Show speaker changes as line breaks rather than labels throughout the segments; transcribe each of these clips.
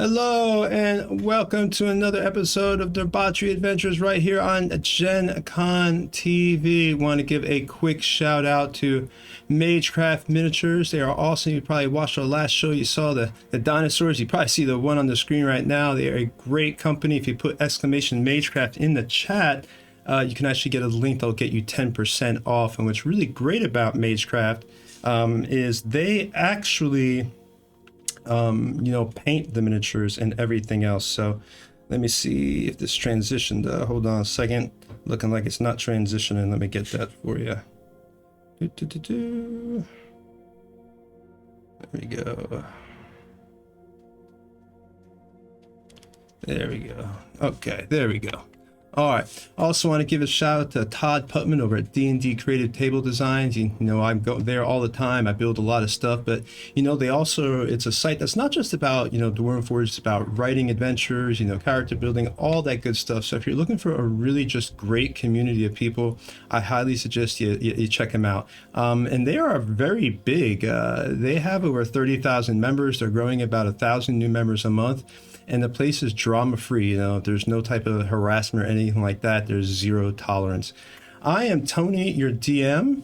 Hello and welcome to another episode of Nerdbauchery Adventures right here on GenconTV. Want to give a quick shout out to Magecraft Miniatures. They are awesome. You probably watched our last show. You saw the dinosaurs. You probably see the one on the screen right now. They are a great company. If you put exclamation Magecraft in the chat, you can actually get a link that'll get you 10% off. And what's really great about Magecraft is they actually paint the miniatures and everything else. So let me see if this transitioned. Hold on a second. Looking like it's not transitioning. Let me get that for you. There we go. There we go. Okay, there we go. All right. Also want to give a shout out to Todd Putman over at D&D Creative Table Designs. You know, I go there all the time. I build a lot of stuff, but they also, it's a site that's not just about, Dwarven Forge, it's about writing adventures, character building, all that good stuff. So if you're looking for a really just great community of people, I highly suggest you check them out. And they are very big. They have over 30,000 members. They're growing about 1,000 new members a month. And the place is drama-free. There's no type of harassment or anything like that. There's zero tolerance. I am Tony, your DM.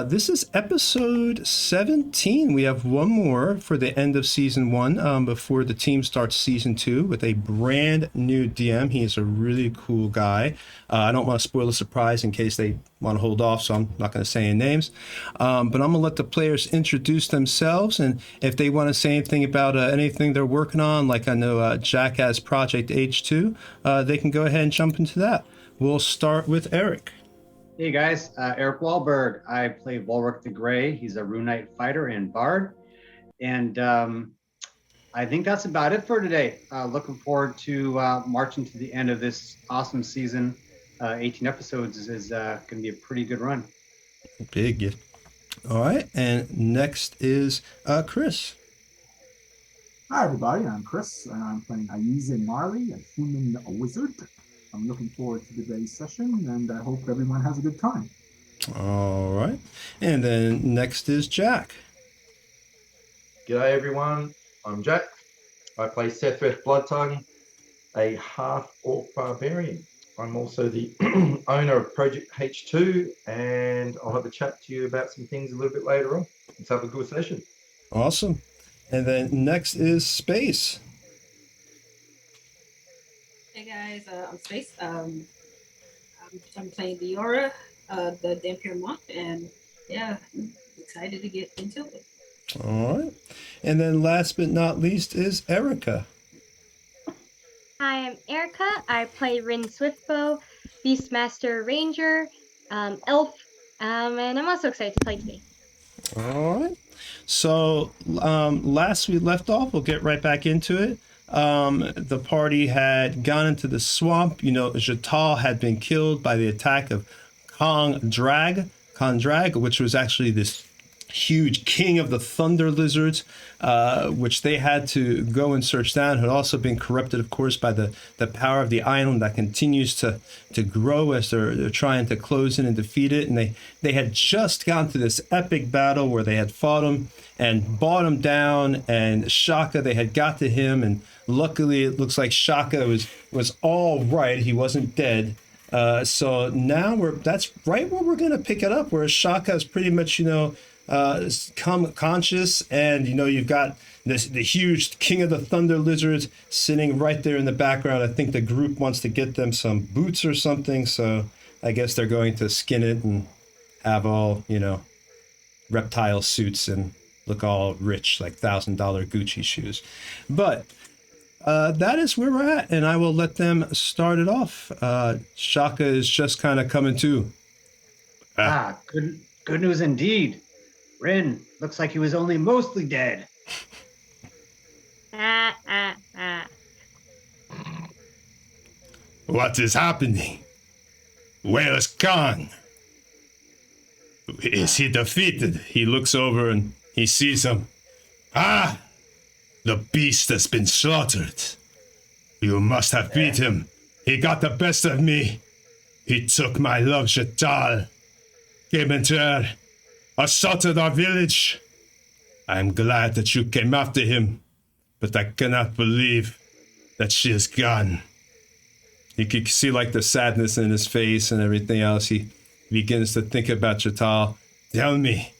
This is episode 17. We have one more for the end of season 1 before the team starts season 2 with a brand new DM. He is a really cool guy. I don't want to spoil the surprise in case they want to hold off, so I'm not going to say any names. But I'm going to let the players introduce themselves, and if they want to say anything about anything they're working on, like I know Jack has Project H2, they can go ahead and jump into that. We'll start with Eric.
Hey guys, Eric Wahlberg. I play Wahlberg the Grey. He's a Rune Knight fighter and bard. And I think that's about it for today. Looking forward to marching to the end of this awesome season. 18 episodes is going to be a pretty good run.
Big. All right, and next is Chris.
Hi everybody, I'm Chris, and I'm playing Aize Marley, a human wizard. I'm looking forward to today's session, and I hope everyone has a good time.
All right. And then next is Jack.
G'day everyone, I'm Jack. I play Sethreth Bloodtongue, a half-orc barbarian. I'm also the owner of Project H2, and I'll have a chat to you about some things a little bit later on. Let's have a good session.
Awesome. And then next is Space.
Hey guys, I'm Space. I'm playing Diora, the Dampier Monk, and yeah, I'm excited to get into it.
All right. And then last but not least is Erica.
Hi, I'm Erica. I play Rin Swiftbow, Beastmaster Ranger, Elf, and I'm also excited to play today.
All right. So last we left off, we'll get right back into it. The party had gone into the swamp. Jatal had been killed by the attack of Kondrag, which was actually this huge king of the thunder lizards, which they had to go and search down. Had also been corrupted, of course, by the power of the island that continues to grow as they're trying to close in and defeat it. And they had just gone to this epic battle where they had fought him and brought him down, and Shaka, they had got to him, and luckily it looks like Shaka was all right. He wasn't dead. So now that's right where we're going to pick it up, where Shaka is pretty much, come conscious, and you've got the huge king of the thunder lizards sitting right there in the background. I think the group wants to get them some boots or something, so I guess they're going to skin it and have all reptile suits and look all rich, like $1,000 Gucci shoes. But that is where we're at, and I will let them start it off. Shaka is just kind of coming to.
Good news indeed. Rin, looks like he was only mostly dead.
What is happening? Where is Khan? Is he defeated? He looks over and he sees him. The beast has been slaughtered. You must have beat him. He got the best of me. He took my love, Jatal. Came into her. Assaulted our village. I'm glad that you came after him. but I cannot believe that she is gone. You could see like the sadness in his face and everything else. He begins to think about Chatal. Tell me,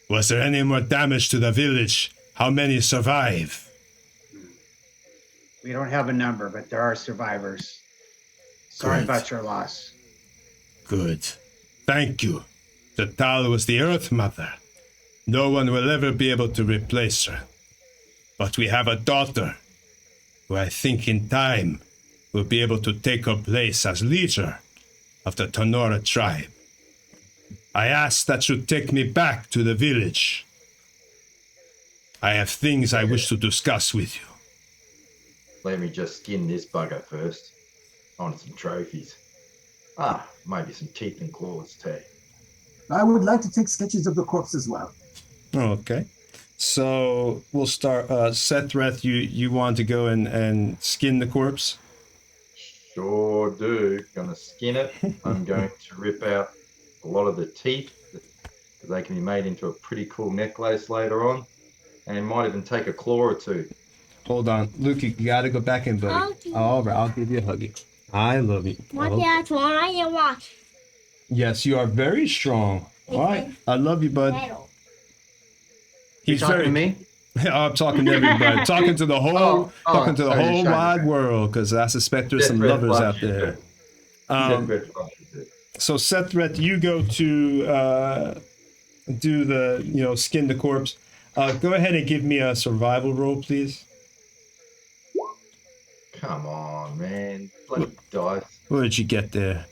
was there any more damage to the village? How many survive?
We don't have a number, but there are survivors. Sorry
Great.
about your loss.
Good. Thank you. Chatal was the Earth Mother. No one will ever be able to replace her. But we have a daughter, who I think in time will be able to take her place as leader of the Tenora tribe. I ask that you take me back to the village. I have things I wish to discuss with you.
Let me just skin this bugger first. I want some trophies. Maybe some teeth and claws too.
I would like to take sketches of the corpse as well.
Okay. So we'll start. Sethreth, you want to go and skin the corpse?
Sure do. Gonna skin it. I'm going to rip out a lot of the teeth. They can be made into a pretty cool necklace later on. And might even take a claw or two.
Hold on. Luke, you gotta go back in, buddy. All right, I'll give you a huggy. I love you. Yes, you are very strong. All right. I love you, bud.
You talking to me?
I'm talking to everybody. Talking to the whole, talking to the
sorry,
whole
Sean.
wide world, because I suspect there's some lovers out there. So Sethreth, you go to do the, skin the corpse. Go ahead and give me a survival roll, please.
Come on, man. Bloody dice.
What did you get there?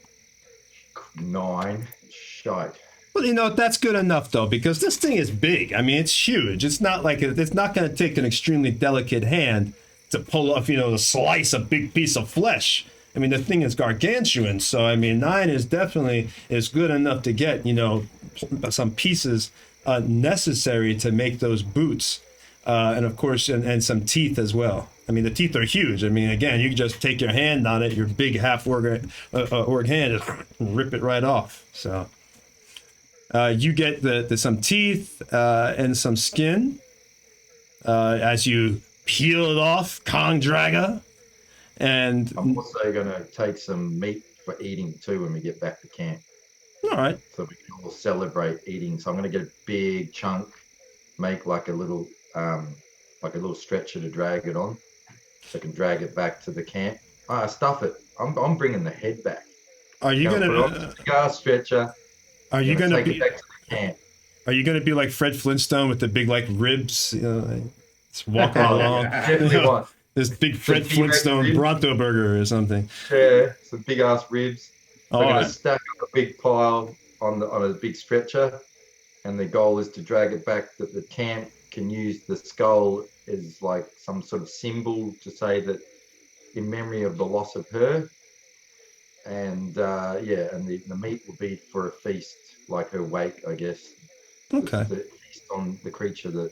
9. Shite.
Well, that's good enough though, because this thing is big. I mean, it's huge. It's not like it's not going to take an extremely delicate hand to pull off, to slice a big piece of flesh. I mean, the thing is gargantuan. So, I mean, 9 is definitely good enough to get, some pieces necessary to make those boots. And of course, and some teeth as well. I mean, the teeth are huge. I mean, again, you can just take your hand on it, your big half-org hand, and rip it right off. So you get some teeth and some skin as you peel it off, Kong Draga. And
I'm also going to take some meat for eating too when we get back to camp.
All right.
So we can all celebrate eating. So I'm going to get a big chunk, make like a little stretcher to drag it on. So I can drag it back to the camp. Stuff it. I'm bringing the head back.
Are you gonna
put it on the cigar stretcher?
Are you gonna
take
be
it back to the camp?
Are you gonna be like Fred Flintstone with the big ribs? It's walking along.
Definitely want
This big Fred Flintstone Bronto burger or something.
Yeah, some big ass ribs.
Oh,
I'm gonna stack up a big pile on a big stretcher, and the goal is to drag it back that the camp can use the skull as like some sort of symbol to say that in memory of the loss of her. And and the meat will be for a feast, like her wake, I guess.
Okay.
The feast on the creature that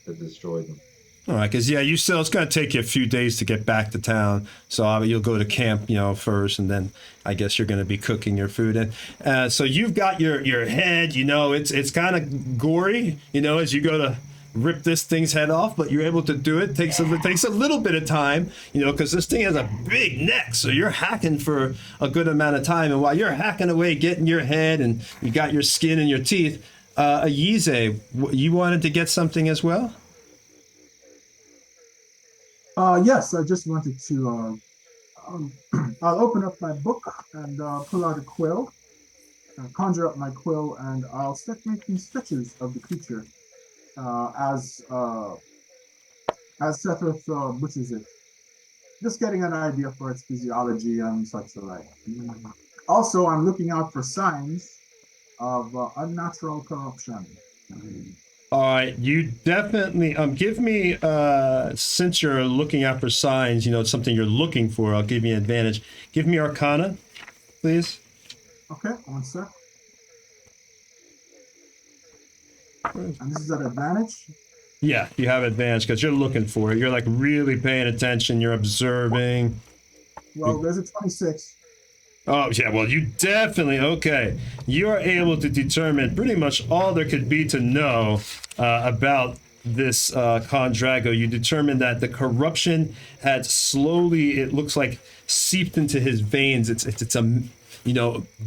destroyed them.
All right, because it's going to take you a few days to get back to town. So you'll go to camp, first, and then I guess you're going to be cooking your food. And so you've got your head, it's kind of gory, as you go to rip this thing's head off, but you're able to do it. Takes a little bit of time, because this thing has a big neck. So you're hacking for a good amount of time. And while you're hacking away, getting your head, and you got your skin and your teeth, Ayize, you wanted to get something as well?
Yes, I just wanted to. I'll open up my book and pull out a quill, conjure up my quill, and I'll start making sketches of the creature as Sethreth butchers it. Just getting an idea for its physiology and such like. Also, I'm looking out for signs of unnatural corruption.
All right, you definitely give me since you're looking out for signs, something you're looking for. I'll give you an advantage. Give me Arcana, please.
Okay, one sec. And this is an advantage.
Yeah, you have advantage because you're looking for it. You're like really paying attention. You're observing.
Well, there's a 26.
Oh, yeah, well, you definitely, okay. You are able to determine pretty much all there could be to know about this Kondrago, you determine that the corruption had slowly, it looks like, seeped into his veins. It's a,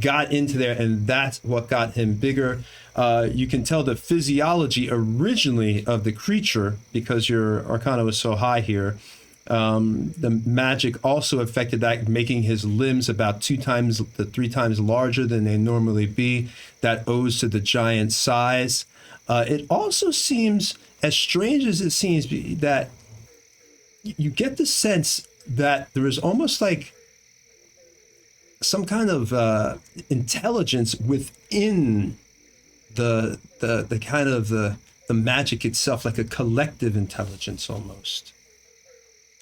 got into there, and that's what got him bigger. You can tell the physiology originally of the creature, because your Arcana was so high here. The magic also affected that, making his limbs about 3 times larger than they normally be. That owes to the giant size. It also seems, as strange as it seems, that you get the sense that there is almost like some kind of intelligence within the kind of the magic itself, like a collective intelligence almost.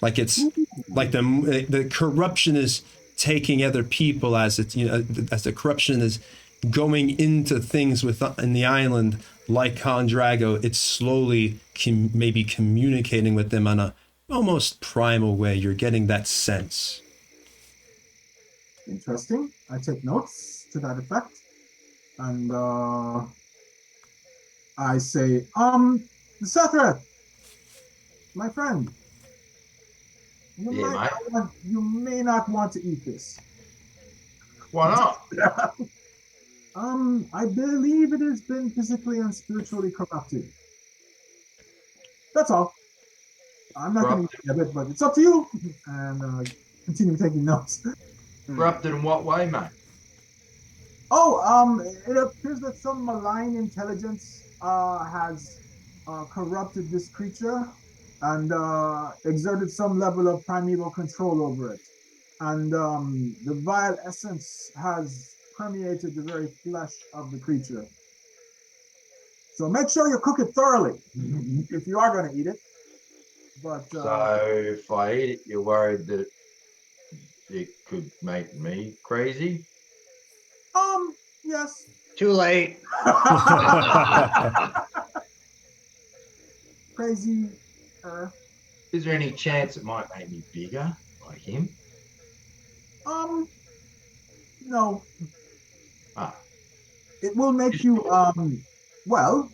Like it's like the corruption is taking other people as it's, as the corruption is going into things in the island, like Kondrago, it's slowly maybe communicating with them on a almost primal way. You're getting that sense.
Interesting. I take notes to that effect. And I say, Sethra, my friend, you may not want to eat this.
Why not?
I believe it has been physically and spiritually corrupted. That's all. I'm not going to eat it, but it's up to you. And continue taking notes.
Corrupted in what way, mate?
It appears that some malign intelligence has corrupted this creature and exerted some level of primeval control over it. And the vile essence has permeated the very flesh of the creature. So make sure you cook it thoroughly if you are going to eat it. But
so if I eat it, you're worried that it could make me crazy?
Yes.
Too late.
Crazy.
Is there any chance it might make me bigger, like him?
No.
Ah.
It will make you, well,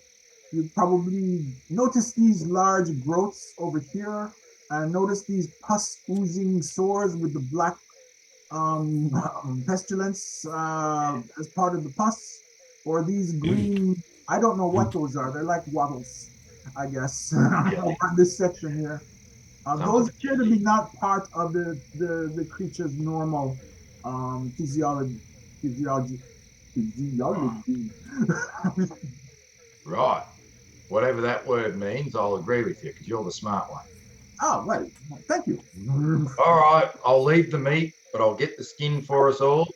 you probably notice these large growths over here, and notice these pus oozing sores with the black pestilence as part of the pus, or these green, I don't know what those are. They're like wattles, I guess, on this section here. Those appear to be not part of the creature's normal physiology.
Right. Whatever that word means, I'll agree with you, because you're the smart one.
Oh, well, thank you.
All right, I'll leave the meat, but I'll get the skin for us all,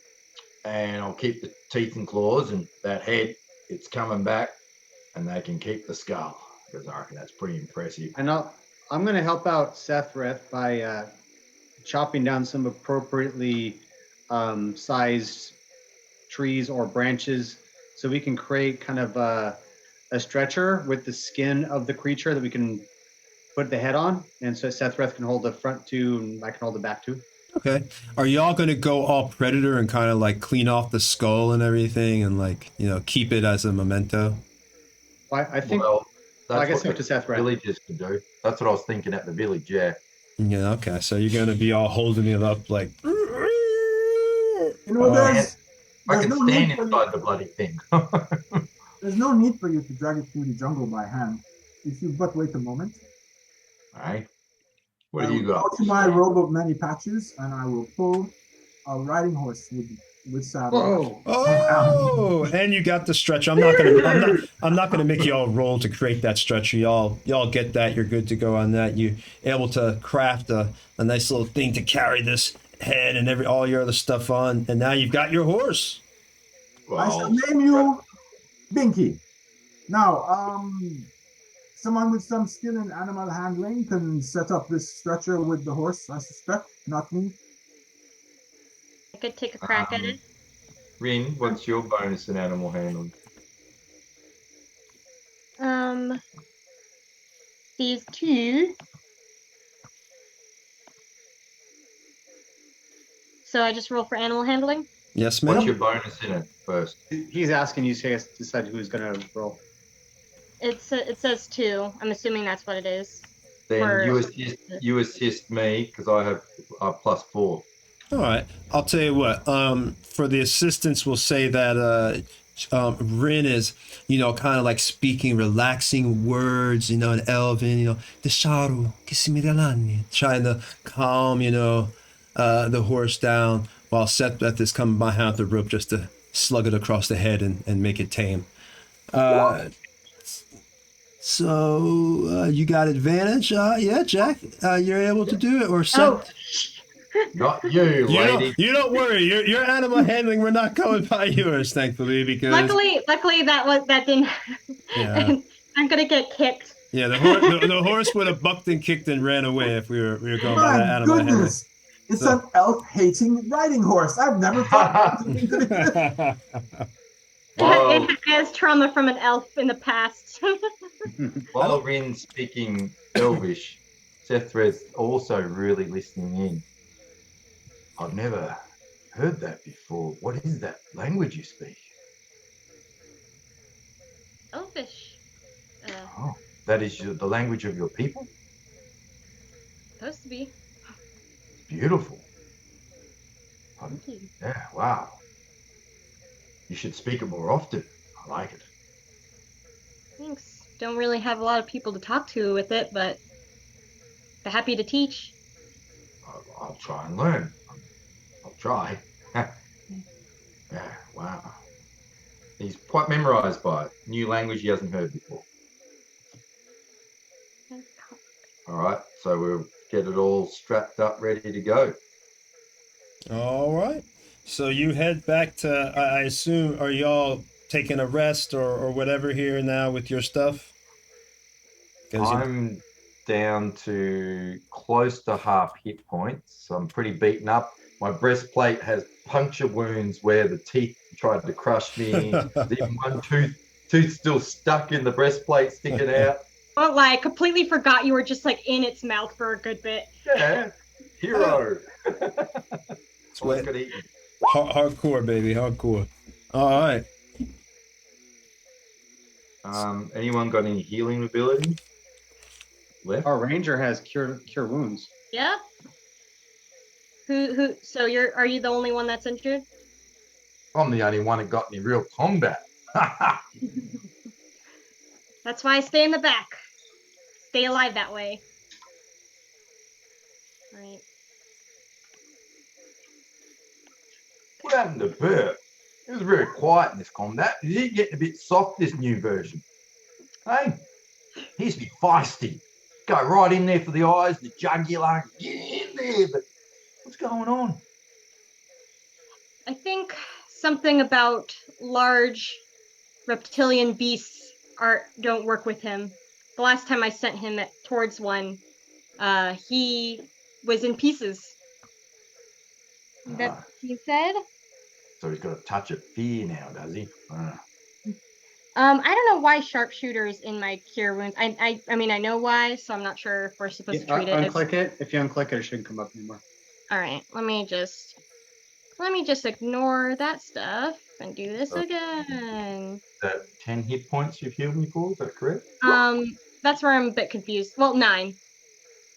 and I'll keep the teeth and claws, and that head, it's coming back, and they can keep the skull, because I reckon that's pretty impressive.
And I'm going to help out Sethrith by chopping down some appropriately sized trees or branches, so we can create kind of a stretcher with the skin of the creature that we can put the head on, and so Sethrith can hold the front two, and I can hold the back two.
Okay. Are y'all going to go all predator and kind of like clean off the skull and everything, and like, keep it as a memento?
I think.
Well,
I guess
that's what
to Sethrith.
Villagers can do. That's what I was thinking at the village. Yeah.
Yeah. Okay. So you're going to be all holding it up like.
I can stand inside the bloody thing.
There's no need for you to drag it through the jungle by hand, if you but wait a moment.
All right. What do you got?
Go to my robe of many patches, and I will pull a riding horse with saddle.
Oh, and you got the stretcher. I'm not gonna make you all roll to create that stretcher. Y'all get that. You're good to go on that. You able to craft a nice little thing to carry this head and all your other stuff on, and now you've got your horse.
Well, I shall name you Binky. Now, someone with some skill in animal handling can set up this stretcher with the horse, I suspect, not me.
I could take a crack at it.
Rin, what's your bonus in animal handling?
These two. So I just roll for animal handling?
Yes, ma'am.
What's your bonus in it first?
He's asking you to decide who's going to roll.
it says 2. I'm assuming that's what it is.
Then
For-
you assist me because I have +4.
All right. I'll tell you what. For the assistance, we'll say that Rin is, kind of like speaking relaxing words, in Elven, Desharu, Kisimidalani, trying to calm, the horse down while Seth is coming behind the rope just to slug it across the head and make it tame. So you got advantage? Yeah, Jack. You're able to do it, or Seth?
Oh,
Not you, lady.
You don't worry. Your animal handling, we're not going by yours, thankfully, because
luckily that didn't.
yeah,
And I'm gonna get kicked.
yeah. The horse would have bucked and kicked and ran away if we were going by that
My
animal
goodness. It's
So-
an elf-hating riding horse. I've never thought of it.
handling.
While,
It has trauma from an elf in the past.
while Rin's speaking Elvish, Sethred's also really listening in. I've never heard that before. What is that language you speak?
Elfish.
Oh, that is the language of your people?
Supposed to be.
Beautiful.
Thank you.
Yeah, wow. You should speak it more often. I like it.
Thanks. Don't really have a lot of people to talk to with it, but they're happy to teach.
I'll try and learn. I'll try. Yeah, wow. He's quite memorized by it. New language he hasn't heard before. All right, so we'll get it all strapped up, ready to go.
All right. So you head back to. I assume. Are y'all taking a rest or whatever here now with your stuff? 'Cause
I'm down to close to half hit points. So I'm pretty beaten up. My breastplate has puncture wounds where the teeth tried to crush me. There's even one tooth still stuck in the breastplate, sticking out.
Won't lie, I completely forgot you were just like in its mouth for a good bit.
Yeah, hero.
It's
Well,
wet.
got eaten.
Hardcore, baby, hardcore. All right.
Anyone got any healing ability left?
Our ranger has cure wounds.
Yeah. So are you the only one that's injured?
I'm the only one that got any real combat.
That's why I stay in the back. Stay alive that way. Right.
What happened to Bert? It was very quiet in this combat. Is he getting a bit soft, this new version? Hey, he used to be feisty. Go right in there for the eyes, the jugular, get in there. But what's going on?
I think something about large reptilian beasts don't work with him. The last time I sent him towards one, he was in pieces. That he said.
So he's got a touch of fear now, does he?
I don't know why sharpshooter's in my cure wounds. I mean I know why, so I'm not sure if we're supposed to treat it.
Unclick it. If you unclick it, it shouldn't come up anymore.
All right, let me just ignore that stuff and do this again.
Is that 10 hit points you've healed me for? Is that correct?
That's where I'm a bit confused. Well, 9.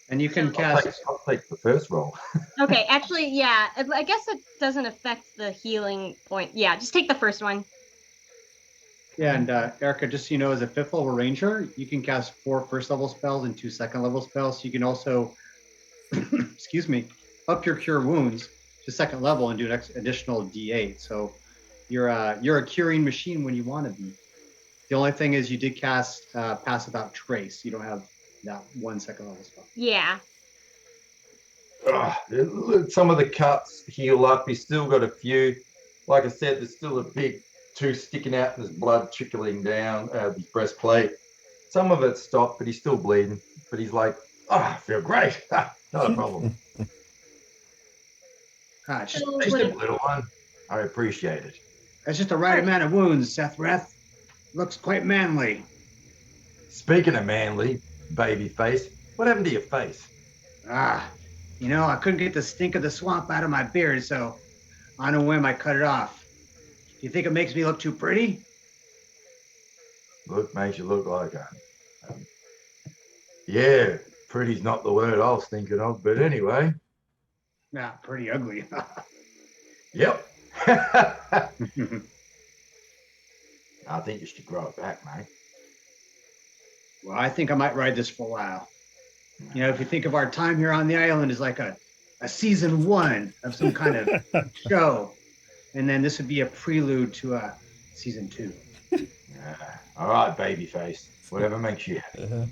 And you can
I'll
cast.
take the first roll.
Okay, actually, yeah. I guess it doesn't affect the healing point. Yeah, just take the first one.
Yeah, and Erica, just so you know, as a 5th level ranger, you can cast 4 first level spells and 2 second level spells. So you can also, excuse me, up your cure wounds to 2nd level and do an additional D8. So you're a curing machine when you want to be. The only thing is you did cast Pass Without Trace. You don't have that 1 second level spell.
Yeah.
Some of the cuts heal up. He's still got a few. Like I said, there's still a big tooth sticking out and there's blood trickling down out of his breastplate. Some of it stopped, but he's still bleeding. But he's like, I feel great. Not a problem.
Just
Just a little one. I appreciate it.
That's just the right amount of wounds, Sethreth. Looks quite manly.
Speaking of manly, baby face, what happened to your face?
I couldn't get the stink of the swamp out of my beard, so on a whim I cut it off. Do you think it makes me look too pretty?
makes you look like yeah, pretty's not the word I was thinking of, but anyway.
Yeah, pretty ugly.
Yep. I think you should grow it back, mate.
Well, I think I might ride this for a while. You know, if you think of our time here on the island as like a season 1 of some kind of show, and then this would be a prelude to a season 2.
All right, babyface. Whatever makes you happy.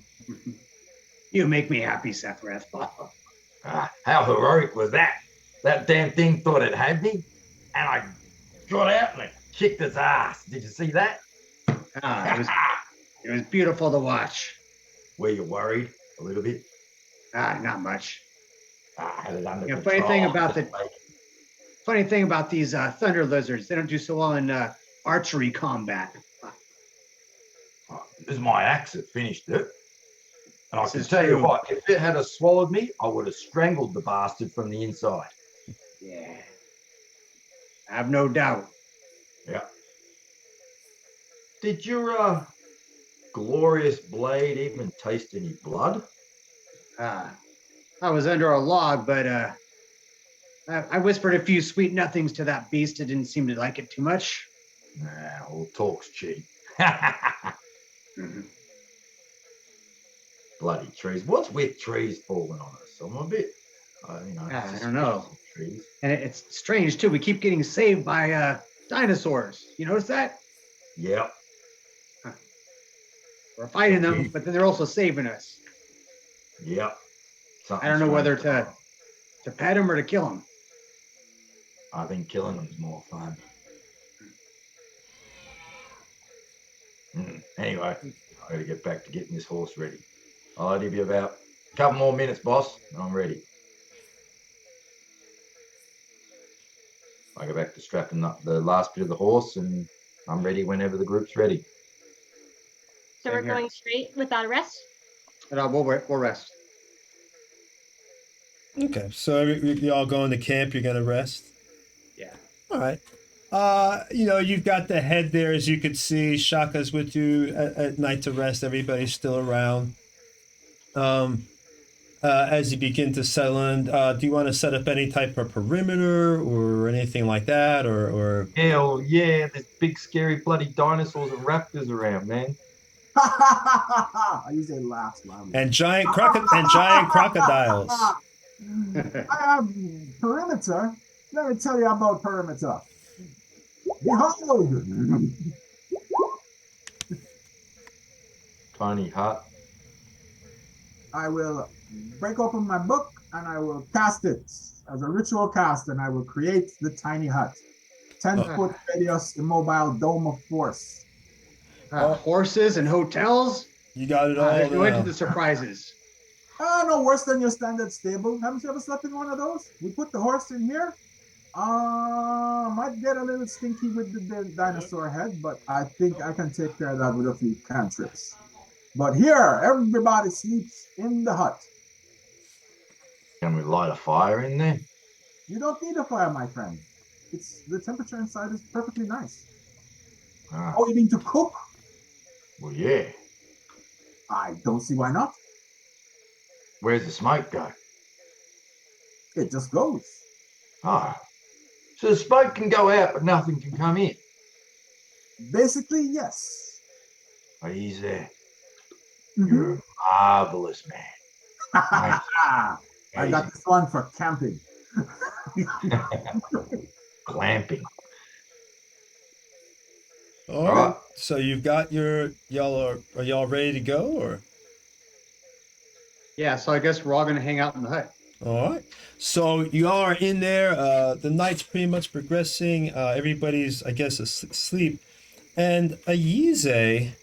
You make me happy, Seth Rathball.
How heroic was that? That damn thing thought it had me, and I got out and I kicked its ass. Did you see that?
It was beautiful to watch.
Were you worried a little bit?
Not much.
I had it under
Funny
control.
Funny thing about these thunder lizards, they don't do so well in archery combat.
It was my axe that finished it. And I
This
can
is
tell you
true.
what, if it had swallowed me, I would have strangled the bastard from the inside.
Yeah. I have no doubt.
Yeah. Did your glorious blade even taste any blood?
I was under a log, but I whispered a few sweet nothings to that beast. It didn't seem to like it too much.
Nah, all talk's cheap. Bloody trees. What's with trees falling on us? I'm a bit,
I don't know.
Trees.
And it's strange, too. We keep getting saved by dinosaurs. You notice that?
Yep.
We're fighting them, but then they're also saving us.
Yep.
I don't know whether to pet them or to kill them.
I think killing them's more fun. Anyway, I got to get back to getting this horse ready. I'll give you about a couple more minutes, boss, and I'm ready. I go back to strapping up the last bit of the horse, and I'm ready whenever the group's ready.
So we're going straight without a rest?
We'll rest.
Okay, so you all going to camp. You're gonna rest.
Yeah.
All right. You've got the head there, as you can see. Shaka's with you at night to rest. Everybody's still around. As you begin to settle in, do you want to set up any type of perimeter or anything like that, or?
Hell yeah! There's big, scary, bloody dinosaurs and raptors around, man.
I usually laugh loudly.
And giant crocodiles.
I have perimeter. Let me tell you about perimeter. Behold!
Tiny hut.
I will break open my book and I will cast it as a ritual cast, and I will create the tiny hut. 10-foot radius immobile dome of force.
Horses and hotels?
You got it all.
There's no end to the surprises.
No worse than your standard stable. Haven't you ever slept in one of those? We put the horse in here. Might get a little stinky with the dinosaur head, but I think I can take care of that with a few cantrips. But here, everybody sleeps in the hut.
Can we light a fire in there?
You don't need a fire, my friend. The temperature inside is perfectly nice. Oh, you mean to cook?
Well, yeah.
I don't see why not.
Where's the smoke go?
It just goes.
So the smoke can go out, but nothing can come in.
Basically, yes.
He's there. You're a marvelous man.
I got this one for camping.
Clamping.
All right. So you've got are y'all ready to go, or?
Yeah, so I guess we're all going to hang out in the hut.
All right. So you all are in there. The night's pretty much progressing. Everybody's, I guess, asleep. And Ayize,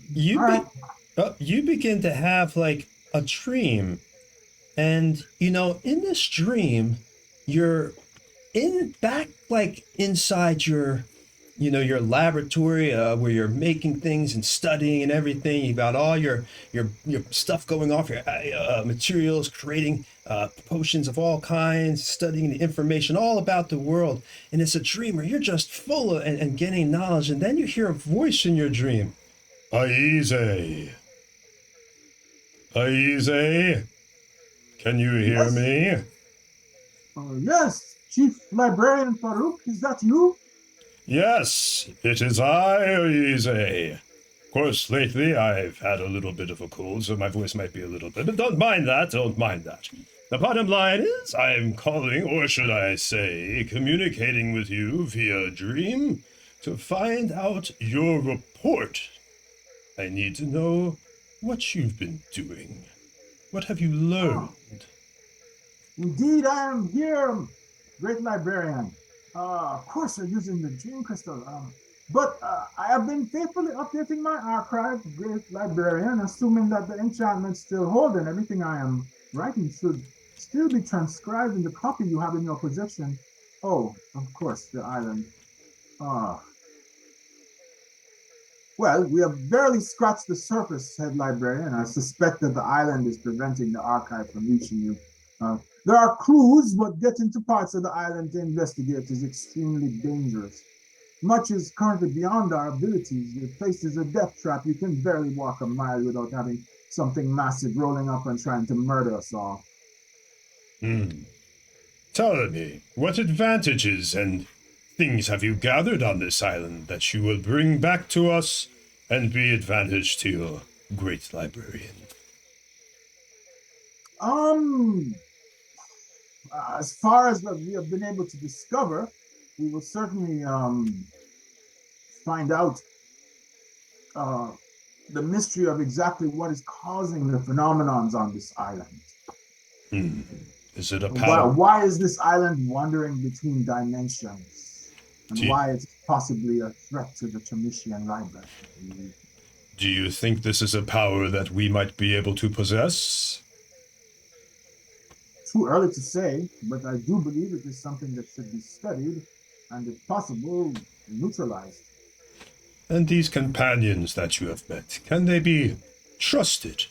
you begin to have like a dream. And, in this dream, you're inside your your laboratory where you're making things and studying and everything. You've got all your stuff going off, your materials, creating potions of all kinds, studying the information all about the world. And it's a dream where you're just full of and getting knowledge. And then you hear a voice in your dream. Aize. Aize. Can you hear
Yes.
me?
Yes, Chief Librarian Farouk, is that you?
Yes, it is I, Aize. Of course, lately I've had a little bit of a cold, so my voice might be a little bit, but don't mind that. The bottom line is I am calling, or should I say, communicating with you via dream to find out your report. I need to know what you've been doing. What have you learned?
Indeed, I am here, Great Librarian. Of course, you're using the Dream Crystal. But I have been faithfully updating my archive, Great Librarian, assuming that the enchantments still hold and everything I am writing should still be transcribed in the copy you have in your possession. Oh, of course, the island. Well, we have barely scratched the surface, said Librarian. I suspect that the island is preventing the archive from reaching you. There are clues, but getting to parts of the island to investigate is extremely dangerous. Much is currently beyond our abilities. The place is a death trap. You can barely walk a mile without having something massive rolling up and trying to murder us all.
Tell me, what advantages and things have you gathered on this island that you will bring back to us and be advantage to your great librarian?
As far as what we have been able to discover, we will certainly find out the mystery of exactly what is causing the phenomenons on this island.
Is it a power?
Why is this island wandering between dimensions? And why it's possibly a threat to the Tremitian library?
Do you think this is a power that we might be able to possess?
Too early to say, but I do believe it is something that should be studied and, if possible, neutralized.
And these companions that you have met, can they be trusted?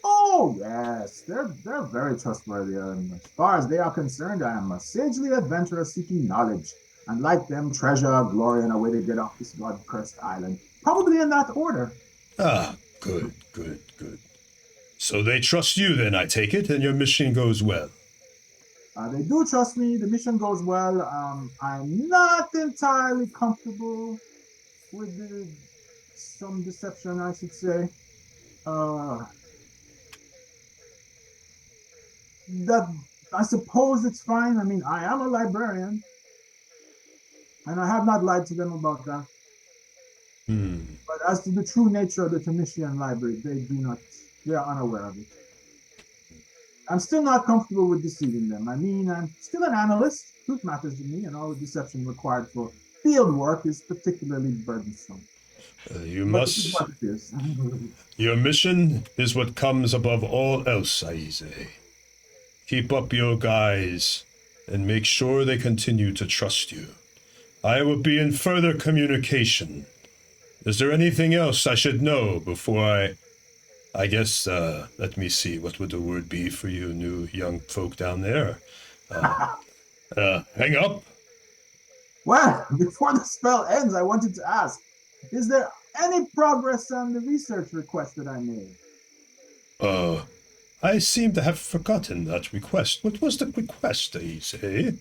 Oh, yes, they're very trustworthy. And as far as they are concerned, I am a sagely adventurer seeking knowledge, and like them, treasure, glory, and a way to get off this blood-cursed island. Probably in that order.
Good. So they trust you then, I take it, and your mission goes well.
They do trust me. The mission goes well. I'm not entirely comfortable with some deception, I should say. That I suppose it's fine. I mean, I am a librarian, and I have not lied to them about that. But as to the true nature of the Tremitian library, they are unaware of it. I'm still not comfortable with deceiving them. I mean, I'm still an analyst. Truth matters to me, and all the deception required for field work is particularly burdensome.
Your mission is what comes above all else, Aize. Keep up your guys, and make sure they continue to trust you. I will be in further communication. Is there anything else I should know before I guess, let me see, what would the word be for you new young folk down there? Hang up?
Well, before the spell ends, I wanted to ask, is there any progress on the research request that I made?
I seem to have forgotten that request. What was the request, Aize?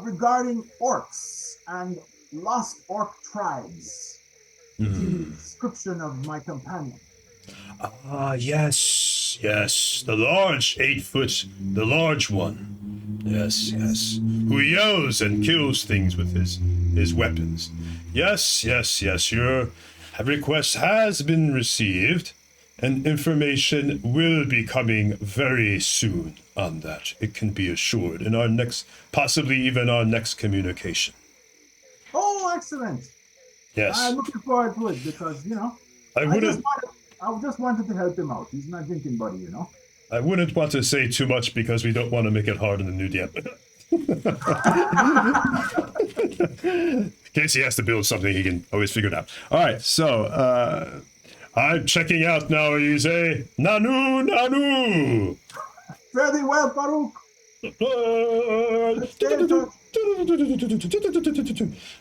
Regarding orcs and lost orc tribes. The description of my companion.
Yes. The large 8-foot, the large one. Yes. Who yells and kills things with his weapons. Yes. Your request has been received, and information will be coming very soon on that. It can be assured in our next, possibly even our next communication.
Oh, excellent.
Yes.
I'm looking forward to it because, I just wanted to help him out. He's my drinking buddy,
I wouldn't want to say too much because we don't want to make it hard on the new DM. In case he has to build something, he can always figure it out. All right, so I'm checking out now, Ise. Nanu, Nanu!
Fairly well, Baruch.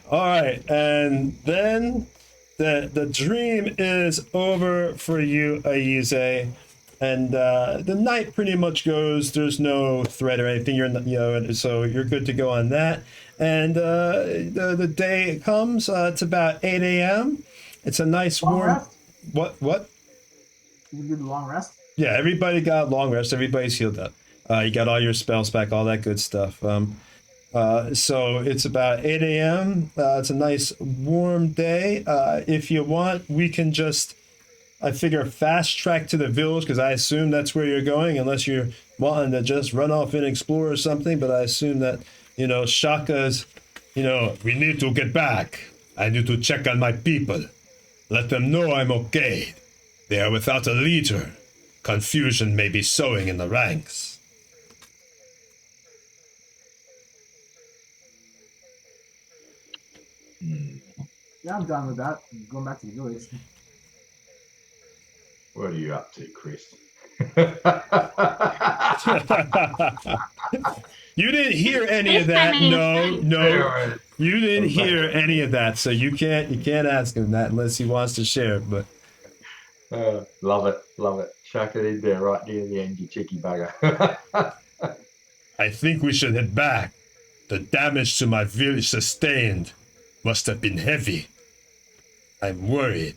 All right, and then the dream is over for you, Aize, and the night pretty much goes. There's no threat or anything. You're so you're good to go on that. And the day comes. It's about 8 a.m. It's a nice
Long
warm.
rest?
What?
You can do the long rest.
Yeah, everybody got long rest. Everybody's healed up. You got all your spells back, all that good stuff. So it's about 8 a.m. It's a nice warm day. If you want, we can just, I figure, fast track to the village, because I assume that's where you're going, unless you're wanting to just run off and explore or something. But I assume that, Shaka's, we need to get back. I need to check on my people. Let them know I'm okay. They are without a leader. Confusion may be sowing in the ranks.
Yeah, I'm down with that. I'm going back to the village.
What are you up to, Chris?
You didn't hear any of that. No. You didn't hear any of that, so you can't ask him that unless he wants to share it. But
love it. Chuck it in there right near the end, you cheeky bugger.
I think we should head back. The damage to my village sustained must have been heavy. I'm worried.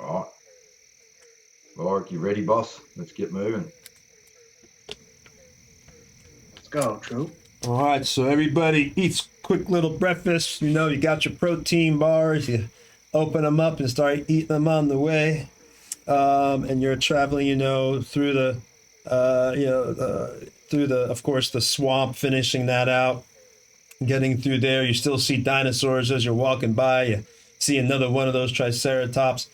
All right. Wahlberg, you ready, boss? Let's get moving.
Let's go, troop.
All right, so everybody eats quick little breakfast. You got your protein bars. You open them up and start eating them on the way. And you're traveling, through the, of course, the swamp, finishing that out. Getting through there, you still see dinosaurs as you're walking by. You see another one of those triceratops.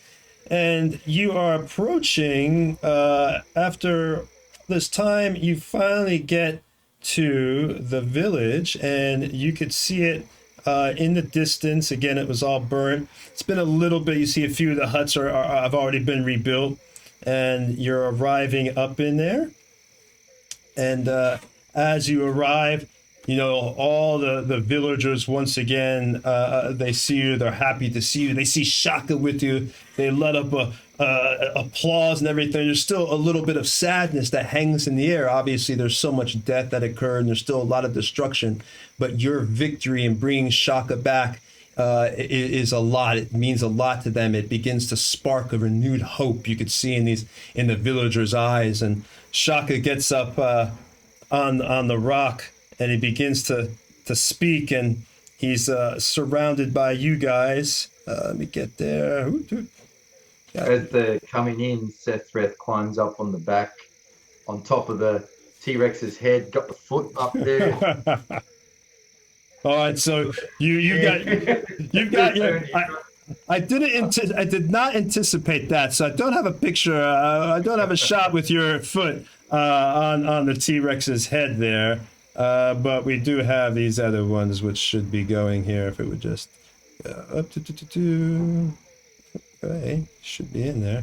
And you are approaching, after this time, you finally get to the village, and you could see it in the distance. Again, it was all burnt. It's been a little bit. You see a few of the huts have already been rebuilt, and you're arriving up in there. And as you arrive, all the villagers, once again, they see you. They're happy to see you. They see Shaka with you. They let up applause and everything. There's still a little bit of sadness that hangs in the air. Obviously, there's so much death that occurred, and there's still a lot of destruction. But your victory in bringing Shaka back is a lot. It means a lot to them. It begins to spark a renewed hope. You could see in the villagers' eyes. And Shaka gets up on the rock, and he begins to speak, and he's surrounded by you guys. Let me get there.
As they're coming in, Sethreth climbs up on the back, on top of the T-Rex's head, got the foot up there.
All right, so you've got your. I did not anticipate that, so I don't have a picture. I don't have a shot with your foot on the T-Rex's head there. But we do have these other ones, which should be going here if it would just up to. Okay, should be in there.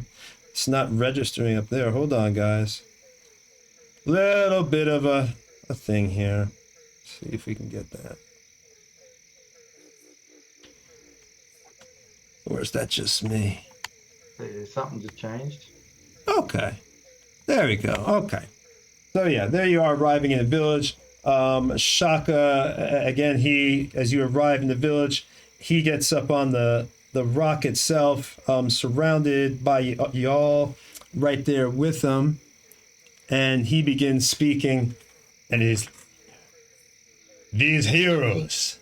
It's not registering up there. Hold on, guys. Little bit of a thing here. See if we can get that. Or is that just me?
Something just changed.
Okay. There we go. Okay. So yeah, there you are arriving in the village. Shaka, again, as you arrive in the village, he gets up on the rock itself, surrounded by y'all right there with him. And he begins speaking, and these heroes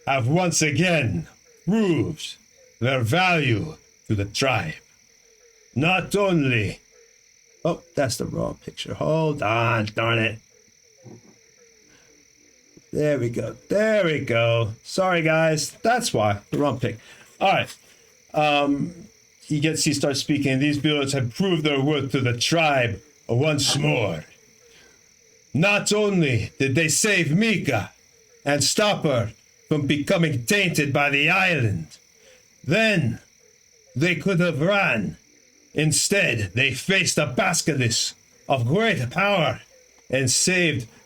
have once again proved their value to the tribe. Not only... Oh, that's the wrong picture. Hold on, darn it. There we go. Sorry, guys. That's why. The wrong pic. All right. He starts speaking. These villagers have proved their worth to the tribe once more. Not only did they save Mika, and stop her from becoming tainted by the island. Then they could have ran. Instead, they faced a basilisk of great power and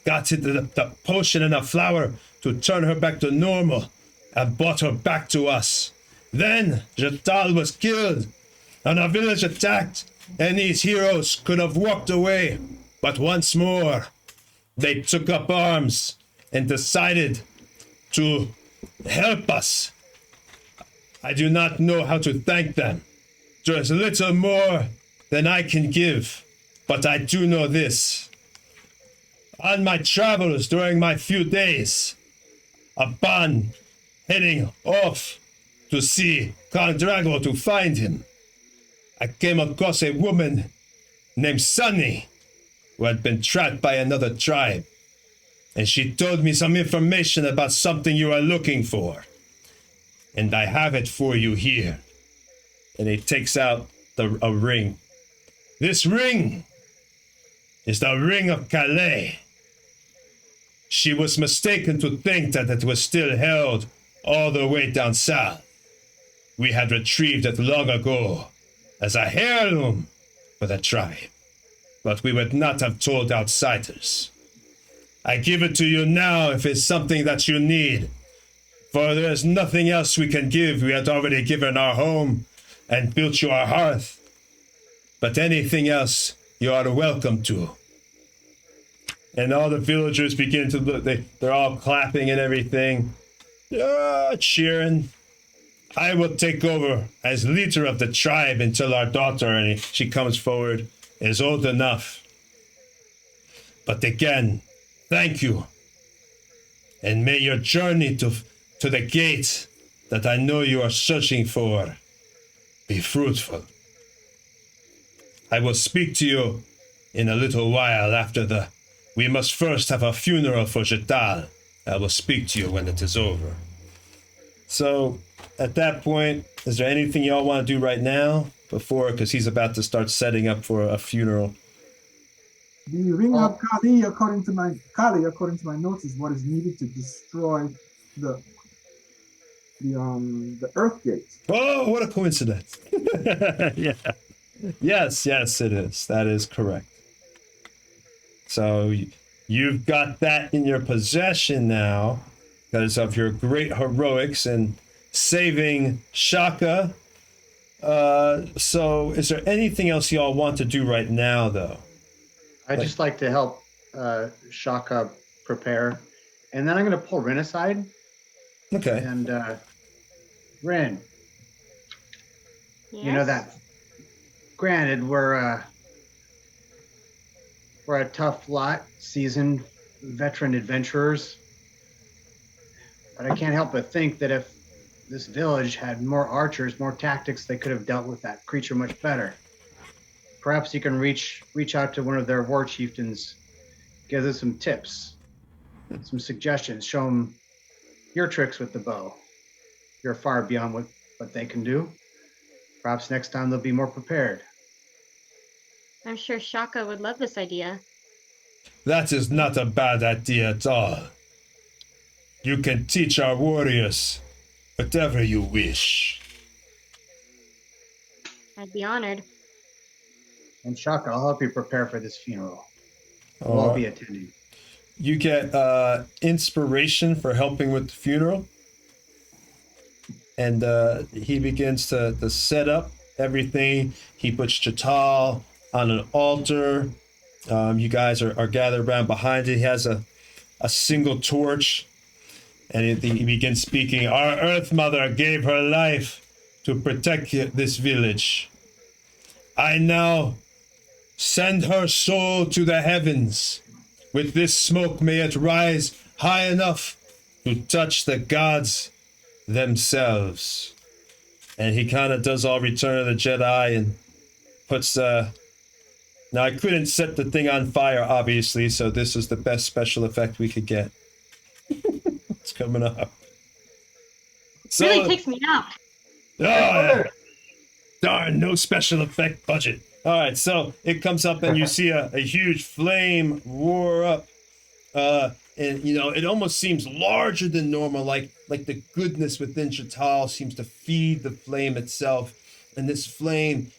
got the potion and the flower to turn her back to normal and brought her back to us. Then Jatal was killed and our village attacked, and these heroes could have walked away. But once more, they took up arms and decided to help us. I do not know how to thank them. There's little more than I can give, but I do know this. On my travels during my few days, upon heading off to see Khan Drago to find him, I came across a woman named Sunny who had been trapped by another tribe. And she told me some information about something you are looking for. And I have it for you here. And he takes out a ring. This ring is the Ring of Calais. She was mistaken to think that it was still held all the way down south. We had retrieved it long ago as a heirloom for the tribe, but we would not have told outsiders. I give it to you now if it's something that you need, for there is nothing else we can give. We had already given our home and built you our hearth, but anything else you are welcome to. And all the villagers begin to look, they're all clapping and everything, cheering. I will take over as leader of the tribe until our daughter, and she comes forward, is old enough. But again, thank you. And may your journey to the gate that I know you are searching for be fruitful. I will speak to you in a little while after we must first have a funeral for Jatal. I will speak to you when it is over. So, at that point, is there anything y'all want to do right now? Because he's about to start setting up for a funeral.
The Ring of Calais, according to my notes, is what is needed to destroy the Earth Gate.
Oh, what a coincidence! Yeah. Yes, it is. That is correct. So you've got that in your possession now, because of your great heroics and saving Shaka. So is there anything else y'all want to do right now, though?
I'd just like to help Shaka prepare. And then I'm going to pull Rin aside.
Okay.
And Rin,
Yes?
you know that, granted, we're a tough lot, seasoned veteran adventurers. But I can't help but think that if this village had more archers, more tactics, they could have dealt with that creature much better. Perhaps you can reach out to one of their war chieftains, give them some tips, some suggestions, show them your tricks with the bow. You're far beyond what they can do. Perhaps next time they'll be more prepared.
I'm sure Shaka would love this idea.
That is not a bad idea at all. You can teach our warriors whatever you wish.
I'd be honored.
And Shaka, I'll help you prepare for this funeral. We'll all be attending.
You get inspiration for helping with the funeral. And he begins to set up everything. He puts Jatal on an altar. You guys are gathered around behind it. He has a single torch. And he begins speaking. Our Earth Mother gave her life to protect this village. I now send her soul to the heavens. With this smoke, may it rise high enough to touch the gods themselves. And he kind of does all Return of the Jedi and puts now I couldn't set the thing on fire, obviously, so this is the best special effect we could get. It's coming up. So,
Really takes me out.
oh, darn, no special effect budget. All right, so it comes up and you see a huge flame roar up. and it almost seems larger than normal, like the goodness within Chatal seems to feed the flame itself, and this flame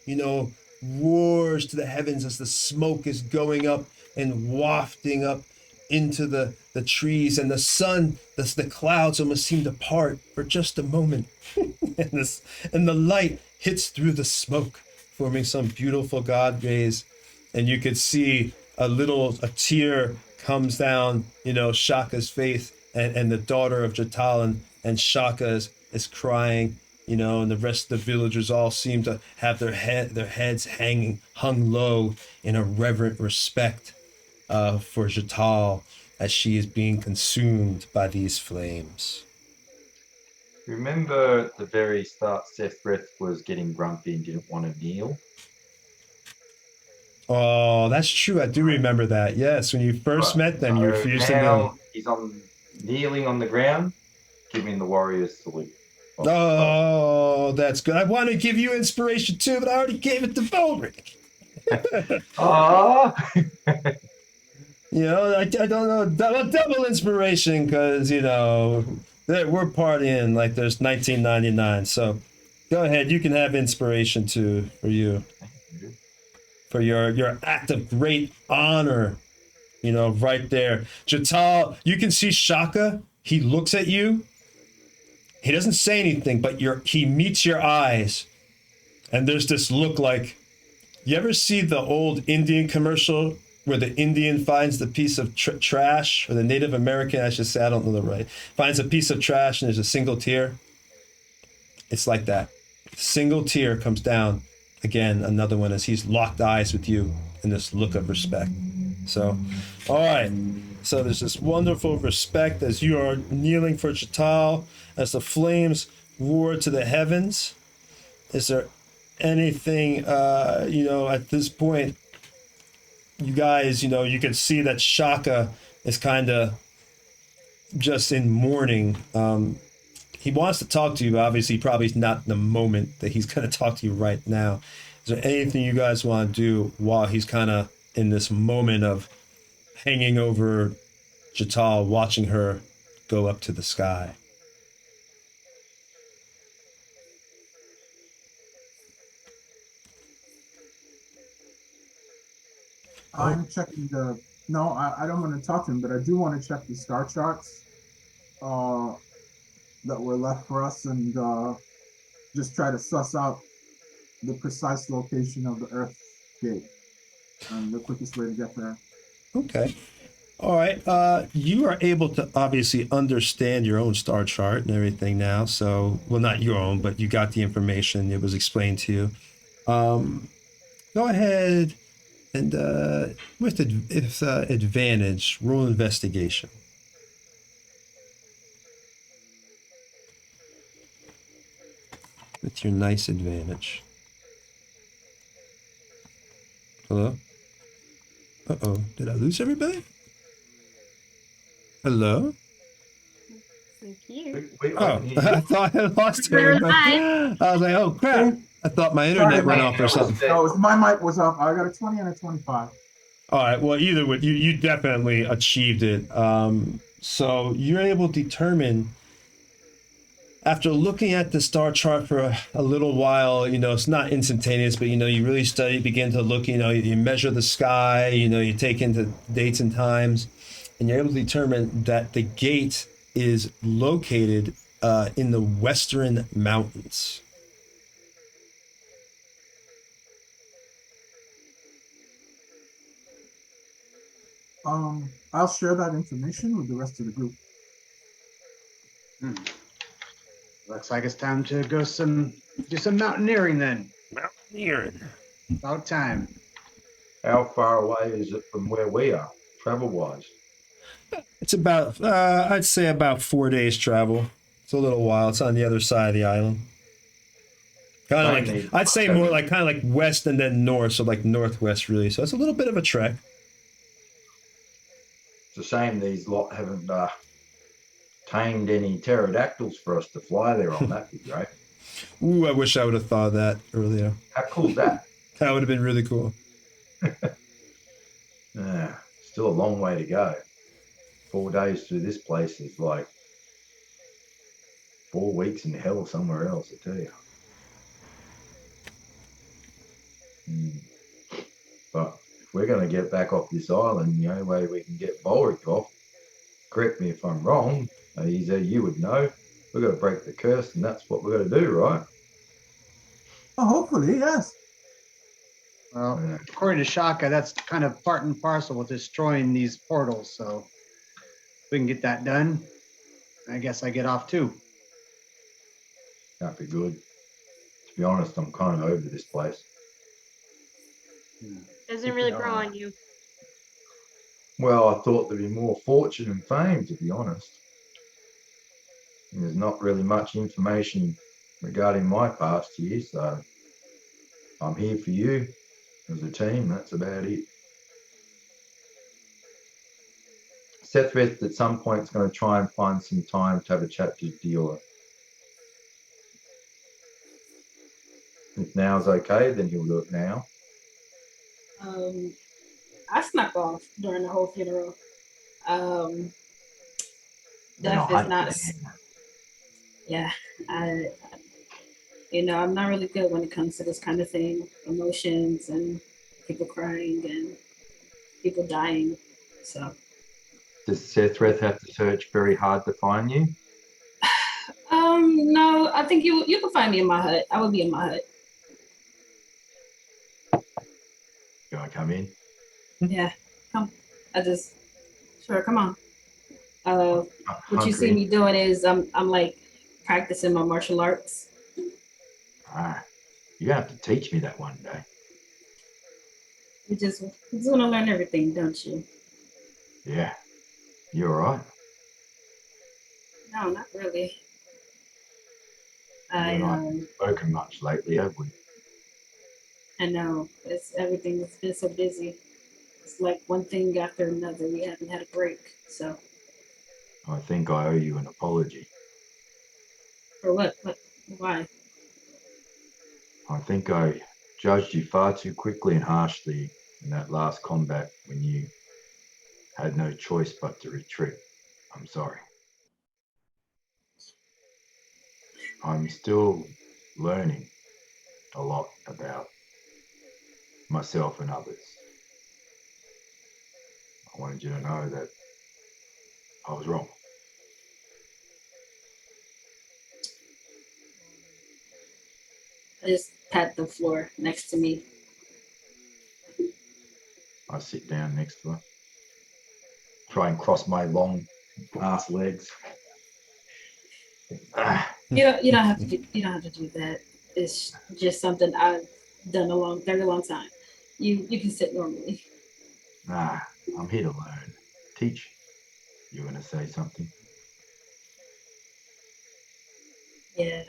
roars to the heavens as the smoke is going up and wafting up into the trees, and the sun, the clouds almost seem to part for just a moment, and the light hits through the smoke, forming some beautiful god rays, and you could see a tear comes down, Shaka's face, and the daughter of Jatal, and Shaka is crying, and the rest of the villagers all seem to have their heads hung low in a reverent respect for Jatal as she is being consumed by these flames.
Remember at the very start, Sethrith was getting grumpy and didn't want to kneel.
Oh, that's true. I do remember that. Yes, when you first met them, you refused to
now
kneel.
he's kneeling on the ground, giving the warriors salute.
Oh, that's good. I want to give you inspiration too, but I already gave it to Wahlberg.
Oh,
I don't know. Double inspiration because, we're partying like there's 1999. So go ahead. You can have inspiration too for you. For your act of great honor, right there. Jatal, you can see Shaka. He looks at you. He doesn't say anything, but he meets your eyes. And there's this look like, you ever see the old Indian commercial where the Indian finds the piece of trash, or the Native American, I should say, I don't know the right, finds a piece of trash and there's a single tear? It's like that. Single tear comes down. Again, another one as he's locked eyes with you in this look of respect. So, all right. So there's this wonderful respect as you are kneeling for Chatal, as the flames roar to the heavens. Is there anything, at this point, you guys, you can see that Shaka is kind of just in mourning. He wants to talk to you, but obviously probably not the moment that he's going to talk to you right now. Is there anything you guys want to do while he's kind of in this moment of hanging over Jatal, watching her go up to the sky?
I'm checking no, I don't want to talk to him, but I do want to check the star charts that were left for us, and just try to suss out the precise location of the Earth Gate and the quickest way to get there.
Okay. All right. You are able to obviously understand your own star chart and everything now. So, well, not your own, but you got the information. It was explained to you. Go ahead and with advantage, roll investigation. With your nice advantage. Hello? Uh-oh. Did I lose everybody? Hello?
Thank you.
I thought I lost
We're
everybody.
live.
I was like, oh crap. I thought my internet went off or something.
No, my mic was off. I got a 20 and a 25.
All right. Well, either way, you definitely achieved it. So you're able to determine, after looking at the star chart for a little while, it's not instantaneous, but, you really begin to look, you measure the sky, you take into dates and times, and you're able to determine that the gate is located in the Western Mountains.
I'll share that information with the rest of the group.
Looks like it's time to do some mountaineering then.
Mountaineering.
About time.
How far away is it from where we are, travel-wise?
It's about, I'd say about 4 days travel. It's a little while. It's on the other side of the island. Kind of like, I'd say more like kind of like west and then north, so like northwest really. So it's a little bit of a trek.
It's a shame these lot haven't tamed any pterodactyls for us to fly there on. That'd be great.
Ooh, I wish I would have thought of that earlier.
How cool is that?
That would have been really cool.
Yeah, still a long way to go. 4 days through this place is like 4 weeks in hell somewhere else, I tell you. But if we're going to get back off this island, the only way we can get Bolric off, correct me if I'm wrong, Isa, you would know, we've got to break the curse, and that's what we're going to do, right?
Oh, hopefully, yes.
Well,
Yeah.
according to Shaka, that's kind of part and parcel with destroying these portals. So if we can get that done, I guess I get off too.
That'd be good. To be honest, I'm kind of over this place.
Doesn't really grow on you.
Well, I thought there'd be more fortune and fame, to be honest. And there's not really much information regarding my past here, so I'm here for you as a team. That's about it. Sethrith at some point is going to try and find some time to have a chat to Dior. If now's okay, then he'll do it now.
I snuck off during the whole funeral.
Then I'll
Death is
hunt
not.
you down.
Yeah, I'm not really good when it comes to this kind of thing, emotions and people crying and people dying. So,
Does Sethrith have to search very hard to find you?
no, I think you can find me in my hut. I would be in my hut.
Can I come in?
Yeah, come. Sure, come on. What you see
Hungry.
me doing is I'm like practicing my martial arts.
You have to teach me that one day.
You just want to learn everything, don't you?
Yeah. You all right?
No, not really.
You and I haven't spoken much lately, have we?
I know everything's been so busy. It's like one thing after another. We haven't had a break. So
I think I owe you an apology.
for what? What? Why?
I think I judged you far too quickly and harshly in that last combat when you had no choice but to retreat. I'm sorry. I'm still learning a lot about myself and others. I wanted you to know that I was wrong.
I just pat the floor next to me.
I sit down next to her, try and cross my long ass legs.
You don't have to do that. It's just something I've done very long time. You can sit normally.
I'm here to learn. Teach. You want to say something?
Yeah.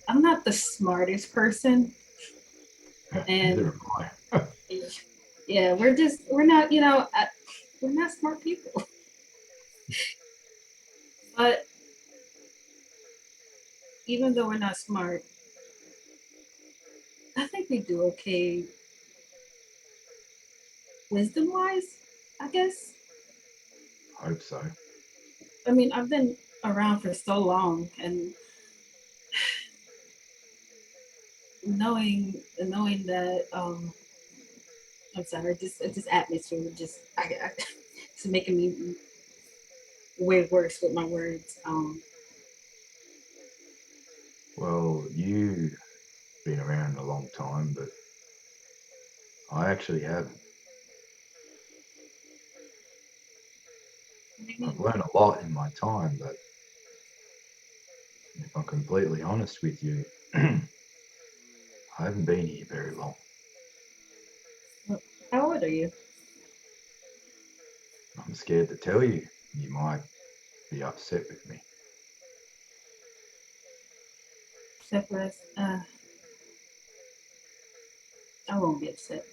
I'm not the smartest person, and
Neither am I.
yeah, we're not, we're not smart people. But even though we're not smart, I think we do okay wisdom wise, I guess.
I hope so.
I mean, I've been around for so long, and knowing that I'm sorry, this atmosphere it's making me way worse with my words.
Well, you've been around a long time, but I actually haven't. I've learned a lot in my time, but if I'm completely honest with you, I haven't been here very long.
How old are you?
I'm scared to tell you. You might be upset with me.
Sephiroth, I won't be upset.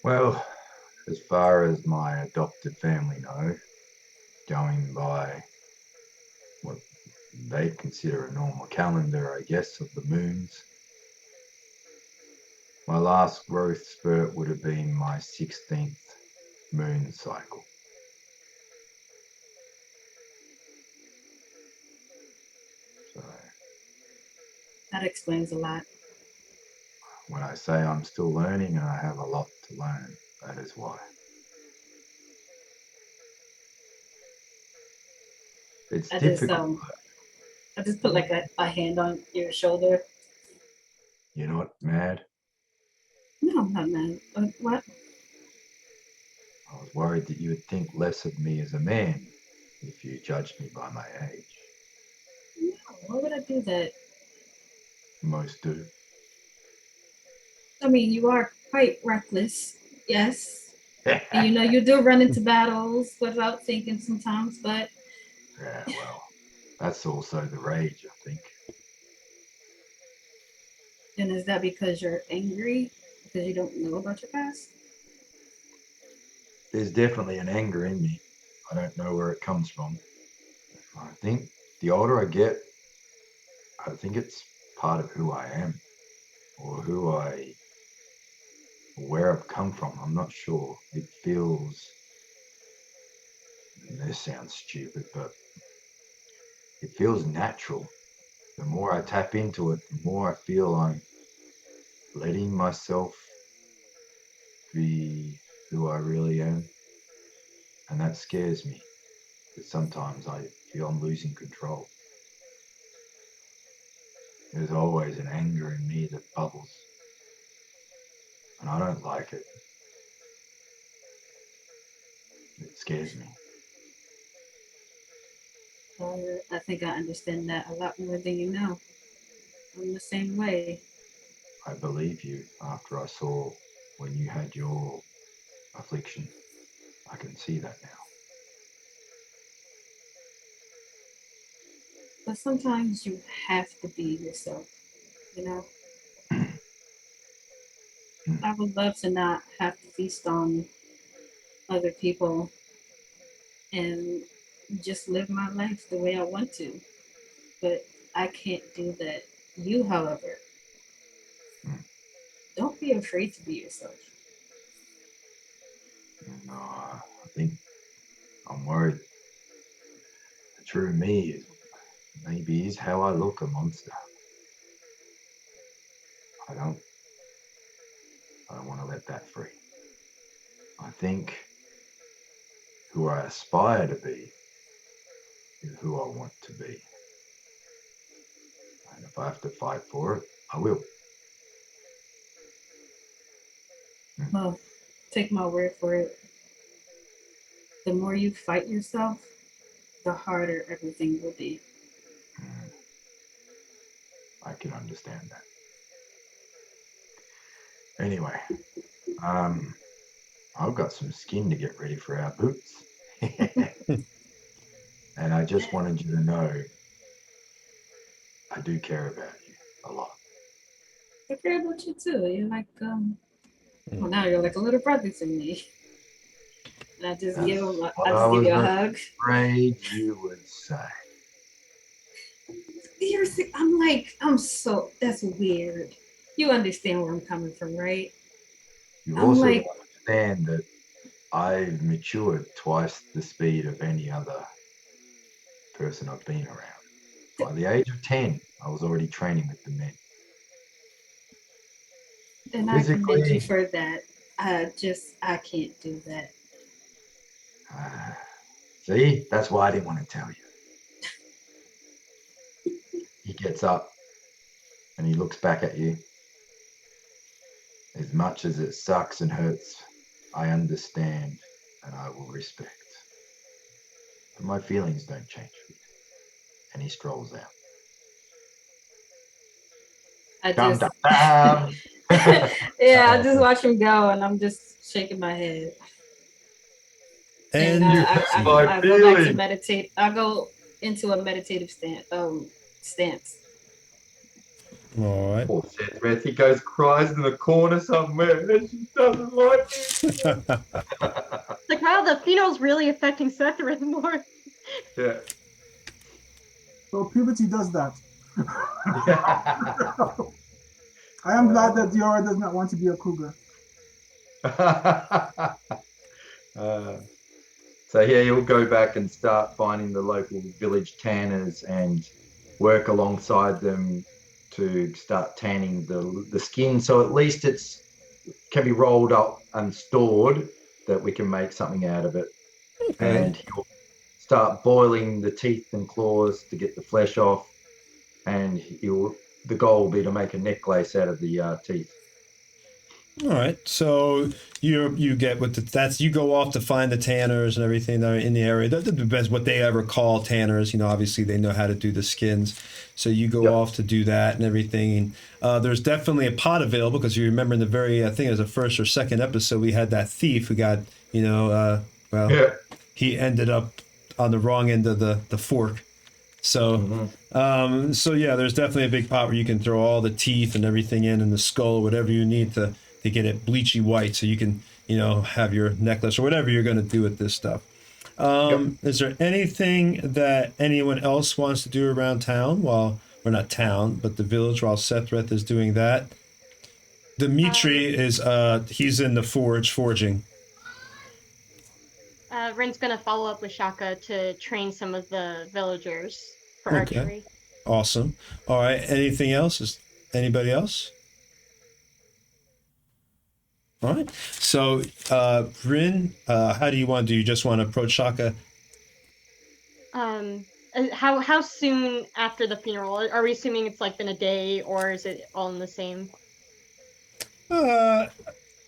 Well, as far as my adopted family know, going by what they'd consider a normal calendar, I guess, of the moons. My last growth spurt would have been my 16th moon cycle. So
That explains a lot.
when I say I'm still learning and I have a lot to learn, that is why. It's
I just
difficult.
I just put like a hand on your shoulder.
You're not mad.
No, I'm not mad. What?
I was worried that you would think less of me as a man if you judged me by my age.
No, why would I do that?
Most do.
I mean, you are quite reckless, yes. And you know, you do run into battles without thinking sometimes, but
Yeah, well, that's also the rage, I think.
and is that because you're angry? Because you don't know about your past?
There's definitely an anger in me. I don't know where it comes from. I think the older I get, I think it's part of who I am or where I've come from. I'm not sure. It feels, and this sounds stupid, but it feels natural. The more I tap into it, the more I feel I'm letting myself be who I really am. And that scares me because sometimes I feel I'm losing control. There's always an anger in me that bubbles, and I don't like it. It scares me.
I think I understand that a lot more than you know. I'm the same way.
I believe you after I saw when you had your affliction. I can see that now.
But sometimes you have to be yourself, you know? I would love to not have to feast on other people and just live my life the way I want to. But I can't do that. You, however, don't be afraid to be yourself.
No, I think I'm worried. The true me is maybe is how I look a monster. I don't want to let that free. I think who I aspire to be is who I want to be. And if I have to fight for it, I will.
Well, take my word for it. The more you fight yourself, the harder everything will be.
I can understand that. Anyway, I've got some skin to get ready for our boots. And I just wanted you to know I do care about you a lot.
I care about you too. You're like, well, now you're like a little brother to me. And I just
That's
give him,
what
I
I
just give
was
you a hug.
afraid you would say.
I'm like, that's weird. You understand where I'm coming from, right?
You
I'm
also
like,
understand that I've matured twice the speed of any other person I've been around. By the age of 10, I was already training with the men.
and I commend you
Physically,
for that. I can't do that.
see, that's why I didn't want to tell you. He gets up and he looks back at you. As much as it sucks and hurts, I understand and I will respect. But my feelings don't change for you. And he strolls out.
I
Dum,
just,
dum, dum.
yeah, I just watch him go, and I'm just shaking my head. And
And
You hurt my
I go back to
feelings.
meditate. I go into a meditative stance.
all right.
Poor Seth, he goes cries in the corner somewhere and she doesn't like me.
Like, wow, the pheno's really affecting Sethra more.
Yeah.
So puberty does that. I am glad that Diora does not want to be a cougar.
So yeah, he'll go back and start finding the local village tanners and work alongside them to start tanning the skin. So at least it's can be rolled up and stored that we can make something out of it.
Okay.
And he'll start boiling the teeth and claws to get the flesh off. And the goal will be to make a necklace out of the teeth.
All right. So you get with that's you go off to find the tanners and everything that are in the area. That's the best what they ever call tanners. You know, obviously they know how to do the skins. So you go off to do that and everything. There's definitely a pot available because you remember in the I think it was the first or second episode we had that thief who got he ended up on the wrong end of the fork. So, so yeah, there's definitely a big pot where you can throw all the teeth and everything in and the skull, whatever you need to get it bleachy white, so you can, have your necklace or whatever you're going to do with this stuff. Is there anything that anyone else wants to do around town or not town, but the village while Sethreth is doing that? Dimitri is he's in the forging.
Rin's gonna follow up with Shaka to train some of the villagers for archery.
Awesome. All right. Anything else? Is anybody else? All right. So, Rin, how do you want to do? You just want to approach Shaka?
How soon after the funeral? Are we assuming it's like been a day, or is it all in the same?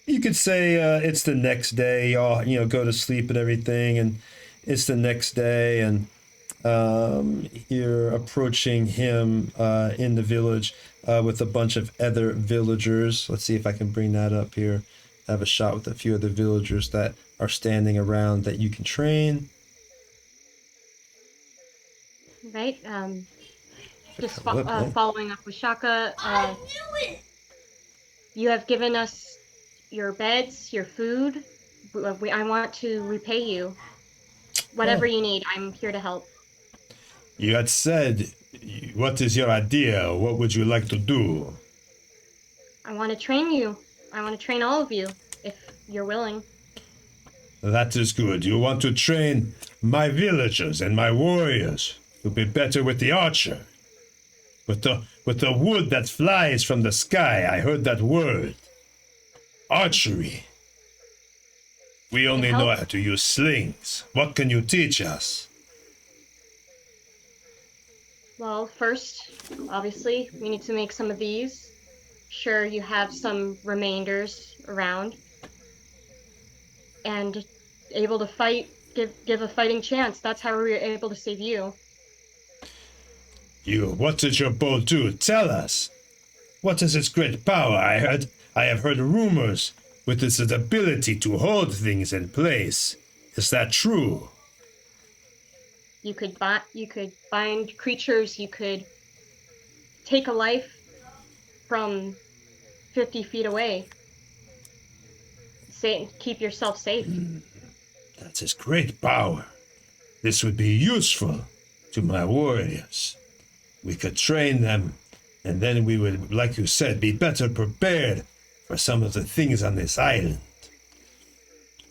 You could say it's the next day. Y'all, go to sleep and everything, and it's the next day, and you're approaching him in the village with a bunch of other villagers. Let's see if I can bring that up here. I have a shot with a few of the villagers that are standing around that you can train.
Right. Just following up with Shaka. You have given us your beds, your food. I want to repay you. Whatever you need, I'm here to help.
You had said, what is your idea? What would you like to do?
I want to train you. I want to train all of you, if you're willing.
That is good. You want to train my villagers and my warriors to be better with the archer. With the wood that flies from the sky. I heard that word. Archery. We only know how to use slings. What can you teach us?
Well, first, obviously, we need to make some of these. Sure, you have some remainders around. And able to fight, give a fighting chance. That's how we were able to save you.
What did your bow do? Tell us. What is its great power? I have heard rumors with its ability to hold things in place. Is that true?
You could bind creatures. You could take a life from 50 feet away. Keep yourself safe.
That's its great power. This would be useful to my warriors. We could train them, and then we would, like you said, be better prepared for some of the things on this island.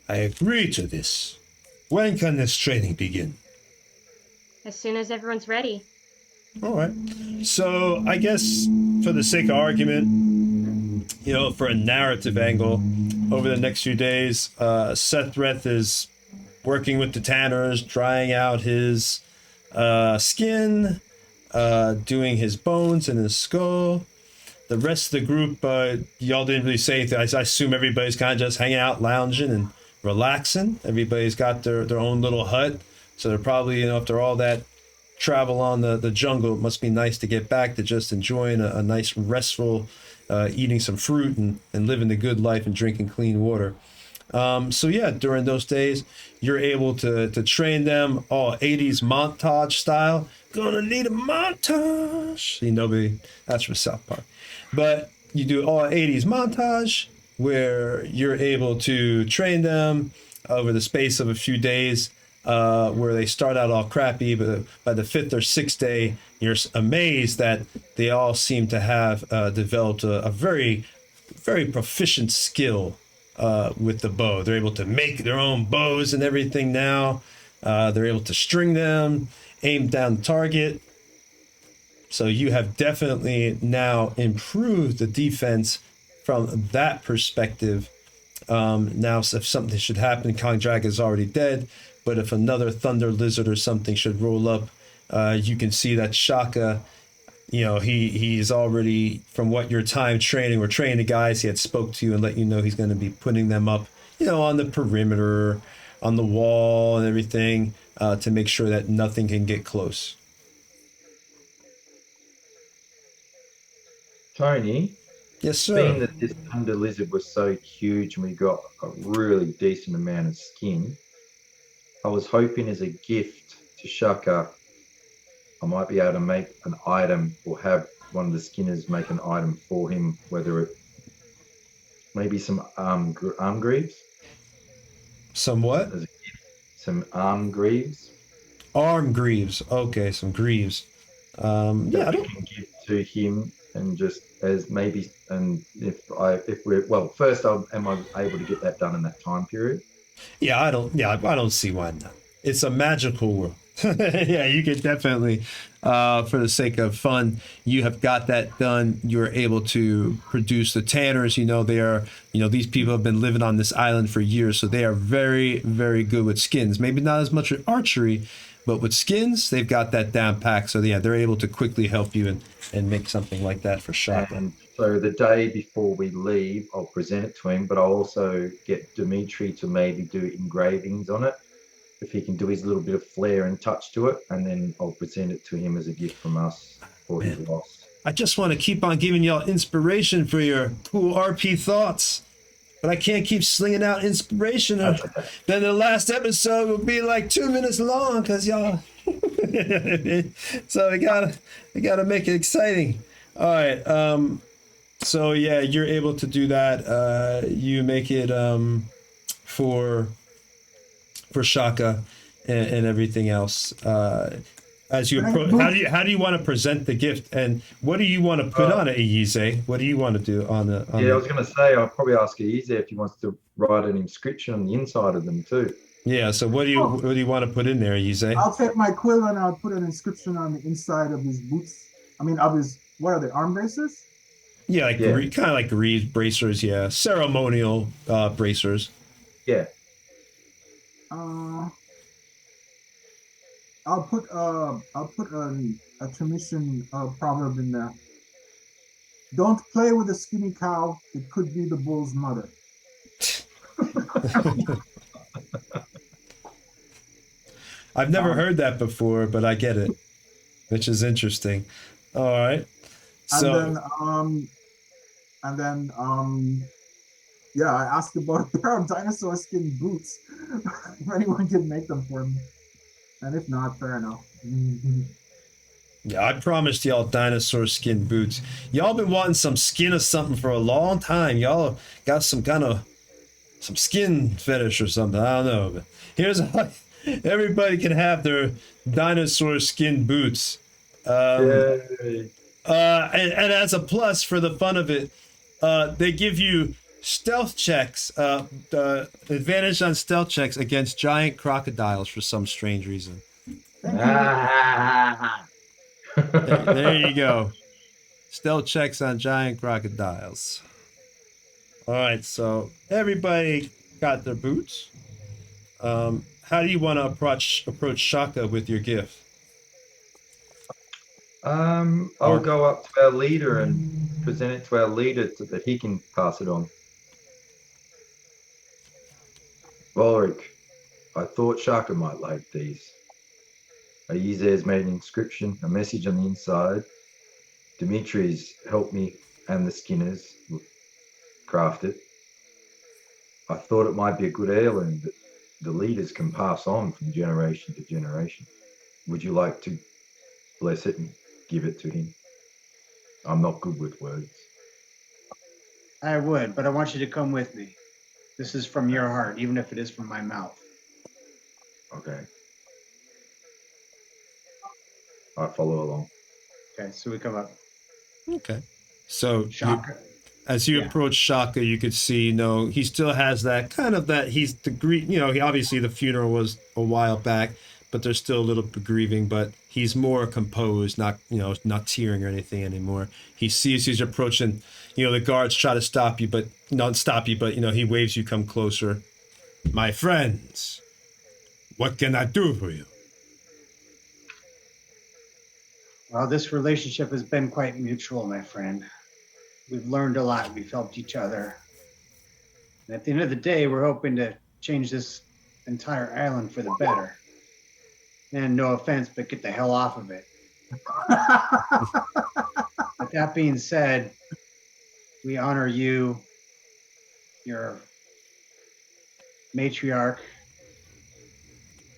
I agree to this. When can this training begin?
As soon as everyone's ready.
All right. So I guess for the sake of argument, for a narrative angle, over the next few days, Sethreth is working with the tanners, drying out his skin, doing his bones and his skull. The rest of the group, y'all didn't really say anything. I assume everybody's kind of just hanging out, lounging, and relaxing. Everybody's got their own little hut. So they're probably, after all that travel on the jungle, it must be nice to get back to just enjoying a nice, restful, eating some fruit and living the good life and drinking clean water. So yeah, during those days, you're able to train them all 80s montage style. Gonna need a montage. That's from South Park. But you do all 80s montage where you're able to train them over the space of a few days. where they start out all crappy, but by the 5th or 6th day, you're amazed that they all seem to have developed a very, very proficient skill with the bow. They're able to make their own bows and everything now. They're able to string them, aim down the target. So you have definitely now improved the defense from that perspective. Now, if something should happen, Kong Dragon is already dead. But if another Thunder Lizard or something should roll up, you can see that Shaka, he's already, from what your time training or training the guys, he had spoke to you and let you know he's going to be putting them up, on the perimeter, on the wall and everything, to make sure that nothing can get close.
Tony,
Yes, sir.
being that this Thunder Lizard was so huge and we got a really decent amount of skin, I was hoping as a gift to Shaka, I might be able to make an item or have one of the skinners make an item for him, whether it maybe some arm greaves.
Some what?
As a gift, some arm greaves.
Arm greaves. Okay, some greaves.
That we can give to him, and just as maybe, and first, am I able to get that done in that time period?
Yeah, I don't see why not. It's a magical world. Yeah, you could definitely, for the sake of fun, you have got that done. You're able to produce the tanners. They are, these people have been living on this island for years, so they are very, very good with skins. Maybe not as much with archery, but with skins, they've got that down pack. So yeah, they're able to quickly help you and make something like that for Shaka.
And so the day before we leave, I'll present it to him, but I'll also get Dimitri to maybe do engravings on it, if he can do his little bit of flair and touch to it, and then I'll present it to him as a gift from us for his loss.
I just want to keep on giving y'all inspiration for your cool RP thoughts, but I can't keep slinging out inspiration. Then the last episode will be like 2 minutes long because y'all. So we gotta make it exciting. All right. So yeah, you're able to do that. You make it for Shaka and everything else. As you approach, how do you want to present the gift, and what do you want to put on it, Iyize? What do you want to do on the?
I was going to say I'll probably ask Iyize if he wants to write an inscription on the inside of them too.
Yeah. So what do you want to put in there, Iyize?
I'll take my quill and I'll put an inscription on the inside of his boots. What are they, arm bracers?
Yeah, kind of like reed bracers. Yeah, ceremonial bracers.
Yeah.
I'll put a Tunisian proverb in there. Don't play with a skinny cow. It could be the bull's mother.
I've never heard that before, but I get it, which is interesting. All right. So
yeah, I asked about a pair of dinosaur skin boots. If anyone can make them for me. And if not, fair enough.
Yeah, I promised y'all dinosaur skin boots. Y'all been wanting some skin or something for a long time. Y'all got some skin fetish or something. I don't know. But here's how everybody can have their dinosaur skin boots. And as a plus for the fun of it, they give you stealth checks, advantage on stealth checks against giant crocodiles for some strange reason. There you go. Stealth checks on giant crocodiles. All right, so everybody got their boots. How do you want to approach Shaka with your gift?
I'll go up to our leader and present it to our leader so that he can pass it on. Wahlberg, I thought Shaka might like these. Iyize has made an inscription, a message on the inside. Dimitri's helped me and the Skinners craft it. I thought it might be a good heirloom that the leaders can pass on from generation to generation. Would you like to bless it and give it to him? I'm not good with words.
I would, but I want you to come with me. This is from your heart, even if it is from my mouth.
Okay. I follow along.
Okay, so we come up.
Okay. So
Shaka.
as you
Yeah.
approach Shaka, you could see, he still has that kind of that. He's the he obviously the funeral was a while back, but there's still a little bit grieving. But he's more composed, not not tearing or anything anymore. He sees he's approaching. The guards try to stop you, but not stop you. But he waves you, come closer. My friends, what can I do for you?
Well, this relationship has been quite mutual, my friend. We've learned a lot. We've helped each other. And at the end of the day, we're hoping to change this entire island for the better. And no offense, but get the hell off of it. But that being said, we honor you, your matriarch,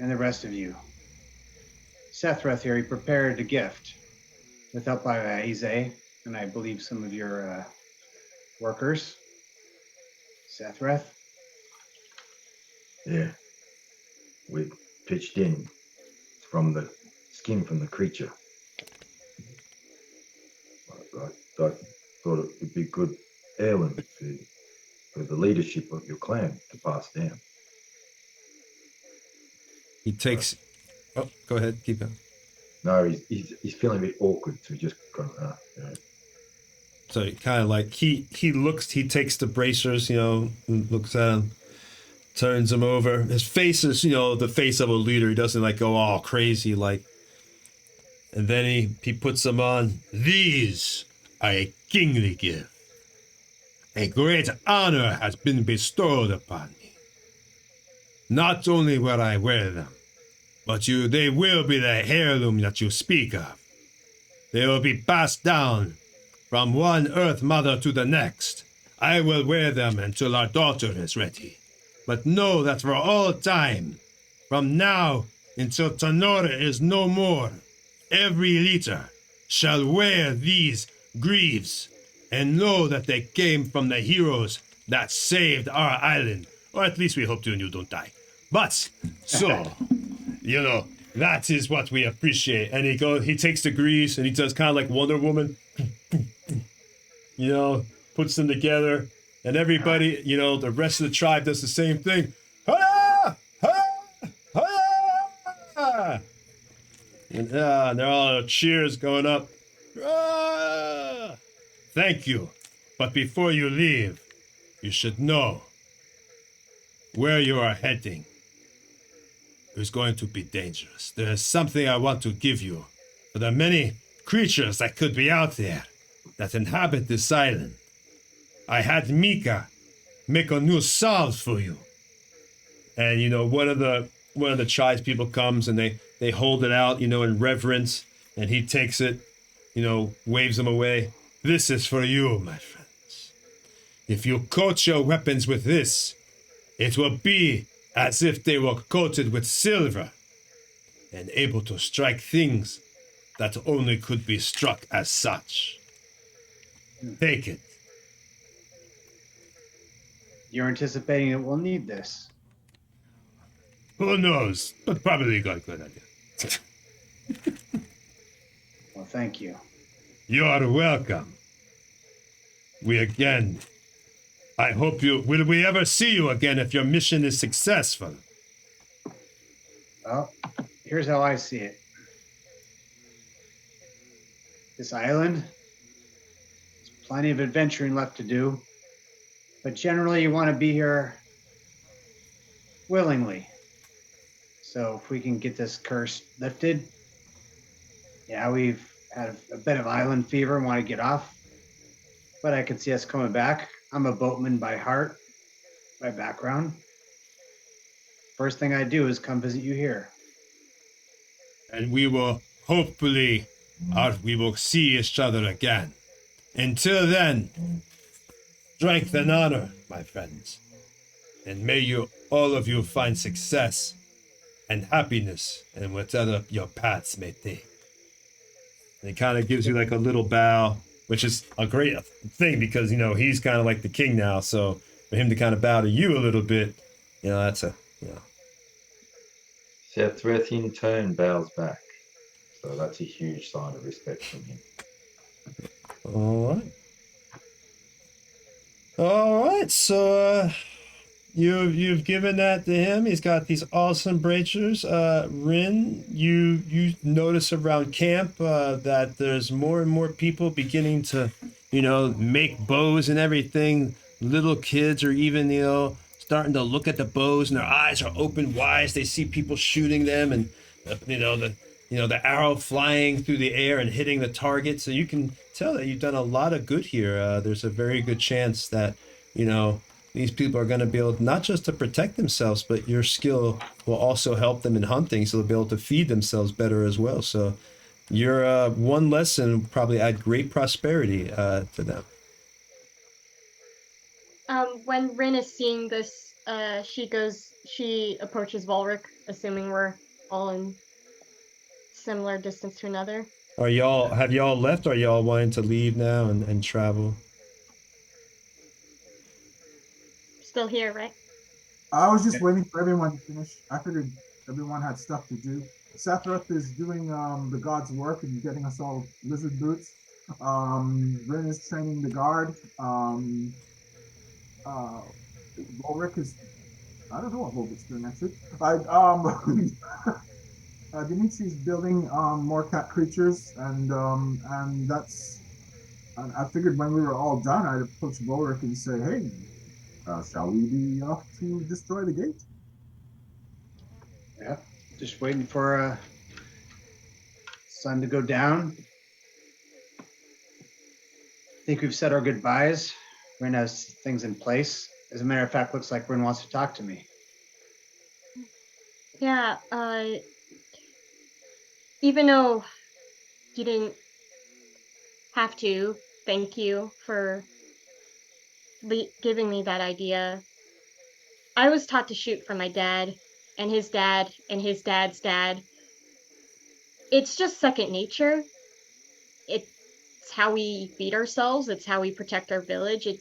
and the rest of you. Sethreth here, he prepared a gift with help by Ize, and I believe some of your workers. Sethreth?
Yeah. We pitched in from the skin from the creature. I thought it would be good heirloom for the leadership of your clan to pass down.
He takes. Oh, go ahead. Keep going.
No, he's feeling a bit awkward, so he just kind of,
So he kind of like he takes the bracers, looks at him, turns him over. His face is, the face of a leader. He doesn't like go all crazy like. And then he puts them on. These are a kingly gift. A great honor has been bestowed upon me. Not only will I wear them, but they will be the heirloom that you speak of. They will be passed down from one Earth Mother to the next. I will wear them until our daughter is ready. But know that for all time, from now until Tanora is no more, every leader shall wear these greaves and know that they came from the heroes that saved our island. Or at least we hope you and you don't die. But, so, that is what we appreciate. And he takes the greaves and he does kind of like Wonder Woman. Puts them together. And everybody, the rest of the tribe does the same thing. Ha! Ha! Ha! And there are all cheers going up. Ah! Thank you. But before you leave, you should know where you are heading is going to be dangerous. There is something I want to give you for the many creatures that could be out there that inhabit this island. I had Mika make a new salve for you. And one of the tribes people comes and they hold it out, in reverence, and he takes it, waves them away. This is for you, my friends. If you coat your weapons with this, it will be as if they were coated with silver and able to strike things that only could be struck as such. Take it.
You're anticipating that we'll need this.
Who knows? But probably got a good idea.
Well, thank you.
You are welcome. I hope will we ever see you again if your mission is successful?
Well, here's how I see it. This island, there's plenty of adventuring left to do, but generally you want to be here willingly. So if we can get this curse lifted, yeah, we've had a bit of island fever and want to get off, but I can see us coming back. I'm a boatman by heart, by background. First thing I do is come visit you here.
And we will hopefully, we will see each other again. Until then, strength and honor, my friends. And may all of you find success and happiness in whatever your paths may take. And it kind of gives you like a little bow, which is a great thing because, he's kind of like the king now. So for him to kind of bow to you a little bit, that's
Sethreth in turn bows back. So that's a huge sign of respect from him.
All right. All right. So you've given that to him. He's got these awesome bracers. Rin, you notice around camp that there's more and more people beginning to, make bows and everything. Little kids are even, starting to look at the bows and their eyes are open wide as they see people shooting them, and the arrow flying through the air and hitting the target. So you can tell that you've done a lot of good here. There's a very good chance that, these people are going to be able not just to protect themselves, but your skill will also help them in hunting, so they'll be able to feed themselves better as well. So your one lesson will probably add great prosperity to them.
When Rin is seeing this, she approaches Volric, assuming we're all in similar distance to another.
Have y'all left, or are y'all wanting to leave now and travel?
Still here, right?
I was just waiting for everyone to finish. I figured everyone had stuff to do. Sephiroth is doing the god's work and getting us all lizard boots. Rin is training the guard. Ulrich is, I don't know what Ulrich's doing actually. Dimitri's building more cat creatures, and that's. And I figured when we were all done, I'd approach Ulrich and say, "Hey, shall we be off to destroy the gate?"
Yeah, just waiting for sun to go down. I think we've said our goodbyes. Rin has things in place. As a matter of fact, looks like Rin wants to talk to me.
Yeah, even though you didn't have to, thank you for giving me that idea. I was taught to shoot from my dad, and his dad, and his dad's dad. It's just second nature. It's how we feed ourselves. It's how we protect our village. It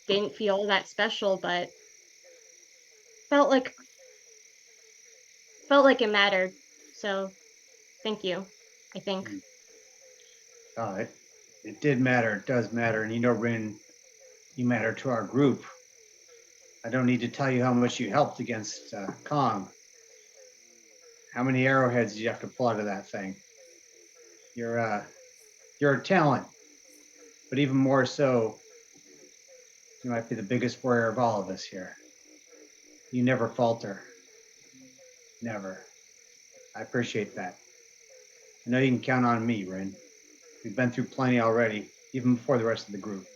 didn't feel that special, but felt like it mattered. So, thank you, I think.
Oh, it did matter. It does matter. And Rin, you matter to our group. I don't need to tell you how much you helped against Kong. How many arrowheads did you have to pull out of that thing? You're a talent, but even more so, you might be the biggest warrior of all of us here. You never falter. Never. I appreciate that. I know you can count on me, Rin. We've been through plenty already, even before the rest of the group.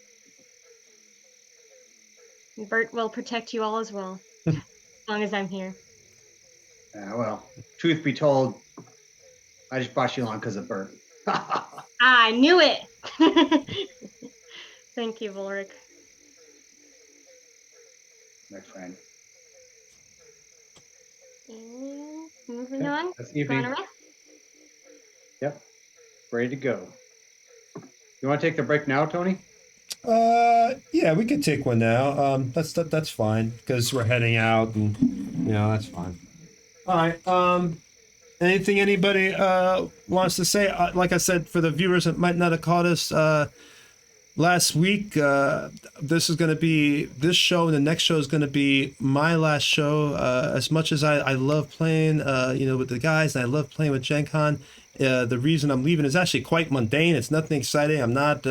Bert will protect you all as well, as long as I'm here.
Well, truth be told, I just brought you along because of Bert.
I knew it! Thank you, Volric.
My friend.
And moving
Okay,
on.
that's evening.
Going around.
Yep. Ready to go. You want to take the break now, Tony?
Yeah, we can take one now. That's fine because we're heading out, and that's fine. All right. Anything anybody wants to say? Like I said, for the viewers that might not have caught us last week, this show and the next show is going to be my last show. As much as I love playing, with the guys, and I love playing with Gen Con, the reason I'm leaving is actually quite mundane. It's nothing exciting. I'm not.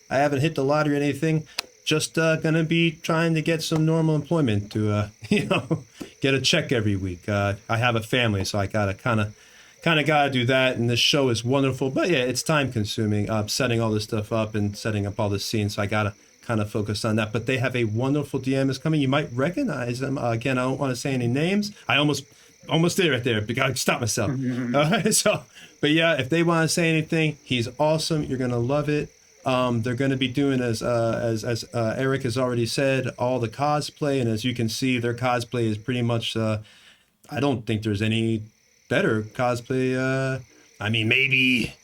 I haven't hit the lottery or anything. Just gonna be trying to get some normal employment to get a check every week. I have a family, so I gotta kind of gotta do that. And this show is wonderful, but yeah, it's time consuming. Setting all this stuff up and setting up all the scenes, so I gotta kind of focus on that. But they have a wonderful DM is coming. You might recognize them. Again, I don't want to say any names. I almost did right there. I stop myself. But yeah, if they want to say anything, he's awesome. You're gonna love it. They're going to be doing, as Eric has already said, all the cosplay, and as you can see, their cosplay is pretty much. I don't think there's any better cosplay. I mean, maybe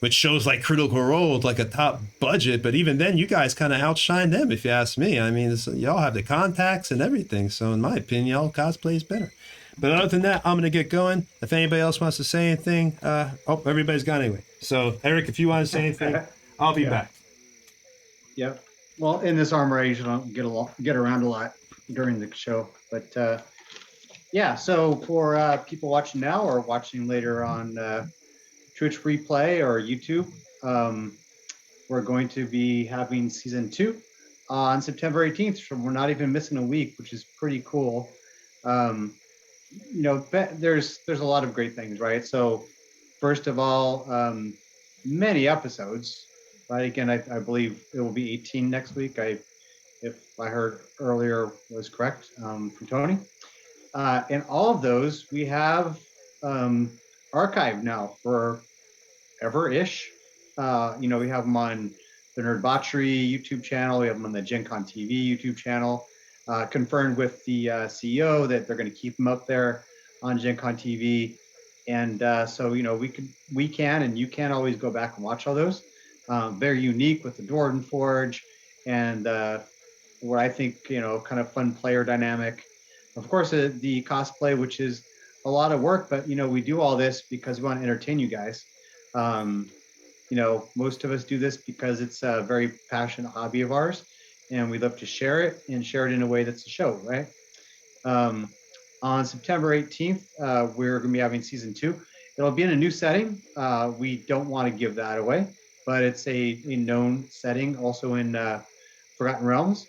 with shows like Critical Role with like a top budget, but even then, you guys kind of outshine them, if you ask me. I mean, y'all have the contacts and everything, so in my opinion, y'all cosplay is better. But other than that, I'm going to get going. If anybody else wants to say anything, everybody's gone anyway. So, Eric, if you want to say anything, I'll be back.
Yep. Well, in this armor, I usually don't get around a lot during the show, but yeah. So for people watching now or watching later on Twitch replay or YouTube, we're going to be having season 2 on September 18th. So we're not even missing a week, which is pretty cool. There's a lot of great things, right? So first of all, many episodes, right? Again, I believe it will be 18 next week. If I heard earlier was correct from Tony. And all of those we have archived now for ever-ish. We have them on the Nerdbauchery YouTube channel. We have them on the GenconTV YouTube channel. Confirmed with the CEO that they're going to keep them up there on GenconTV. And so, we can and you can always go back and watch all those. Very unique with the Dwarven Forge and what I think, kind of fun player dynamic. Of course, the cosplay, which is a lot of work, but, we do all this because we want to entertain you guys. Most of us do this because it's a very passionate hobby of ours, and we love to share it in a way that's a show, right? On September 18th, we're going to be having season 2. It'll be in a new setting. We don't want to give that away, but it's a known setting, also in Forgotten Realms.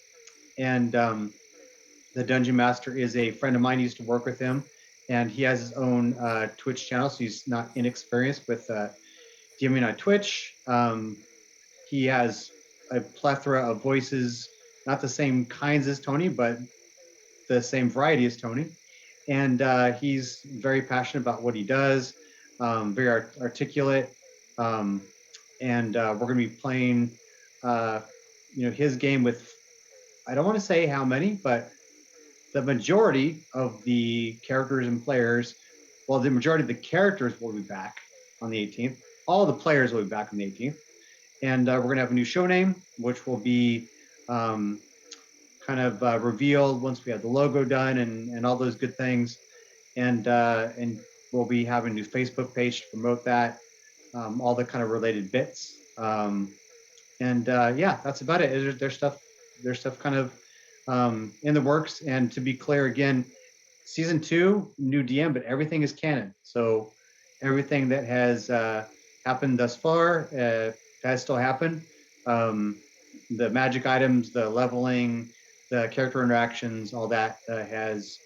And the Dungeon Master is a friend of mine. He used to work with him, and he has his own Twitch channel, so he's not inexperienced with DMing on Twitch. He has a plethora of voices, not the same kinds as Tony, but the same variety as Tony. And he's very passionate about what he does, very articulate. And we're going to be playing, his game with, I don't want to say how many, but the majority of the characters and players, well, the majority of the characters will be back on the 18th. All the players will be back on the 18th. And we're going to have a new show name, which will be kind of revealed once we have the logo done and all those good things. And we'll be having a new Facebook page to promote that, all the kind of related bits. That's about it. There's stuff kind of in the works. And to be clear, again, season 2, new DM, but everything is canon. So everything that has happened thus far has still happened. The magic items, the leveling, the character interactions, all that is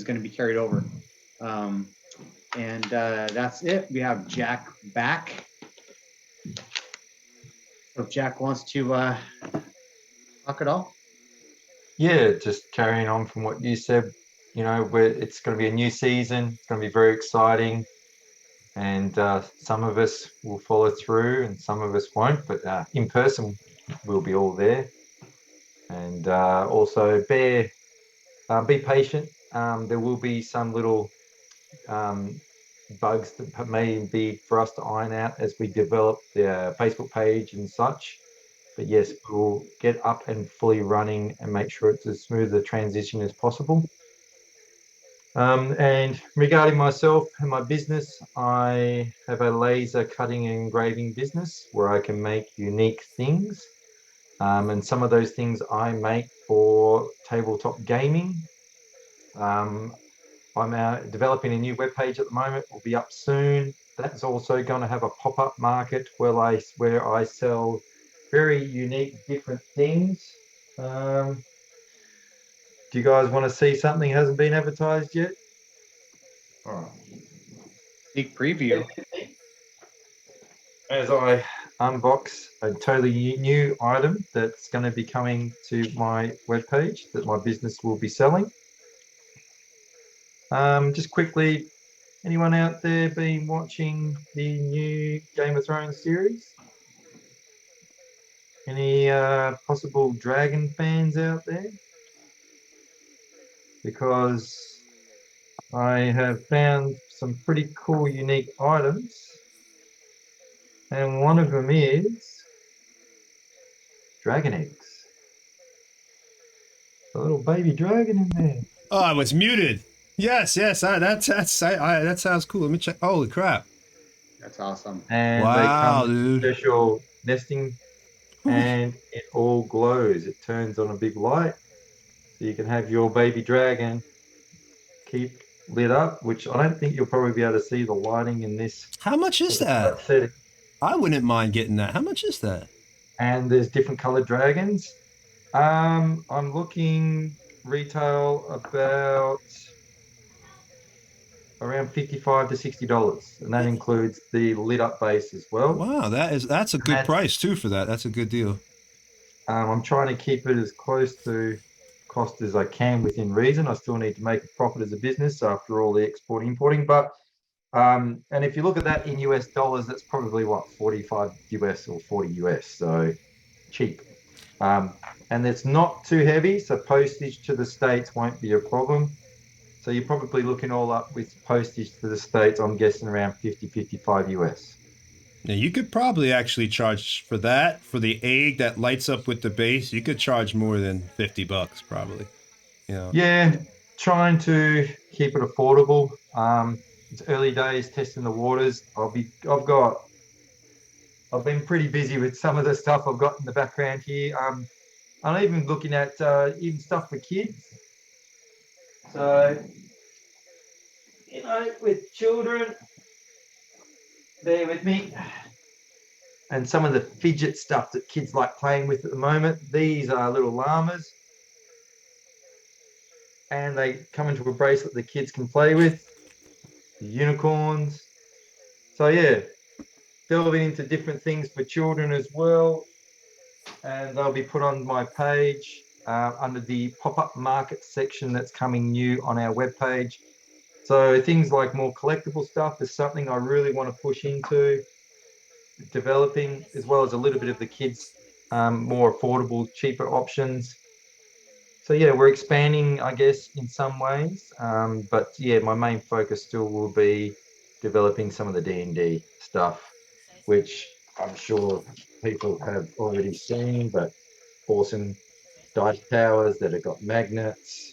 going to be carried over. That's it. We have Jack back. So if Jack wants to talk at all.
Yeah, just carrying on from what you said, it's going to be a new season. It's going to be very exciting. And some of us will follow through and some of us won't, but in person, we'll be all there. And also be patient. There will be some little bugs that may be for us to iron out as we develop the Facebook page and such. But yes, we'll get up and fully running and make sure it's as smooth a transition as possible. And regarding myself and my business, I have a laser cutting and engraving business where I can make unique things. And some of those things I make for tabletop gaming. I'm developing a new webpage at the moment. Will be up soon. That's also going to have a pop-up market where I sell very unique, different things. Do you guys want to see something that hasn't been advertised yet? All right.
Sneak preview.
As I unbox a totally new item that's going to be coming to my webpage that my business will be selling. Just quickly, anyone out there been watching the new Game of Thrones series? Any possible dragon fans out there? Because I have found some pretty cool, unique items. And one of them is dragon eggs. A little baby dragon in there.
Oh, I was muted. Yes, yes. That sounds cool. Let me check. Holy crap!
That's awesome.
And they
Wow,
come with
dude.
special nesting, and it all glows. It turns on a big light, so you can have your baby dragon keep lit up. Which I don't think you'll probably be able to see the lighting in this
How much is
sort
that?
of setting.
I wouldn't mind getting that. How much is that?
And there's different colored dragons. I'm looking retail about around $55 to $60, and that includes the lit up base as well.
Wow, that's a
And
good
that's
price too for that. That's a good deal.
I'm trying to keep it as close to cost as I can within reason. I still need to make a profit as a business after all the exporting importing. But and if you look at that in US dollars, that's probably what 45 US or 40 US. So cheap. And it's not too heavy, so postage to the States won't be a problem. So you're probably looking all up with postage to the States, I'm guessing around 50, 55 US.
Now you could probably actually charge for that for the egg that lights up with the base. You could charge more than $50, probably. You know.
Yeah, trying to keep it affordable. It's early days testing the waters. I've been pretty busy with some of the stuff I've got in the background here. I'm even looking at even stuff for kids. So, with children, bear with me. And some of the fidget stuff that kids like playing with at the moment. These are little llamas, and they come into a bracelet the kids can play with. Unicorns. So yeah, delving into different things for children as well, and they'll be put on my page under the pop-up market section that's coming new on our webpage. So things like more collectible stuff is something I really want to push into developing, as well as a little bit of the kids more affordable, cheaper options. So yeah, we're expanding, I guess, in some ways, but yeah, my main focus still will be developing some of the D&D stuff, which I'm sure people have already seen, but awesome dice towers that have got magnets,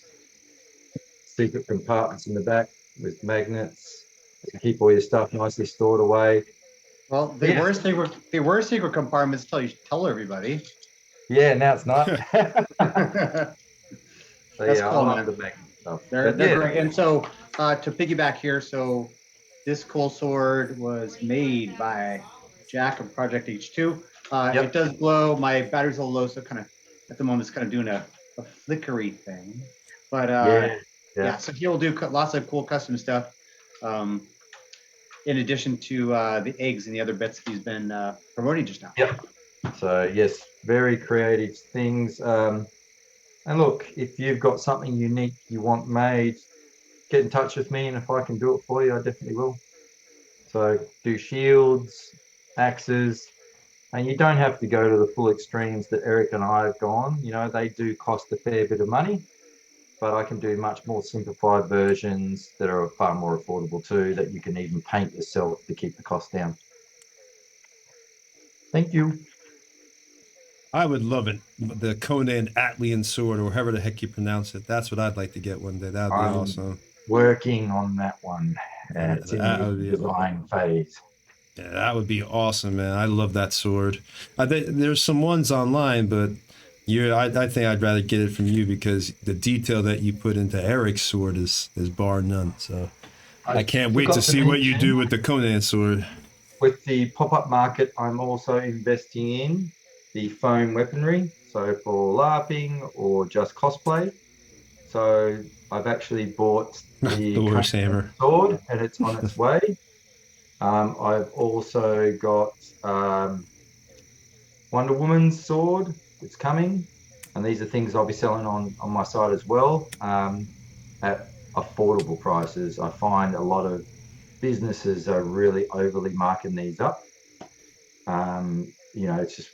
secret compartments in the back with magnets to keep all your stuff nicely stored away.
Well, they were secret compartments till you tell everybody.
Yeah, now it's not. So
That's
yeah,
cool,
I love
man.
the magnet stuff.
They're
But yeah,
great. And so to piggyback here, so this cool sword was made by Jack of Project H2.
Yep.
It does glow. My battery's a little low, so kind of at the moment it's kind of doing a flickery thing. But yeah, so he will do lots of cool custom stuff. In addition to the eggs and the other bits he's been promoting just now.
Yep. So yes, very creative things. And look, if you've got something unique you want made, get in touch with me, and if I can do it for you, I definitely will. So do shields, axes, and you don't have to go to the full extremes that Eric and I have gone. They do cost a fair bit of money, but I can do much more simplified versions that are far more affordable too, that you can even paint yourself to keep the cost down. Thank you.
I would love it. The Conan Atlian sword, or however the heck you pronounce it. That's what I'd like to get one day. That would be
I'm
awesome.
working on that one. It's in the design phase.
Yeah, that would be awesome, man. I love that sword. There's some ones online, but I think I'd rather get it from you because the detail that you put into Eric's sword is bar none. So I can't wait to see what you do with the Conan sword.
With the pop-up market, I'm also investing in the foam weaponry, so for LARPing or just cosplay. So I've actually bought the
worst hammer
sword, and it's on its way. I've also got Wonder Woman's sword. It's coming, and these are things I'll be selling on my site as well at affordable prices. I find a lot of businesses are really overly marking these up. It's just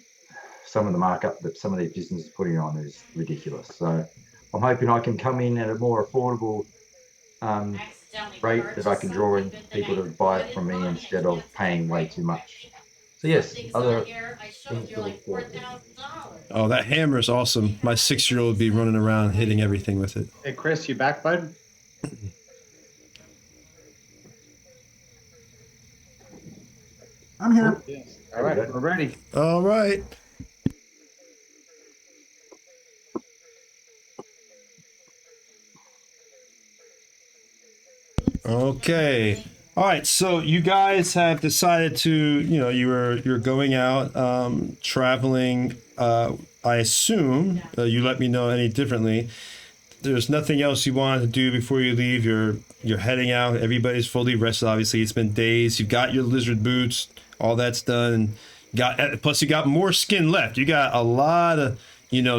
some of the markup that some of these businesses are putting on is ridiculous. So I'm hoping I can come in at a more affordable rate that I can draw in people to buy it from me instead of paying way too much. So yes, other things to look forward to.
Oh, that hammer is awesome. My 6-year-old would be running around hitting everything with it.
Hey, Chris, you back, bud?
I'm here.
All right, we're ready.
All right. Okay. All right. So you guys have decided to, you're going out, traveling. I assume you let me know any differently. There's nothing else you wanted to do before you leave. You're heading out. Everybody's fully rested. Obviously, it's been days. You got your lizard boots. All that's done. Plus you got more skin left. You got a lot of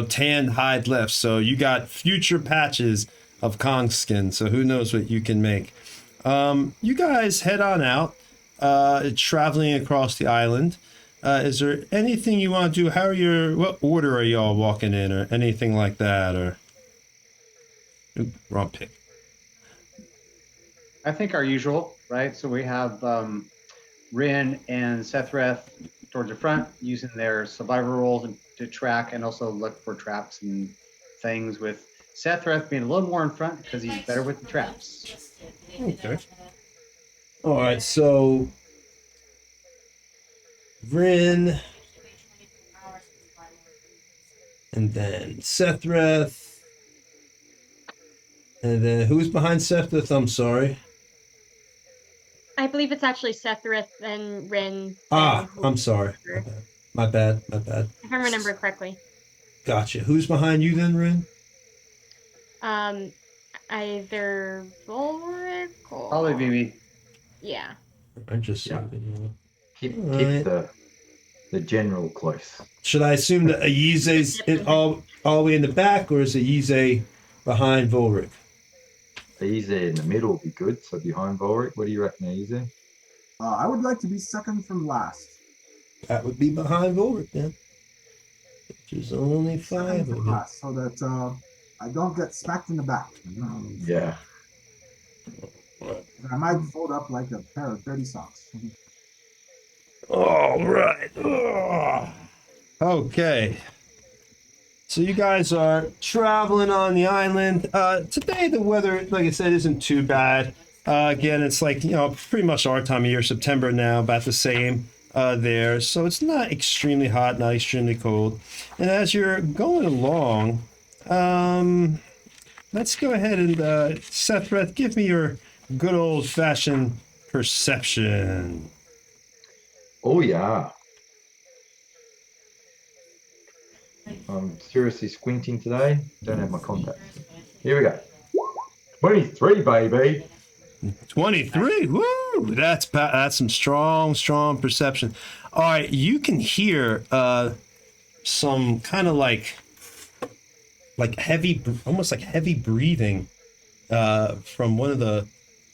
tanned hide left. So you got future patches of Kong skin. So who knows what you can make. You guys head on out, traveling across the island. Is there anything you want to do? What order are y'all walking in, or anything like that? Or oop, wrong pick.
I think our usual, right? So we have Rin and Sethreth towards the front, using their survival rolls to track and also look for traps and things, with Sethreth being a little more in front because he's better with the traps.
Okay. All right, so Rin, and then Sethreth, and then who's behind Sethreth? I'm sorry.
I believe it's actually Sethrith and Rin.
I'm sorry. My bad.
If I remember correctly.
Gotcha. Who's behind you then, Rin?
Either Volric or...
Probably be me.
Yeah.
I just
Keep
Right.
the general close.
Should I assume that Ayize's all the way in the back, or is Ayize behind Volric?
Ease in the middle would be good. So behind Volric, what do you reckon, Ease?
I would like to be second from last.
That would be behind Volric then. Which is only
Second
five of
from
you.
last, so that I don't get smacked in the back.
Yeah.
I might fold up like a pair of dirty socks.
All right. Ugh. Okay. So you guys are traveling on the island. Today the weather, like I said, isn't too bad. Again, it's like, pretty much our time of year, September now, about the same there. So it's not extremely hot, not extremely cold. And as you're going along, let's go ahead and, Sethreth, give me your good old-fashioned perception.
Oh yeah. I'm seriously squinting today. Don't have my contacts. Here we go. 23, baby.
23. Woo! That's some strong perception. All right, you can hear some kind of like heavy, almost like heavy breathing from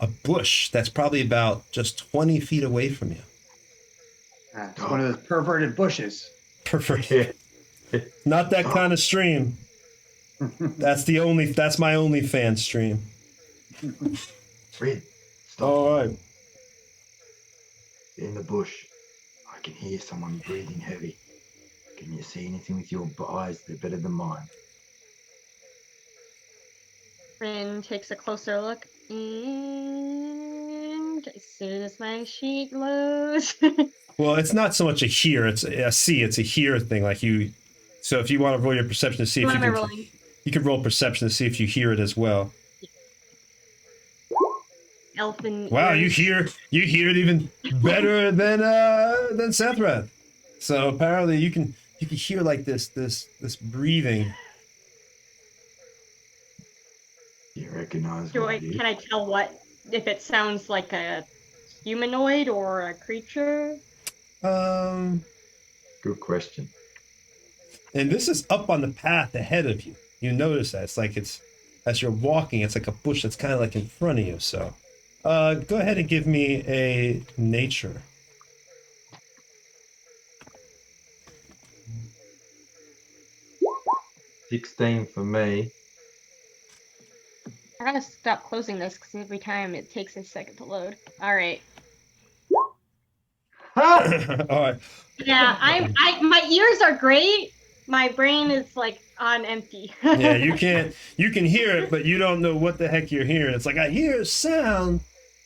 a bush that's probably about just 20 feet away from you.
It's one of those perverted bushes.
Perfect. Not that kind of stream. That's my only fan stream.
Red, stop.
All right.
In the bush, I can hear someone breathing heavy. Can you see anything with your eyes? They're better than mine.
Rin takes a closer look. And as soon as my sheet loads.
Well, it's not so much a hear, it's a see, it's a hear thing. Like you, so if you want to roll your perception to see if
What
you
am I
can,
rolling?
you can roll perception to see if you hear it as well.
Elfin.
Wow,
ears.
you hear it even better than Sethreth. So apparently you can hear like this breathing.
Do you recognize
Can I tell if it sounds like a humanoid or a creature?
Good question.
And this is up on the path ahead of you. You notice that it's as you're walking, it's like a bush that's kind of like in front of you. So, go ahead and give me a nature.
$16 for me.
I gotta stop closing this because every time it takes a second to load. All right.
All right.
Yeah, my ears are great. My brain is like on empty.
Yeah, you can hear it, but you don't know what the heck you're hearing. It's like I hear a sound.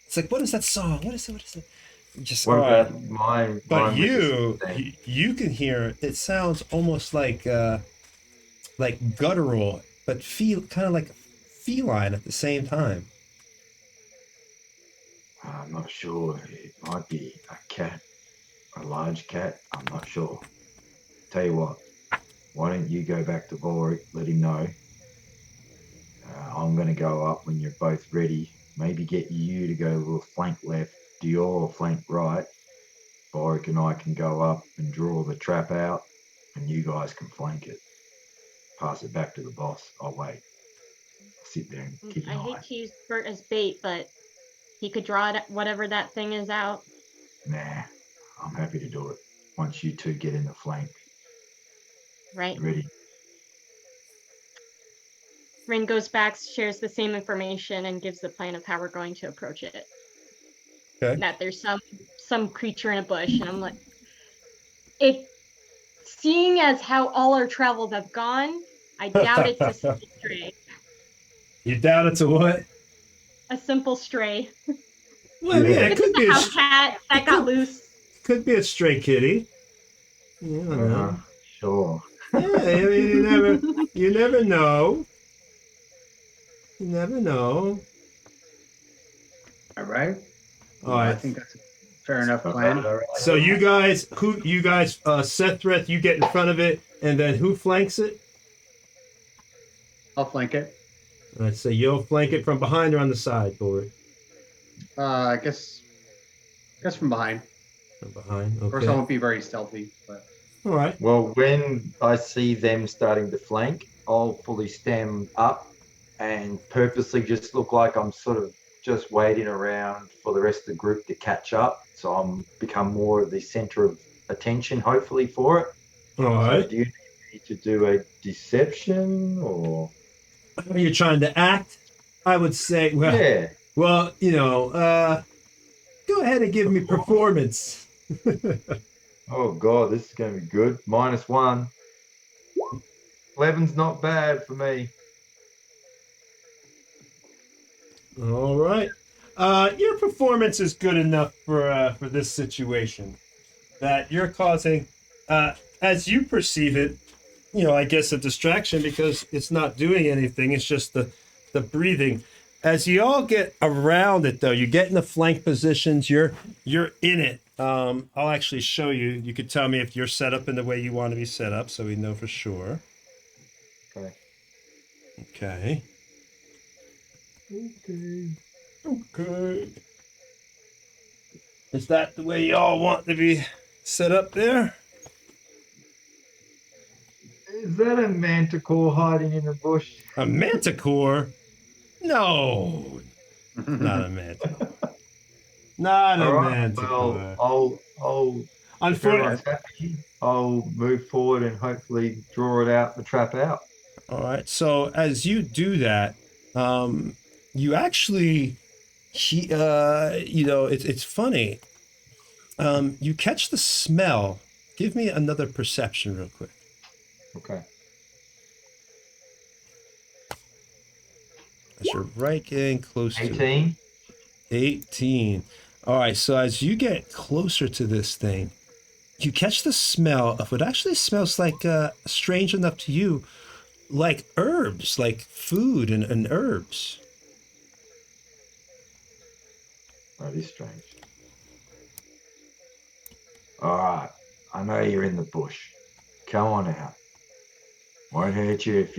It's like, what is that song? What is it? Just
What
all right.
about my
But
mine with the then?
you can hear it sounds almost like guttural, but feel kind of like feline at the same time.
I'm not sure. It might be a cat, a large cat. I'm not sure. Tell you what, why don't you go back to Vorik, let him know. I'm going to go up when you're both ready. Maybe get you to go a little flank left, Dior flank right. Vorik and I can go up and draw the trap out, and you guys can flank it. Pass it back to the boss. I'll wait. I'll sit there and keep an
I
eye.
hate to use Bert as bait, but he could draw it, whatever that thing is out.
Nah, I'm happy to do it. Once you two get in the flank.
Right.
Ready?
Ring goes back, shares the same information, and gives the plan of how we're going to approach it.
Okay.
That there's some creature in a bush, and I'm like, if seeing as how all our travels have gone, I doubt it's a simple stray.
You doubt it's a what?
A simple stray.
Well, yeah, it
It's
could
just
be
a
a
house cat that got loose.
could be a stray kitty. You don't know.
Sure.
Yeah, I mean, you never know. You never know.
All right.
All
I
right.
think that's a fair enough plan.
All right.
So you guys, Seth, you get in front of it, and then who flanks it?
I'll flank it.
Let's say you'll flank it from behind or on the side, Boris.
I guess from behind.
From behind.
Of course, I
Okay.
won't be very stealthy, but
All right.
Well, when I see them starting to flank, I'll fully stand up and purposely just look like I'm sort of just waiting around for the rest of the group to catch up. So I'm become more of the center of attention, hopefully, for it.
All
So
right.
do you need me to do a deception or?
You're trying to act. I would say,
Yeah.
well, go ahead and give me performance.
Oh God, this is going to be good. -1. 11's not bad for me.
All right. Your performance is good enough for this situation. That you're causing, as you perceive it, I guess a distraction because it's not doing anything. It's just the breathing. As you all get around it, though, you get in the flank positions. You're in it. I'll actually show you. You could tell me if you're set up in the way you want to be set up, so we know for sure.
Okay.
Okay. Okay. Is that the way y'all want to be set up there?
Is that a manticore hiding in the bush?
A manticore? No, not a manticore. Not a
All right.
manticore.
Well, I'll if
Unfortunately,
everyone's happy, I'll move forward and hopefully draw it out, the trap out.
all right. So as you do that, you actually, it's funny. You catch the smell. Give me another perception, real quick.
Okay.
As you're right getting close to
18.
18. All right. So as you get closer to this thing, you catch the smell of what actually smells like, strange enough to you, like herbs, like food and herbs.
That is strange. All right. I know you're in the bush. Come on out. Won't hurt you if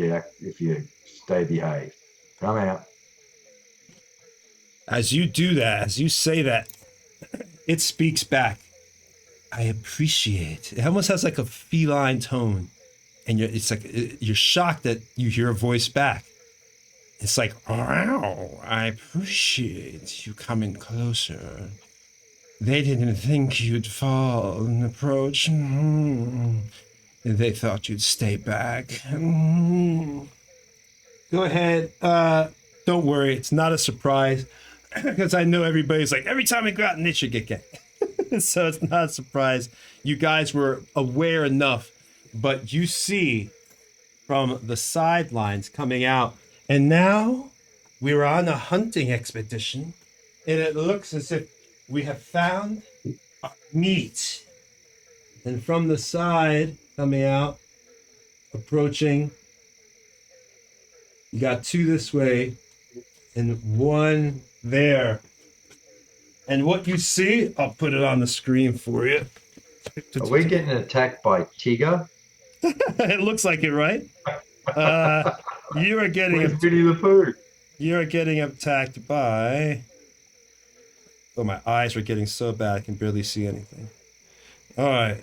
you stay behaved. Come out.
As you do that, as you say that, it speaks back. I appreciate. It almost has like a feline tone, and it's like you're shocked that you hear a voice back. It's like, wow, I appreciate you coming closer. They didn't think you'd fall and approach. They thought you'd stay back. Go ahead. Don't worry. It's not a surprise because I know everybody's like, every time we go out, Niche get ganked. So it's not a surprise. You guys were aware enough, but you see from the sidelines coming out. And now we were on a hunting expedition, and it looks as if we have found meet. And from the side, coming out, approaching, you got two this way and one there. And what you see, I'll put it on the screen for you.
Are we getting attacked by Tigger?
It looks like it, right? You are getting
Where's Winnie the Pooh?
you are getting attacked by. Oh, my eyes are getting so bad I can barely see anything. All right.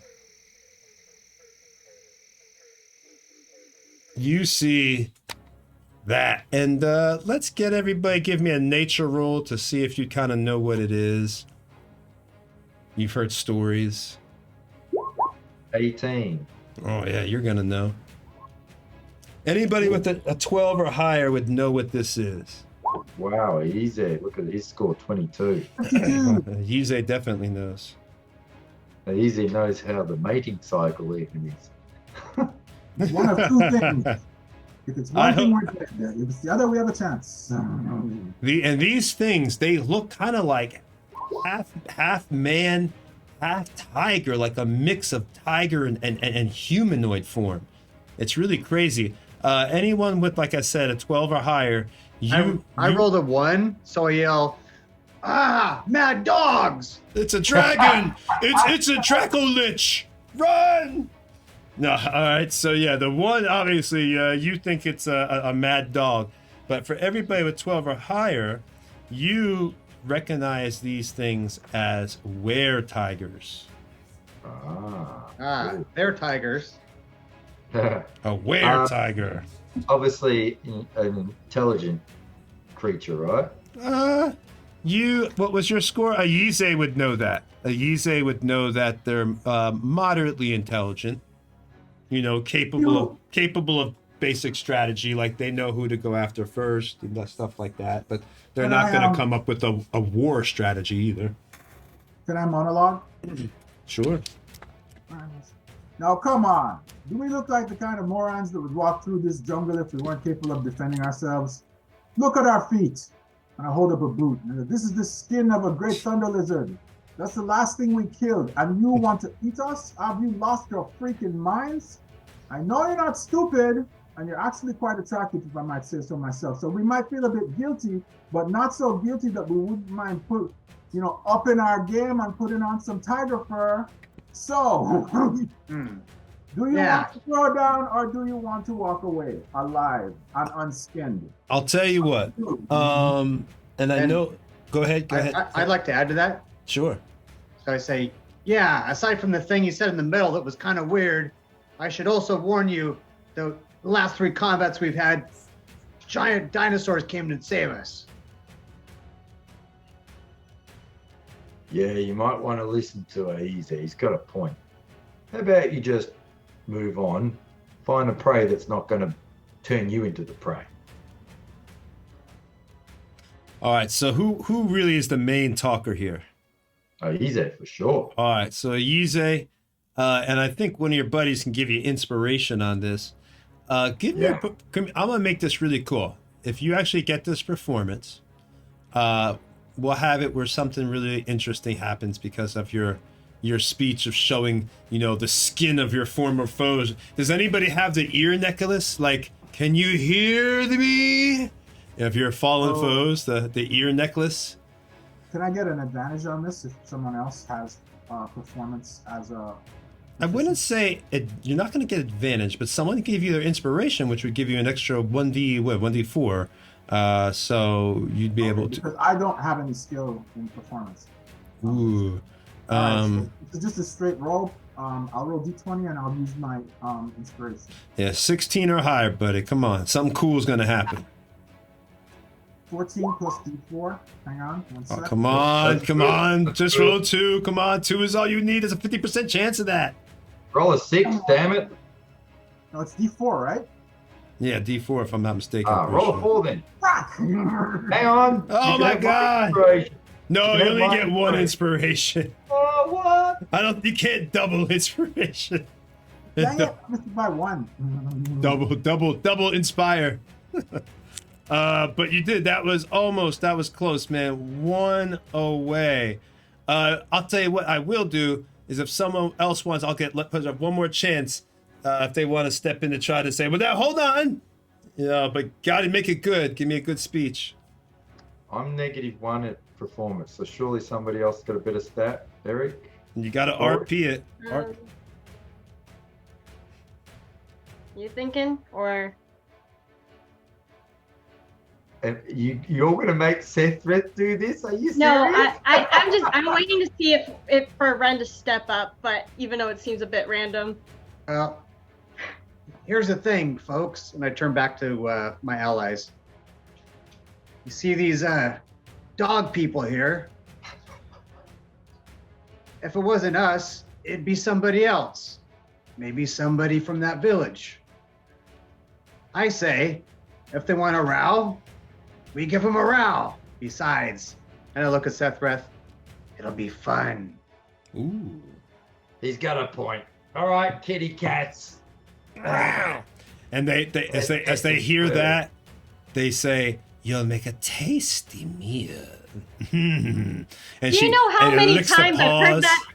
You see that, and let's get everybody give me a nature roll to see if you kind of know what it is. You've heard stories.
18.
Oh yeah, you're gonna know. Anybody with a 12 or higher would know what this is.
Wow, easy. Look at his score, 22.
Yize definitely knows.
Easy knows how the mating cycle even is.
It's one of two things. If it's
I
one thing,
hope-
we're dead. If it's the other, we have a chance.
And these things, they look kind of like half man, half tiger, like a mix of tiger and humanoid form. It's really crazy. Anyone with, like I said, a 12 or higher,
I rolled a 1, so I yell, "Ah, mad dogs!"
It's a dragon! it's a Dracolich! Run! No, all right. So yeah, the one obviously you think it's a mad dog, but for everybody with 12 or higher, you recognize these things as were-tigers.
Ah, they're tigers.
A were-tiger.
Obviously, an intelligent creature, right?
What was your score? A Yize would know that. A Yize would know that they're moderately intelligent. You know, capable of basic strategy, like they know who to go after first and that stuff like that. But they're
Can
not
I,
going to come up with a war strategy either.
Can I monologue?
Sure.
Now, come on. Do we look like the kind of morons that would walk through this jungle if we weren't capable of defending ourselves? Look at our feet. And I hold up a boot. And this is the skin of a great thunder lizard. That's the last thing we killed. And you want to eat us? Have you lost your freaking minds? I know you're not stupid, and you're actually quite attractive, if I might say so myself. So we might feel a bit guilty, but not so guilty that we wouldn't mind upping our game and putting on some tiger fur. So, do you want to throw down, or do you want to walk away alive and unskinned?
I'll tell you what. And I know. Go ahead.
I'd like to add to that.
Sure.
So I say, yeah, aside from the thing you said in the middle that was kind of weird, I should also warn you, the last 3 combats we've had, giant dinosaurs came to save us.
Yeah, you might want to listen to Easy. He's got a point. How about you just move on, find a prey that's not going to turn you into the prey?
All right. So who really is the main talker here?
Easy for sure.
All right. So Yize, and I think one of your buddies can give you inspiration on this. I'm gonna make this really cool. If you actually get this performance, we'll have it where something really interesting happens because of your speech of showing, the skin of your former foes. Does anybody have the ear necklace? Like, can you hear me? If you're fallen foes, the ear necklace.
Can I get an advantage on this if someone else has performance as a...
I wouldn't say you're not going to get advantage, but someone can give you their inspiration, which would give you an extra 1d4. So you'd be able to.
Because I don't have any skill in performance.
Ooh.
So it's just a straight roll. I'll roll d20 and I'll use my inspiration.
Yeah, 16 or higher, buddy. Come on, something cool is going to happen.
14 plus d4. Hang on. One
Oh,
sec.
come on. Just roll 2. Come on, 2 is all you need. There's a 50% chance of that.
Roll a 6, damn it.
No, it's d4, right?
Yeah, D4 if I'm not mistaken.
Roll a 4 then.
Fuck!
Hang on.
Oh
You can
my
have one
God.
inspiration.
No,
You
you
can
only
have
get one inspiration.
Oh, what?
You can't double inspiration.
Dang it, I missed it by 1.
Double inspire. But you did. That was close, man. 1 away. I'll tell you what I will do is if someone else wants, I'll put up one more chance if they want to step in to try to say, well, now hold on. But gotta make it good. Give me a good speech.
I'm -1 at performance, so surely somebody else got a better stat. Eric?
And you gotta
Or-
RP it.
Um, you thinking, or
And you're gonna make Seth do this? Are you serious?
no? I'm waiting to see if for Ren to step up, but even though it seems a bit random.
Well, here's the thing, folks, and I turn back to my allies. You see these dog people here? If it wasn't us, it'd be somebody else. Maybe somebody from that village. I say, if they want a row, we give them a row. Besides, and I look at Sethreth, it'll be fun.
Ooh.
He's got a point. All right, kitty cats.
And as they hear that, they say, "You'll make a tasty meal." And
Do you know how
and
many
licks the
times I've heard
paws.
that?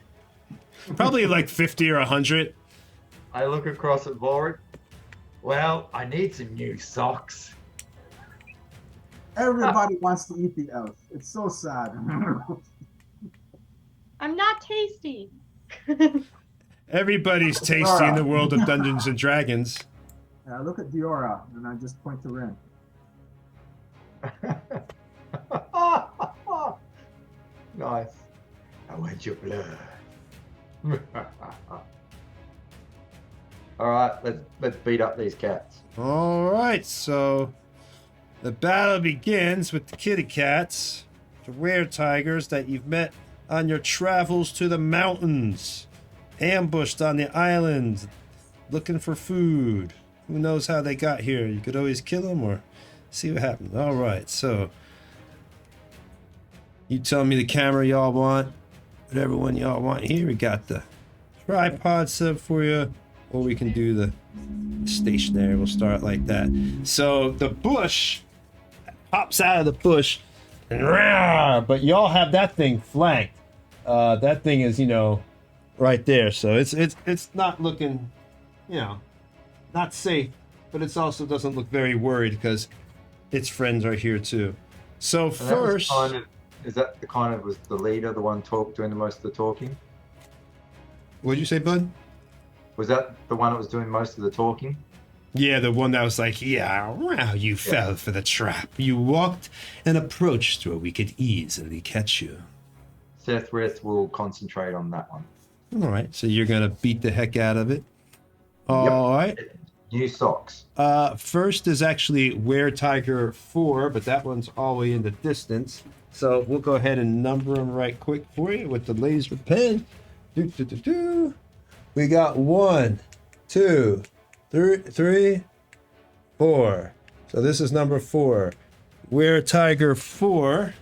Probably like 50 or 100.
I look across at Vorik. Well, I need some new socks.
Everybody wants to eat the elf. It's so sad.
I'm not tasty.
Everybody's tasty in the world of Dungeons and Dragons.
I look at Diora and I just point to Ren.
Nice. I want your blood. All right, let's beat up these cats.
All right, so the battle begins with the kitty cats, the were-tigers that you've met on your travels to the mountains, ambushed on the island, looking for food. Who knows how they got here? You could always kill them or see what happens. All right, so you tell me the camera y'all want, whatever one y'all want here. We got the tripod set up for you, or we can do the stationary. We'll start like that. So the bush pops out of the bush, and but y'all have that thing flanked. That thing is, right there. So it's not looking, not safe, but it's also doesn't look very worried because its friends are here too. So
And
first,
is that the kind of was the leader, the one doing the most of the talking?
what'd you say, bud?
Was that the one that was doing most of the talking?
Yeah, the one that was like, yeah, wow, you fell for the trap. You walked and approached where we could easily catch you.
Sethrith will concentrate on that one.
All right, so you're gonna beat the heck out of it. All right.
New socks.
First is actually Were-Tiger 4, but that one's all the way in the distance. So we'll go ahead and number them right quick for you with the laser pen. We got 1, 2, 3, 4. So this is number 4. Were-Tiger 4.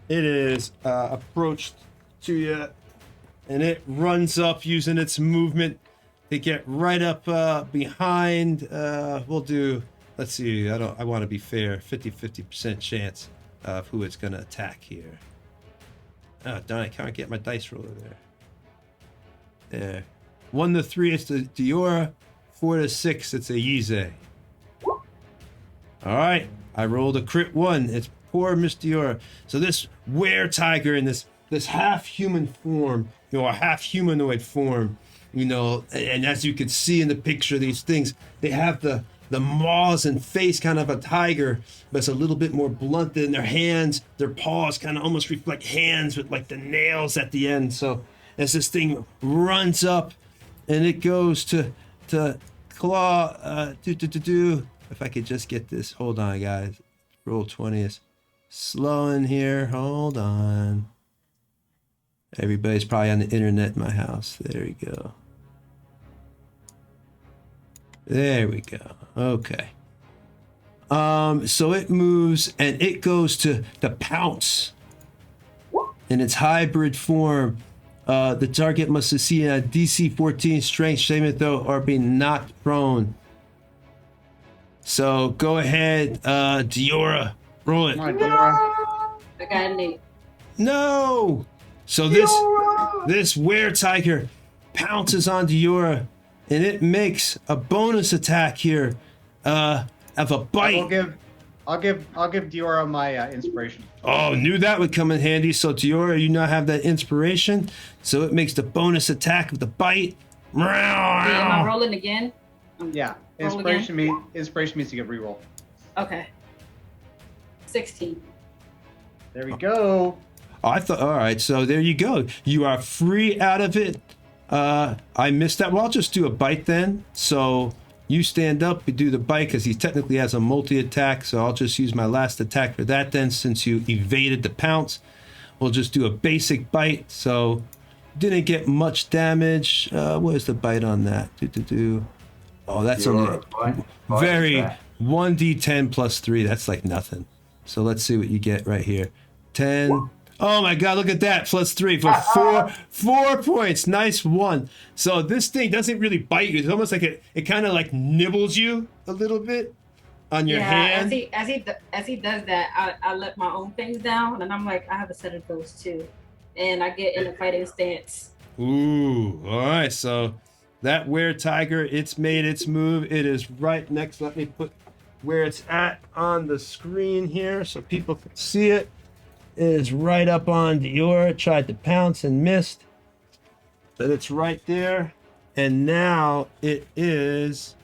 It is approached to you, and it runs up using its movement to get right up behind. We'll do, let's see, I want to be fair, 50% chance of who it's going to attack here. Oh, darn, I can't get my dice roller there. There. 1 to 3, it's the Diora. 4 to 6, it's a Yize. All right, I rolled a crit 1. It's poor Miss Diora. So this were-tiger in this half-human form, a half-humanoid form, and as you can see in the picture, these things, they have the maws and face kind of a tiger, but it's a little bit more blunt than their hands. Their paws kind of almost reflect hands with like the nails at the end. So as this thing runs up and it goes to claw, if I could just get this, hold on guys, roll 20 is slowing here, hold on. Everybody's probably on the internet in my house. There we go. There we go. Okay. So it moves and it goes to pounce in its hybrid form. The target must succeed a DC 14 strength saving throw or be knocked prone. So go ahead, Diora, roll it.
Come on, Diora.
I got an 8.
No! So
Diora!
this were-tiger pounces on Diora, and it makes a bonus attack here of a bite.
I'll give Diora my inspiration.
Oh, knew that would come in handy. So Diora, you now have that inspiration. So it makes the bonus attack of the bite.
Wait, am I rolling again?
Yeah,
Roll
inspiration means to get reroll.
Okay. 16.
There we go.
Oh, I thought, all right, so there you go. You are free out of it. I missed that. Well, I'll just do a bite then. So you stand up, you do the bite because he technically has a multi-attack. So I'll just use my last attack for that then, since you evaded the pounce. We'll just do a basic bite. So didn't get much damage. What is the bite on that? Oh, that's only very 1d10 plus 3. That's like nothing. So let's see what you get right here. 10. Oh my God, look at that. Plus 3 for 4 points. Nice one. So this thing doesn't really bite you. It's almost like it kind of like nibbles you a little bit on your hand.
As he does that, I let my own things down, and I'm like, I have a set of those too, and I get in a fighting stance.
Ooh, all right. So that were-tiger, it's made its move. It is right next. Let me put where it's at on the screen here so people can see it. It is right up on Diora. Tried to pounce and missed, but it's right there. And now it is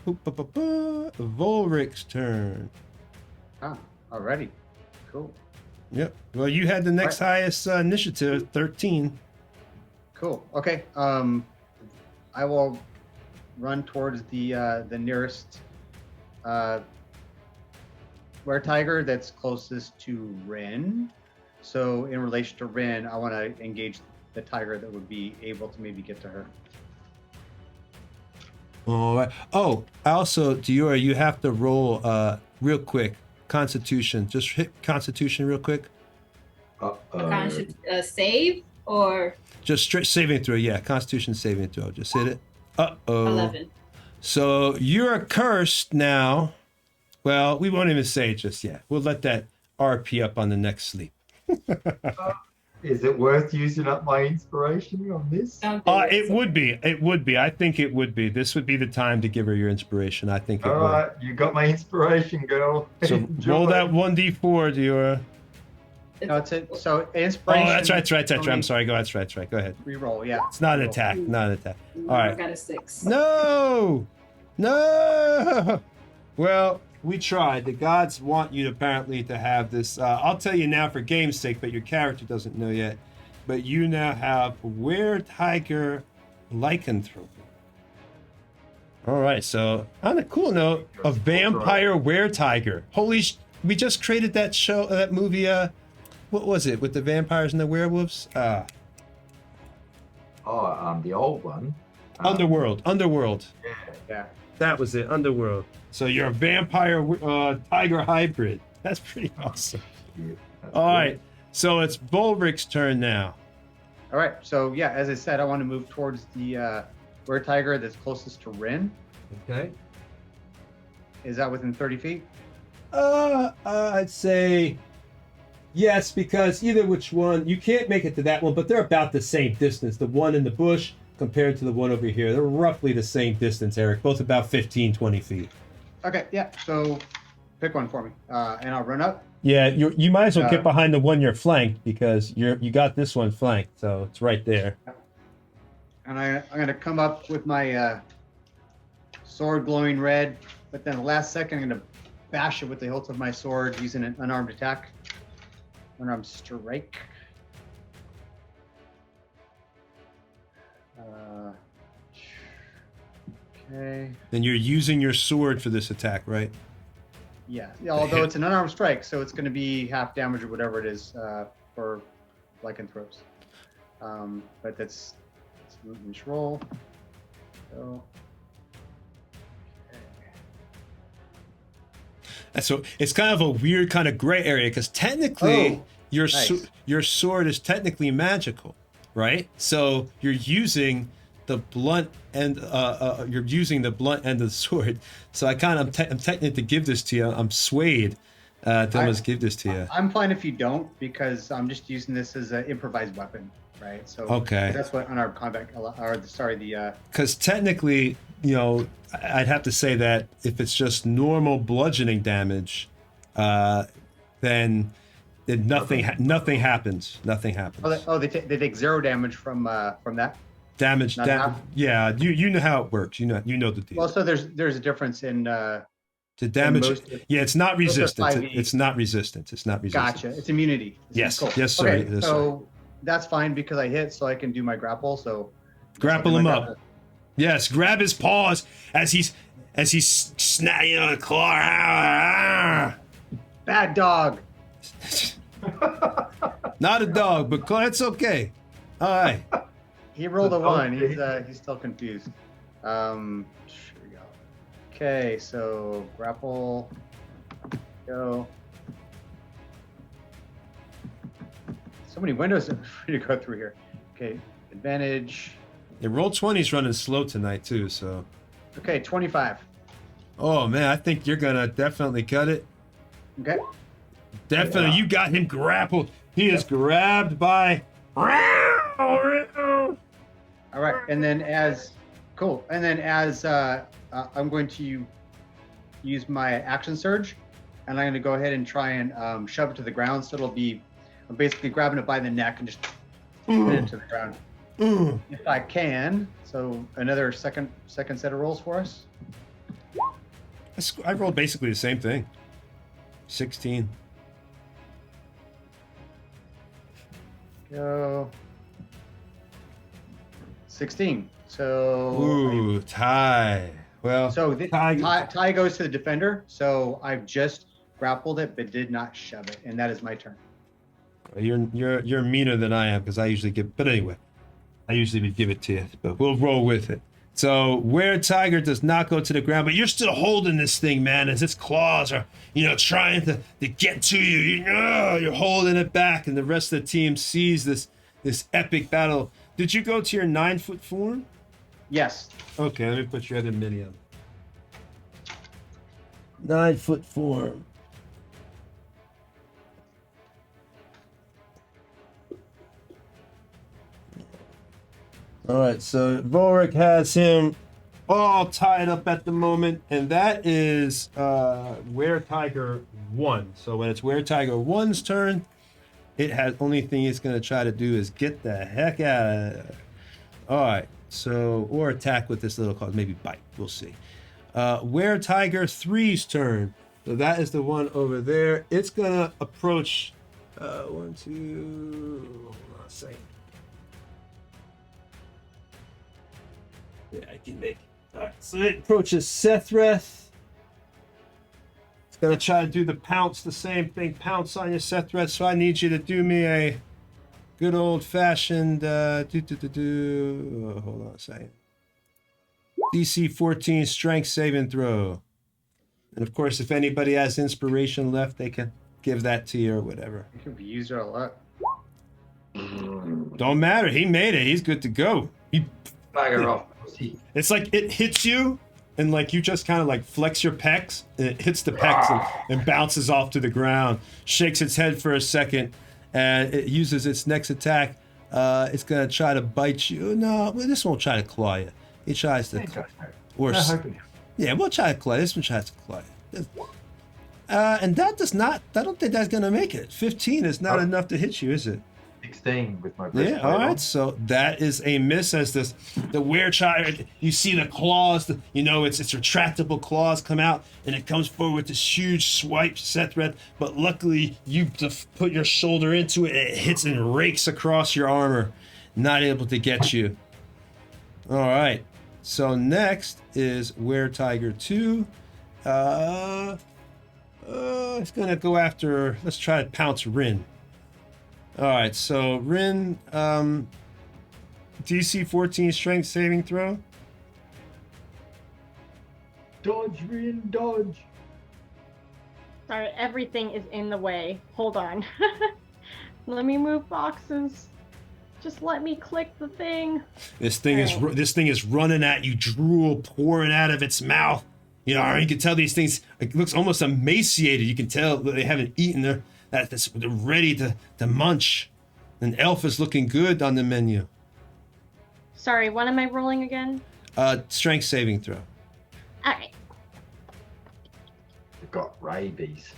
Volric's turn.
Ah, already. Cool.
Yep. Well, you had the next highest initiative, 13.
Cool. Okay. I will run towards the nearest were-tiger that's closest to Rin. So in relation to Rin, I want to engage the tiger that would be able to maybe get to her.
All right. Oh, also, Diora, you have to roll real quick. Constitution. Just hit Constitution real quick.
Save or
Just straight saving throw. Yeah, Constitution saving throw. Just hit it. Uh-oh.
11.
So you're cursed now. Well, we won't even say it just yet. We'll let that RP up on the next sleep.
Is it worth using up my inspiration on this?
It would be. It would be. I think it would be. This would be the time to give her your inspiration. I think it
All
would.
right, you got my inspiration, girl.
So roll that 1d4, Diora.
No, it's it. So
Oh,
inspiration.
that's right. I'm
only
sorry. Go ahead. That's right. Go ahead.
Reroll. Yeah.
It's not an
Reroll.
attack. Not an attack. All
I
right.
got a 6.
No. Well, we tried. The gods want you apparently to have this. I'll tell you now for game's sake, but your character doesn't know yet. But you now have were-tiger lycanthropy. All right. So on a cool note, a vampire were-tiger. We just created that show, that movie. What was it with the vampires and the werewolves?
the old one.
Underworld.
Yeah.
That was it. Underworld. So you're a vampire tiger hybrid. That's pretty awesome. All right. So it's Volric's turn now.
All right. So yeah, as I said, I want to move towards the were-tiger that's closest to Rin.
Okay.
Is that within 30 feet?
I'd say yes, because either which one, you can't make it to that one, but they're about the same distance. The one in the bush compared to the one over here, they're roughly the same distance, Eric, both about 15, 20 feet.
Okay. Yeah. So pick one for me, and I'll run up.
Yeah, you might as well get behind the one you're flanked because you got this one flanked, so it's right there.
And I'm gonna come up with my sword glowing red, but then the last second I'm gonna bash it with the hilt of my sword using an unarmed attack. Unarmed strike. Okay.
Then you're using your sword for this attack, right?
Yeah. Although it's an unarmed strike, so it's gonna be half damage or whatever it is for lycanthropes. But that's movement roll. So.
So it's kind of a weird kind of gray area because technically your sword is technically magical, right? So you're using the blunt end. You're using the blunt end of the sword. So I'm tempted to give this to you. I'm swayed They'll just give this to you.
I'm fine if you don't, because I'm just using this as an improvised weapon, right? So
Okay.
that's what unarmed combat,
Because technically, you know, I'd have to say that if it's just normal bludgeoning damage, then nothing happens. Nothing happens.
they take 0 damage from that.
Damage.
Not enough?
Yeah, you know how it works. You know the deal.
Well, so there's a difference in
The damage. Yeah, it's not resistance.
5e.
It's not resistance. It's not resistance.
Gotcha. It's immunity.
Yes.
Cool.
Yes, sir.
Okay,
Yes,
so that's fine because I hit, so I can do my grapple. So
Grapple him up. Yes, grab his paws as he's snapping on the claw.
Bad dog.
Not a dog, but it's okay. All right.
He rolled a 1.
Okay.
He's still confused. Here we go. Okay, so grapple. Go. So many windows for you to go through here. Okay, advantage.
Yeah, Roll20's running slow tonight too, so.
Okay, 25.
Oh man, I think you're gonna definitely cut it.
Okay.
Definitely, you got him grappled. He is grabbed by.
All right, and then as I'm going to use my action surge, and I'm going to go ahead and try and shove it to the ground. So I'm basically grabbing it by the neck and just put it to the ground. If I can. So another second set of rolls for us.
I rolled basically the same thing. 16.
Go. 16. So.
Ooh, tie. Well,
So
tie.
tie goes to the defender. So I've just grappled it, but did not shove it, and that is my turn.
You're meaner than I am because I usually give. But anyway, I usually would give it to you, but we'll roll with it. So Were-Tiger does not go to the ground, but you're still holding this thing, man, as its claws are, trying to get to you. You're holding it back, and the rest of the team sees this epic battle. Did you go to your 9-foot form?
Yes.
Okay, let me put your other mini on. 9-foot form. All right, so Vorik has him all tied up at the moment, and that is Were-Tiger 1. So when it's Were-Tiger 1's turn, it has only thing it's going to try to do is get the heck out of there. All right, so or attack with this little card, maybe bite. We'll see. Were-Tiger 3's turn. So that is the one over there. It's going to approach. 1, 2. Hold on a second. Yeah, I can make it. All right, so it approaches Sethreth. It's going to try to do the pounce, the same thing. Pounce on you, Sethreth. So I need you to do me a good old-fashioned... hold on a second. DC 14 strength saving throw. And of course, if anybody has inspiration left, they can give that to you or whatever.
You can be used a lot.
Don't matter. He made it. He's good to go.
Bugger off.
It's like it hits you, and like you just kind of like flex your pecs, and it hits the pecs and bounces off to the ground, shakes its head for a second, and it uses its next attack. It's gonna try to bite you. No, this won't try to claw you. It tries to, yeah, we'll try to claw. This one tries to claw you. And that does not. I don't think that's gonna make it. 15 is not enough to hit you, is it?
16 with my
Yeah,
breastplate
all
on.
right. So that is a miss as the Were-Tiger, you see the claws, its retractable claws come out, and it comes forward with this huge swipe, Sethreth. But luckily, you put your shoulder into it, and it hits and rakes across your armor, not able to get you. All right. So next is Were-Tiger 2. It's gonna go after. Let's try to pounce Rin. All right, so Rin, DC 14 strength saving throw.
Dodge, Rin, dodge.
Sorry, everything is in the way. Hold on. Let me move boxes. Just let me click the thing.
This thing is running at you, drool pouring out of its mouth. You know, you can tell these things, it looks almost emaciated. You can tell that they haven't eaten. They're ready to munch. An elf is looking good on the menu.
Sorry, what am I rolling again?
Strength saving throw.
All right.
They've got rabies.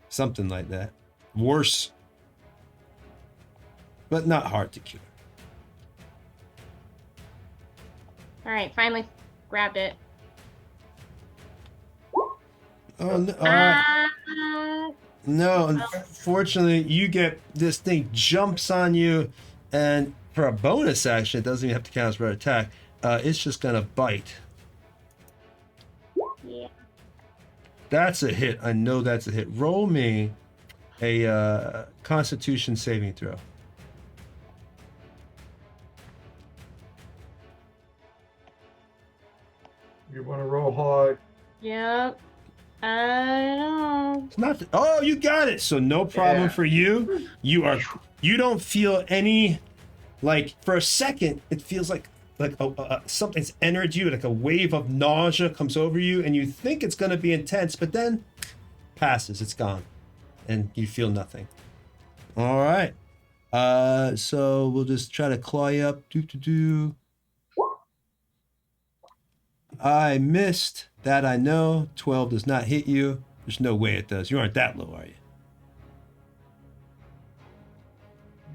Something like that. Worse. But not hard to cure.
All right, finally grabbed it.
Oh, no. No, unfortunately, you get this thing jumps on you, and for a bonus action, it doesn't even have to count as for an attack. It's just gonna bite.
Yeah.
That's a hit. I know that's a hit. Roll me a Constitution saving throw.
You want to roll high?
Yep. I know.
It's not. Oh, you got it. So no problem for you. You don't feel any, like for a second, it feels like something's entered you, like a wave of nausea comes over you, and you think it's gonna be intense, but then passes. It's gone, and you feel nothing. All right. So we'll just try to claw you up. I missed. That I know. 12 does not hit you. There's no way it does. You aren't that low, are you?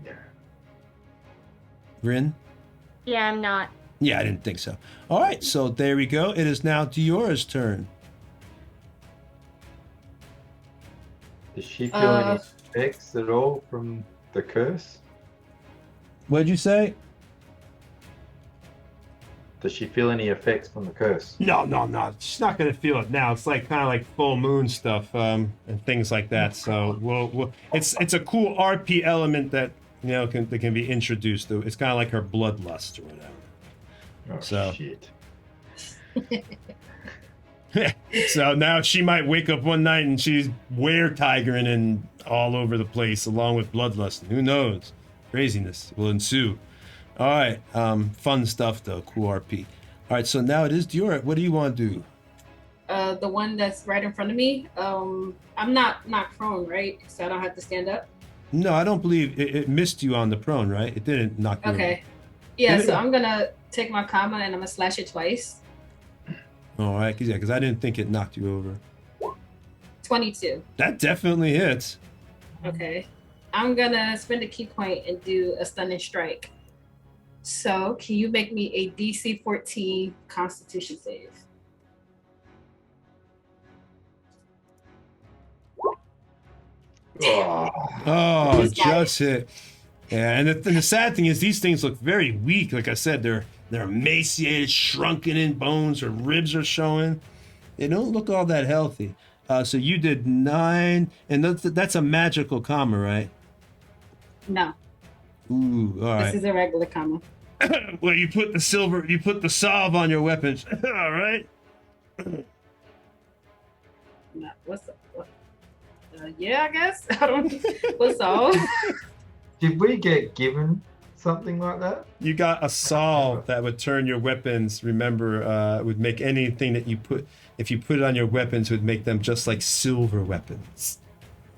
Yeah.
Rin?
Yeah, I'm not.
Yeah, I didn't think so. All right, so there we go. It is now Diora's turn.
Does she feel any effects at all from the curse?
What did you say?
Does she feel any effects from the curse?
No. She's not going to feel it now. It's like kind of like full moon stuff and things like that. So we'll it's a cool RP element that that can be introduced. It's kind of like her bloodlust or whatever.
Oh,
So-
shit.
So now she might wake up one night and she's were-tigering and all over the place along with bloodlust. Who knows? Craziness will ensue. All right, fun stuff though, cool RP. All right, so now it is Diora. What do you want to do?
The one that's right in front of me. I'm not prone, right? So I don't have to stand up.
No, I don't believe it missed you on the prone, right? It didn't knock you
Okay.
over.
Yeah,
Did it-
so I'm gonna take my comma and I'm gonna slash it twice.
All right, because I didn't think it knocked you over.
22.
That definitely hits.
Okay. I'm gonna spend a key point and do a stunning strike. So can you make me a DC 14 Constitution save?
Oh,
Oh,
Just got
just hit. Yeah, and the sad thing is these things look very weak. Like I said, they're emaciated, shrunken in bones, or ribs are showing. They don't look all that healthy. So you did 9, and that's a magical comma, right?
No,
Ooh, all
this
right.
is a regular comma.
Well, you put the salve on your weapons. All right.
No, what's up? Yeah, I guess. I don't. What's all?
did we get given something like that?
You got a salve that would turn your weapons. Remember, would make anything that you put, if you put it on your weapons, would make them just like silver weapons.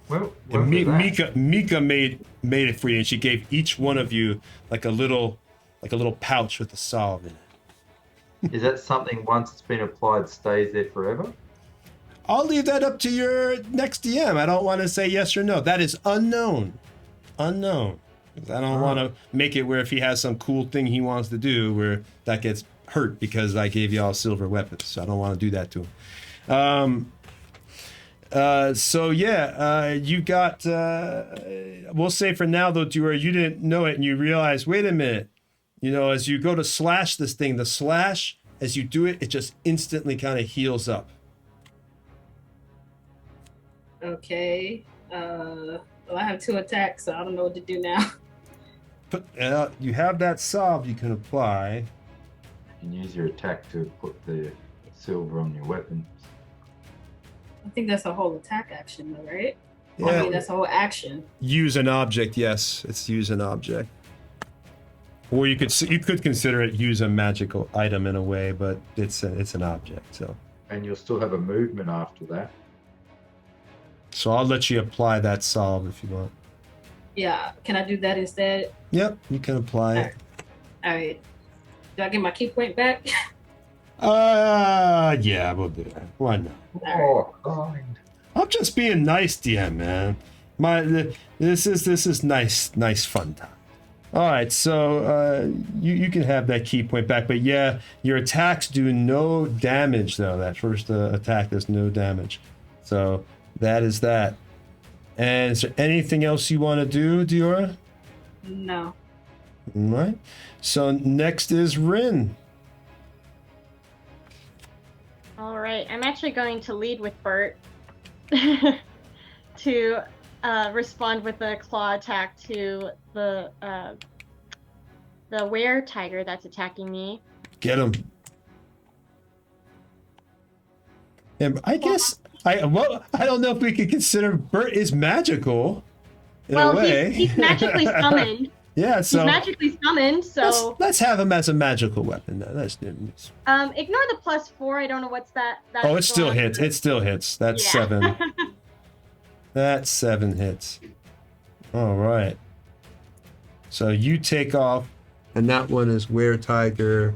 Well,
And
that?
Mika made it for you, and she gave each one of you like a little pouch with a salve in it.
Is that something once it's been applied stays there forever?
I'll leave that up to your next DM. I don't want to say yes or no. That is unknown. Unknown. 'Cause I don't want to make it where if he has some cool thing he wants to do where that gets hurt because I gave you all silver weapons. So I don't want to do that to him. You got, we'll say for now though, Dewar, you didn't know it and you realize, wait a minute, as you go to slash this thing, the slash, as you do it, it just instantly kind of heals up.
Okay. Well, I have 2 attacks, so I don't know what to do now.
You have that salve you can apply.
You can use your attack to put the silver on your weapon.
I think that's a whole attack action, though, right? I
Yeah.
mean, that's a whole action.
Use an object, yes. It's use an object. Or you could consider it use a magical item in a way, but it's an object.
And you'll still have a movement after that.
So I'll let you apply that solve if you want.
Yeah, can I do that instead?
Yep, you can apply it.
All right. Do I get my key point back?
Yeah, we'll do that. Why not?
Oh, kind.
I'm just being nice, DM, man. This is nice fun time. All right, so you can have that key point back, but yeah, your attacks do no damage though. That first attack does no damage, so that is that. And is there anything else you want to do, Diora?
No.
All right. So next is Rin.
All right, I'm actually going to lead with Bert to respond with a claw attack to the were tiger that's attacking me.
Get him. And I guess I don't know if we could consider Bert is magical in a way.
He's magically summoned.
Yeah, so
he's magically summoned. So
let's have him as a magical weapon. Then.
ignore the +4. I don't know what's that.
Oh, it still hits. It still hits. That's 7. That's 7 hits. All right. So you take off, and that one is Were Tiger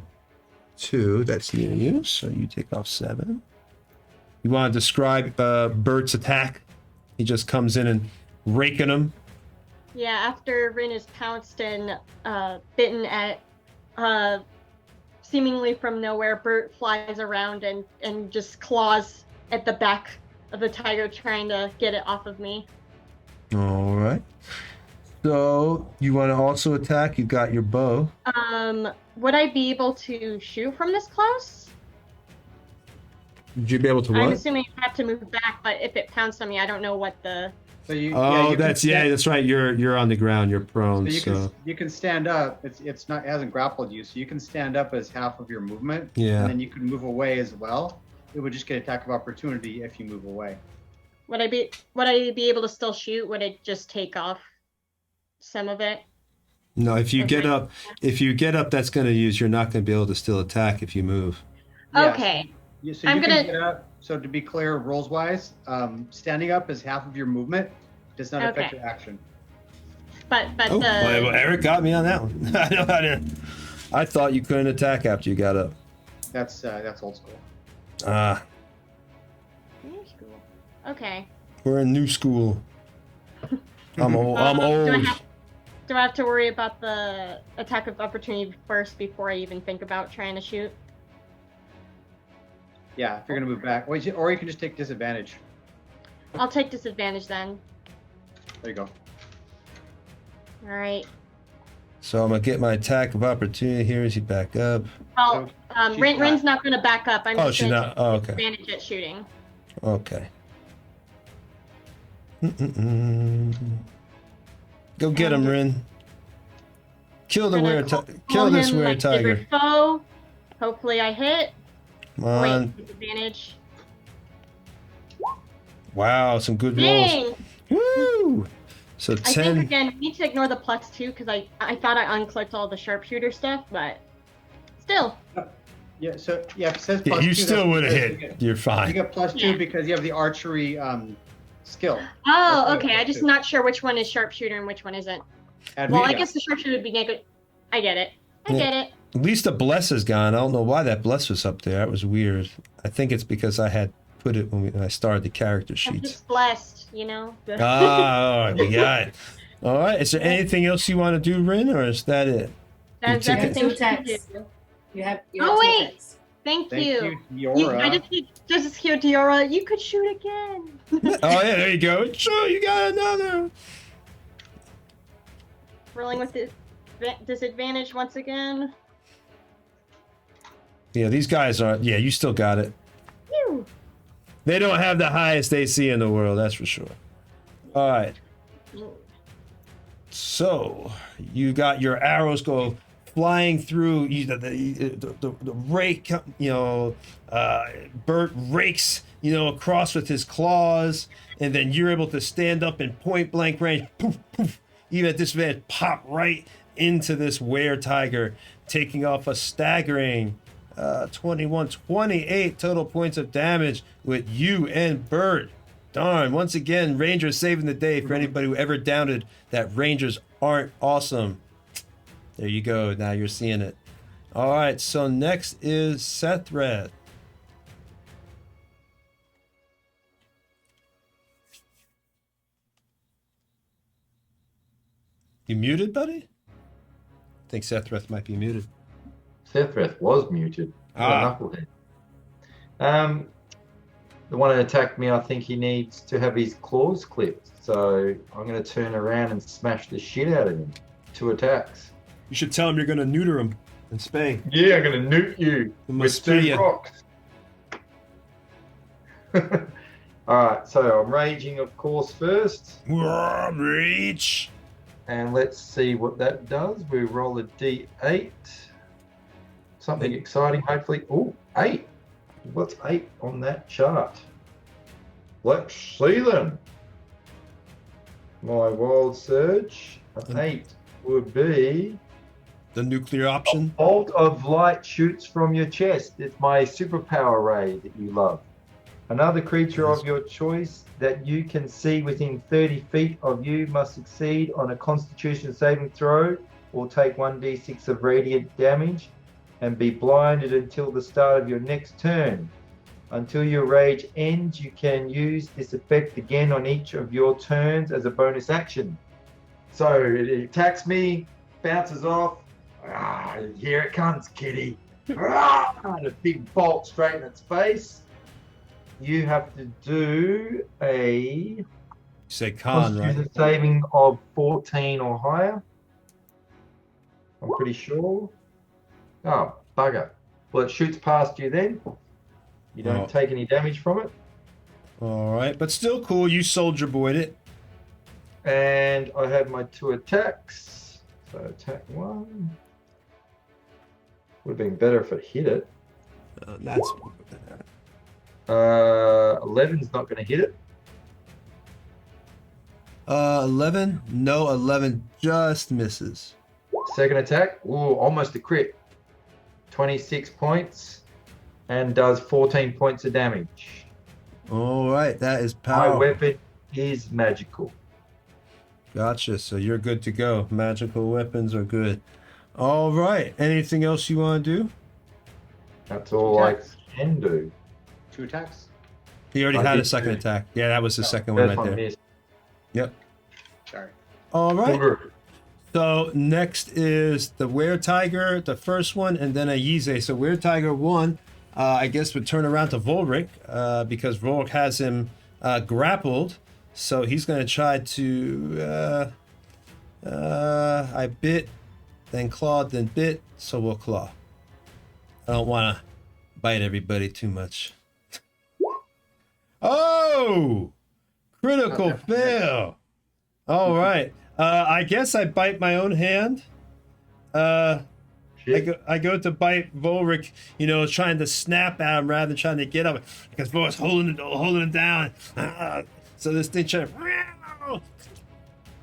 2. That's near you. So you take off 7. You want to describe Bert's attack? He just comes in and raking him.
Yeah, after Rin is pounced and bitten at, seemingly from nowhere, Bert flies around and just claws at the back of the tiger, trying to get it off of me.
All right. So you want to also attack? You got your bow.
Would I be able to shoot from this close?
Would you be able to what?
I'm assuming I have to move back, but if it pounced on me, I don't know what the...
So you,
that's right. You're on the ground. You're prone.
So you can stand up. It hasn't grappled you, so you can stand up as half of your movement.
Yeah.
And then you can move away as well. It would just get attack of opportunity if you move away.
Would I be able to still shoot? Would it just take off some of it?
No, if you get up, that's going to use. You're not going to be able to still attack if you move.
Okay.
Yes. So you can get up. So to be clear, rules wise, standing up is half of your movement. Does not affect your action.
But
well, Eric got me on that one. I thought you couldn't attack after you got up.
That's old school.
New school. Okay.
We're in new school. I'm old.
Do I have to worry about the attack of opportunity first before I even think about trying to shoot?
Yeah, if you're gonna move back, or you can just take disadvantage.
I'll take disadvantage then.
There you go.
All right.
So I'm gonna get my attack of opportunity here as you back up.
Well, Rin's not gonna back up. I'm just
she's
gonna
not. Oh, okay.
Advantage at shooting.
Okay. Go get him, Rin. Kill the kill this weird tiger.
Foe. Hopefully I hit.
Come on.
Wait, disadvantage.
Wow, some good
Dang.
rolls. Woo! So 10.
I think again we need to ignore the +2 because I thought I unclicked all the sharpshooter stuff, but still.
Yeah. So it says
Yeah,
+2.
you still would have hit. You're fine.
You get +2 because you have the archery skill.
Oh, okay. I'm just not sure which one is sharpshooter and which one isn't. Well, I guess the sharpshooter would be negative. I get it. I get it.
At least the bless is gone. I don't know why that bless was up there. That was weird. I think it's because I had put it when I started the character
I'm
sheets.
just blessed, you know.
All right, we got it. All right. Is there anything else you want to do, Rin, or is that it?
That's
You took
everything
it.
you can do.
You have
Oh,
two
wait.
attacks.
Thank
Thank
you.
you, Diora.
I just hear Diora. You could shoot again.
Oh yeah, there you go. Sure, you got another.
Rolling with disadvantage once again.
Yeah, these guys are. Yeah, you still got it.
Phew.
They don't have the highest AC in the world, that's for sure. All right. So you got your arrows go flying through. The rake, Bert rakes, across with his claws, and then you're able to stand up in point blank range. Poof, poof. Even at this event, pop right into this were-tiger, taking off a staggering 28 total points of damage with you and Bird. Darn, once again, Rangers saving the day for anybody who ever doubted that Rangers aren't awesome. There you go. Now you're seeing it. All right, so next is Sethred. You muted, buddy? I think Sethred might be muted.
Sethred was muted. Knucklehead. The one that attacked me, I think he needs to have his claws clipped. So I'm going to turn around and smash the shit out of him. 2 attacks.
You should tell him you're going to neuter him and spay.
Yeah, I'm going to nuke you with 2 rocks. Alright, so I'm raging, of course, first.
Rage!
And let's see what that does. We roll a d8. Something exciting, hopefully. Oh, 8. What's 8 on that chart? Let's see then. My wild surge, an 8 would be...
The nuclear option?
A bolt of light shoots from your chest. It's my superpower ray that you love. Another creature of your choice that you can see within 30 feet of you must succeed on a Constitution saving throw or take 1d6 of radiant damage and be blinded until the start of your next turn. Until your rage ends, you can use this effect again on each of your turns as a bonus action. So it attacks me, bounces off. Here it comes, kitty. And a big bolt straight in its face. You have to do a
You say con, right?
Constitution saving of 14 or higher. I'm pretty sure. Oh, bugger. Well, it shoots past you then. You don't take any damage from it.
All right, but still cool. You soldier boyed it.
And I have my 2 attacks. So attack 1. Would have been better if it hit it.
That's
11's not going to hit it.
11. No, 11 just misses.
Second attack. Ooh, almost a crit. 26 points and does 14 points of damage.
All right, that is
My
power.
weapon is magical.
Gotcha. So you're good to go. Magical weapons are good. All right. Anything else you want to do?
That's all I can do.
2 attacks.
He already
I
had a
did
second
too.
attack. Yeah, that was the second one
First
right
one
there.
missed.
Yep.
Sorry.
All right.
Booger.
So next is the Were-Tiger, the first one, and then a Yize. So Were-Tiger 1, I guess, would turn around to Volric because Volric has him grappled. So he's going to try to... I bit, then clawed, then bit, so we'll claw. I don't want to bite everybody too much. Oh! Critical fail! All right. I guess I bite my own hand. I go to bite Volric, trying to snap at him rather than trying to get up. Because Volric's holding it down. So this thing tries to...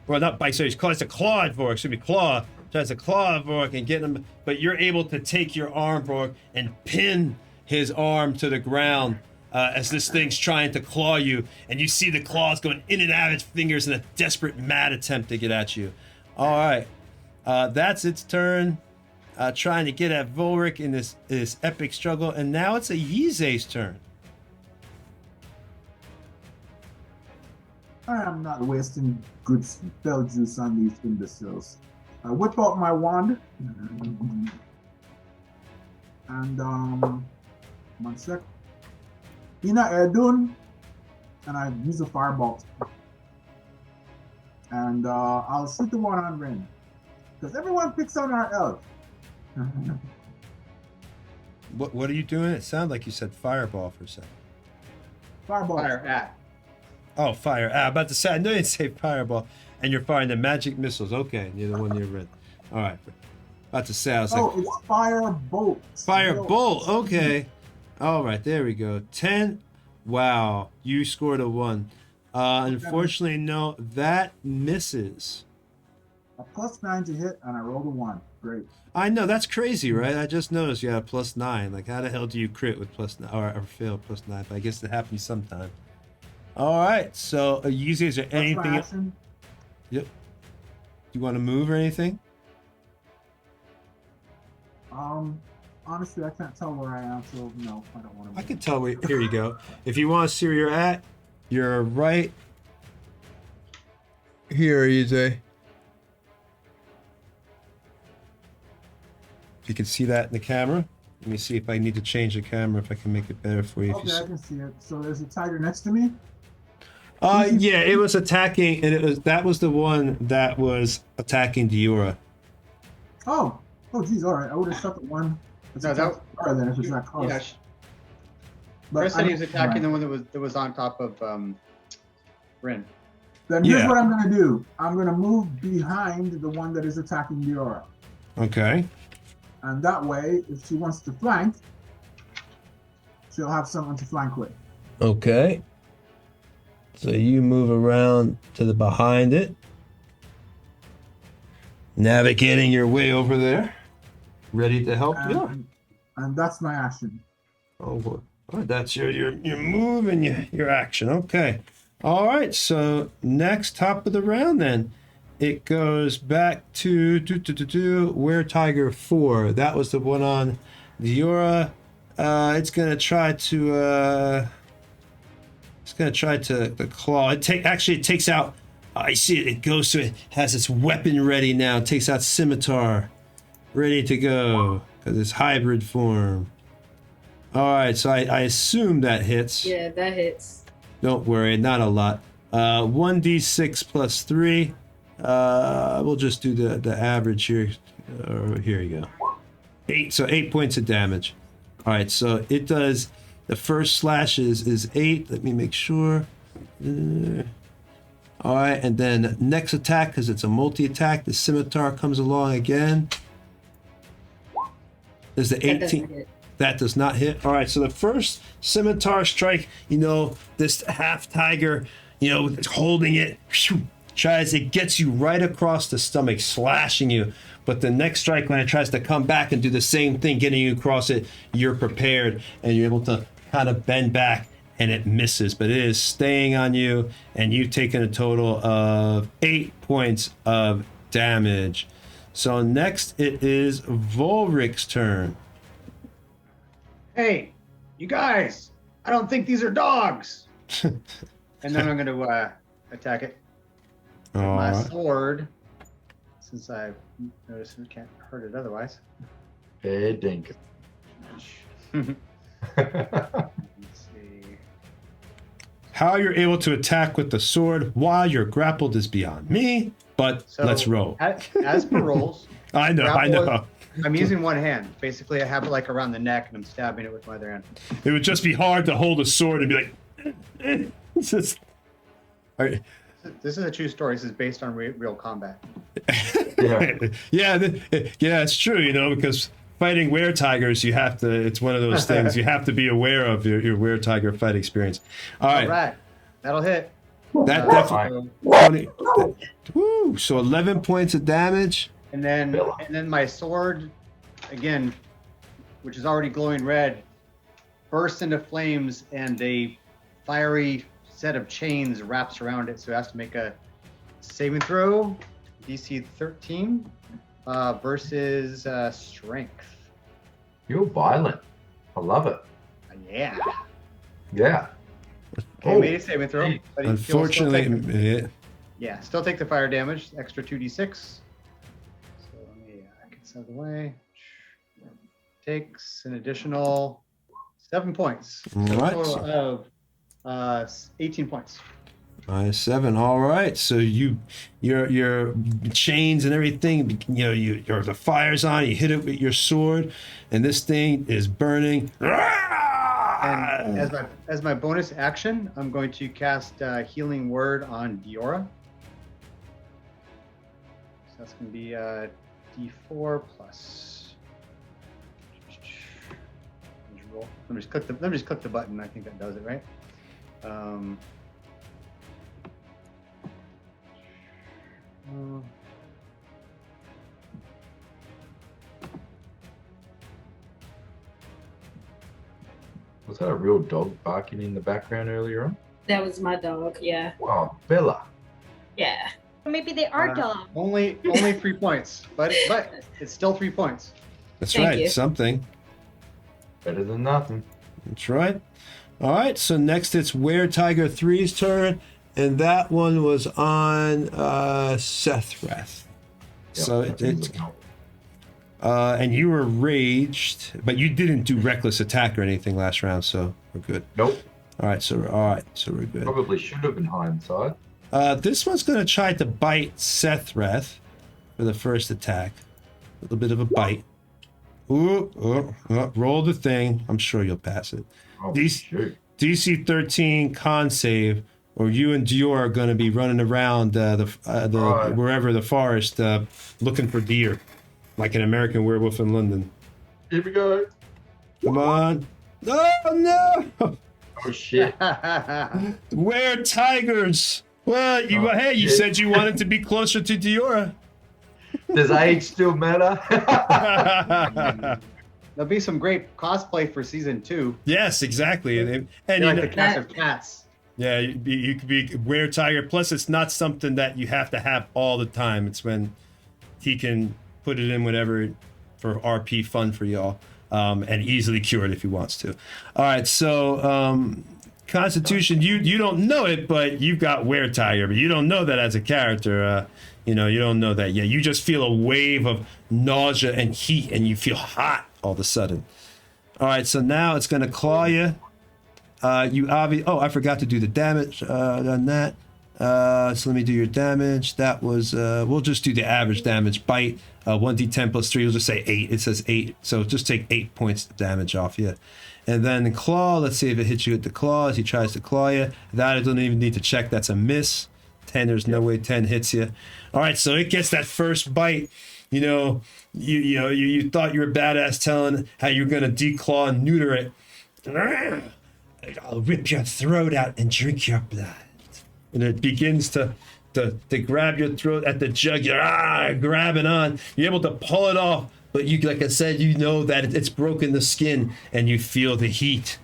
Well, not bite, sorry, he tries to claw at Volric. Should be claw. Tries to claw at Volric and get him. But you're able to take your arm, Volric, and pin his arm to the ground. As this thing's trying to claw you, and you see the claws going in and out of its fingers in a desperate, mad attempt to get at you. All right, that's its turn, trying to get at Volric in this epic struggle, and now it's a Yize's turn.
I am not wasting good spell juice on these imbeciles. I whip out my wand, and 1 sec. Ina Erdun, and I use a firebolt. And I'll shoot the one on Ren. Because everyone picks on our elf.
What are you doing? It sounded like you said fireball for a second.
Fireball.
Fire at.
Oh, fire. About to say, I know you didn't say fireball, and you're firing the magic missiles. Okay, you're the one you read. All right. About to say, I was like...
it's firebolt.
Firebolt, okay. All right, there we go. 10. Wow, you scored a 1. Unfortunately, no, that misses.
a +9 to hit, and I rolled a 1. Great.
I know, that's crazy, right? I just noticed you had a +9. Like, how the hell do you crit with +9 or fail +9? But I guess it happens sometime. All right, so Yuzi, is there
That's my
anything?
action.
Yep. You want to move or anything?
Honestly, I can't tell where I am, so no, I don't want to.
I can tell where. Here you go. If you want to see where you're at, you're right here, EJ. You can see that in the camera. Let me see if I need to change the camera, if I can make it better for you.
Okay, I can see it. So there's a tiger next to me.
Yeah, it was attacking, and that was the one that was attacking Diora.
Oh, geez, all right. I would have shot the one.
No, that
then if it's not close.
Yeah,
But
Chris said he was
right.
attacking the one that was on top of Rin.
Then here's
Yeah.
what I'm gonna do. I'm gonna move behind the one that is attacking Diora,
Okay.
and that way, if she wants to flank, she'll have someone to flank with.
Okay. So you move around to the behind it, navigating your way over there, ready to help you.
And that's my action.
Oh, boy. All right, that's your move and your action. Okay. All right. So next, top of the round, then it goes back to Were Tiger 4. That was the one on Diora. It's gonna try to. It's gonna try to claw. It takes out. I see it. It goes to it. Has its weapon ready now. It takes out scimitar, ready to go because it's hybrid form. All right, so I assume that hits.
Yeah, that hits.
Don't worry, not a lot. 1d6 plus 3. We'll just do the average here. Here you go. 8. So 8 points of damage. All right, so it does. The first slash is 8. Let me make sure. All right, and then next attack, because it's a multi-attack, the scimitar comes along again. There's the 18. That does not hit. All right, so the first scimitar strike, this half tiger, holding it, it gets you right across the stomach, slashing you. But the next strike, when it tries to come back and do the same thing, getting you across it, you're prepared and you're able to kind of bend back and it misses. But it is staying on you, and you've taken a total of 8 points of damage. So next it is Volric's turn.
Hey, you guys! I don't think these are dogs. And then I'm going to attack it with my
Alright.
sword, since I noticed we can't hurt it otherwise.
Fair dink.
Let's see.
How you're able to attack with the sword while you're grappled is beyond me, but
So,
let's roll.
As per rolls,
I know.
grapple- I'm using one hand. Basically, I have it like around the neck, and I'm stabbing it with my other hand.
It would just be hard to hold a sword and be like. It's just. All right.
This is a true story. This is based on real combat.
Yeah.
Yeah, it's true, because fighting were tigers, you have to, it's one of those things, you have to be aware of your were tiger fight experience. All
All
right.
right, that'll hit.
That
So-
definitely. 20, woo, so 11 points of damage.
And then my sword, again, which is already glowing red, bursts into flames, and a fiery set of chains wraps around it. So it has to make a saving throw, DC 13 versus strength.
You're violent. I love it.
Yeah.
Yeah.
Okay, made a saving throw. But he'll still
Unfortunately,
still take the fire damage, extra 2d6. So let me get this out of the way. Takes an additional 7 points. So a
Right.
total of 18 points.
-7. All right. So your chains and everything, you're the fire's on. You hit it with your sword, and this thing is burning.
And as my bonus action, I'm going to cast Healing Word on Diora. So that's going to be D4 plus. Let me just click the button. I think that does it, right?
Was that a real dog barking in the background earlier on?
That was my dog. Yeah.
Wow, Bella.
Yeah.
Maybe they are dogs.
Only 3 points, but it's still 3 points.
That's
Thank
right.
you.
Something.
Better than nothing.
That's right. All right. So next it's Were Tiger 3's turn, and that one was on Sethreth. So it's and you were raged, but you didn't do reckless attack or anything last round, so we're good.
Nope.
All right. So we're good.
Probably should have in hindsight.
This one's gonna try to bite Sethreth for the first attack. A little bit of a bite. Ooh, roll the thing. I'm sure you'll pass it.
Oh, shoot.
DC 13 con save, or you and Dior are going to be running around
Right.
wherever the forest looking for deer, like an American Werewolf in London.
Here we go.
Come on. Oh, no!
Oh, shit.
Where tigers? Well, you
Shit.
said you wanted to be closer to Dior.
Does age still matter?
There'll be some great cosplay for season 2.
Yes, exactly. And
You're
you
like
know,
the cast of cats.
yeah, you could be Were Tiger. Plus, it's not something that you have to have all the time. It's when he can put it in whenever for RP fun for y'all, and easily cure it if he wants to. All right, so Constitution, you don't know it, but you've got Were Tiger, but you don't know that as a character. You don't know that yet. You just feel a wave of nausea and heat, and you feel hot all of a sudden. All right, so now it's going to claw you. I forgot to do the damage on that. So let me do your damage. That was, we'll just do the average damage. Bite, 1d10 plus 3. We'll just say 8. It says 8. So just take 8 points of damage off you. And then the claw, let's see if it hits you with the claws. He tries to claw you. That I don't even need to check. That's a miss. 10, there's no way 10 hits you. All right, so it gets that first bite. You thought you were badass telling how you're going to declaw and neuter it. I'll rip your throat out and drink your blood. And it begins to grab your throat at the jug. You're grabbing on. You're able to pull it off, but you, like I said, you know that it's broken the skin, and you feel the heat.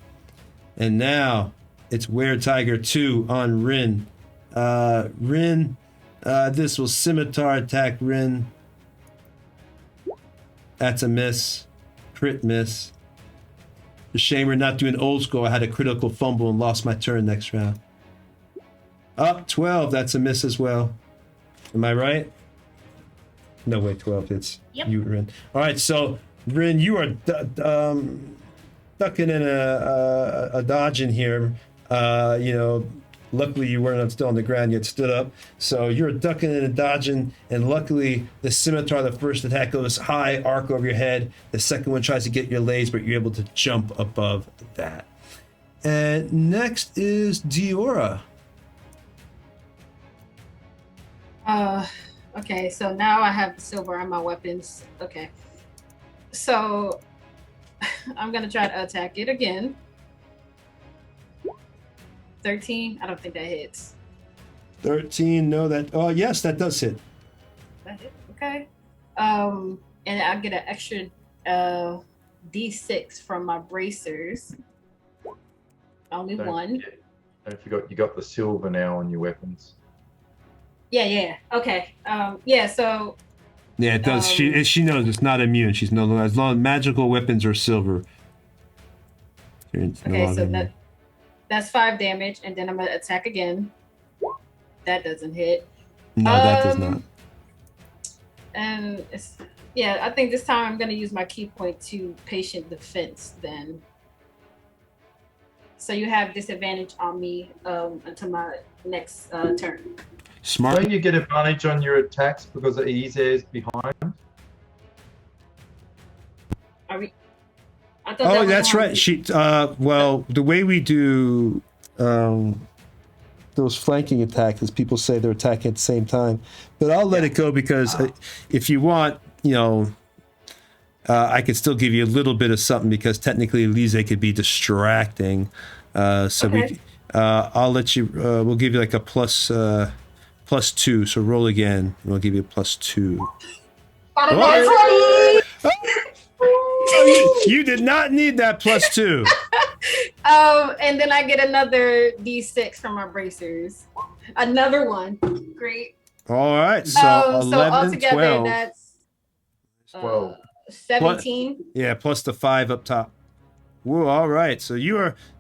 And now it's Were Tiger 2 on Rin. Rin, this will scimitar attack Rin. That's a miss. Crit miss. It's a shame we're not doing old school. I had a critical fumble and lost my turn next round. Up 12, that's a miss as well. Am I right? No, wait, 12 hits.
Yep.
You, Rin. All right, so Rin, you are ducking in a dodge in here. Luckily you weren't still on the ground. You had stood up. So you're ducking and dodging, and luckily the scimitar, the first attack goes high, arc over your head. The second one tries to get your legs, but you're able to jump above that. And next is Diora.
Okay, so now I have the silver on my weapons. Okay. So I'm gonna try to attack it again. 13. I don't think that hits.
13, no, that, oh yes, that does hit.
That hit. Okay. And I get an extra D6 from my bracers. Only one.
Don't forget you got the silver now on your weapons.
Yeah. Okay. So
Yeah, it does. She knows it's not immune. She's no longer, as long as magical weapons are silver. It's no
okay,
longer
so
immune.
that's 5 damage, and then I'm gonna attack again. That doesn't hit.
No, that does not.
And I think this time I'm gonna use my key point to patient defense then. So you have disadvantage on me until my next turn.
Smart.
Don't you get advantage on your attacks because he's is behind?
Are we? I thought that
Oh,
was
that's
on-
right. She. Well, the way we do those flanking attacks is people say they're attacking at the same time, but I'll let it go because if you want, I could still give you a little bit of something because technically Elise could be distracting.
Okay.
I'll let you. We'll give you like a +2. So roll again. And we'll give you a +2.
Oh,
You did not need that +2.
And then I get another D6 from my bracers. Another one. Great.
All right, so
So
11,
altogether
12.
that's
12.
17.
Yeah, plus the 5 up top. Whoa, all right. So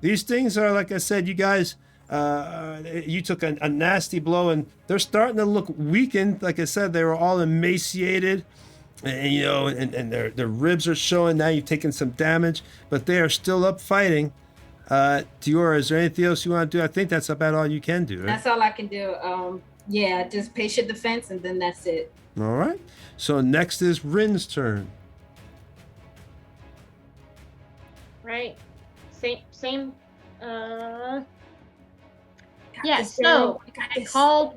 these things are, like I said, you guys, you took a nasty blow, and they're starting to look weakened. Like I said, they were all emaciated, and and their ribs are showing. Now you've taken some damage, but they are still up fighting. Diora, is there anything else you want to do? I think that's about all you can do, right?
That's all I can do. Yeah, just patient defense, and then that's it.
All right. So next is Rin's turn.
Right. Same.
Got
Yeah,
this, girl.
so
You got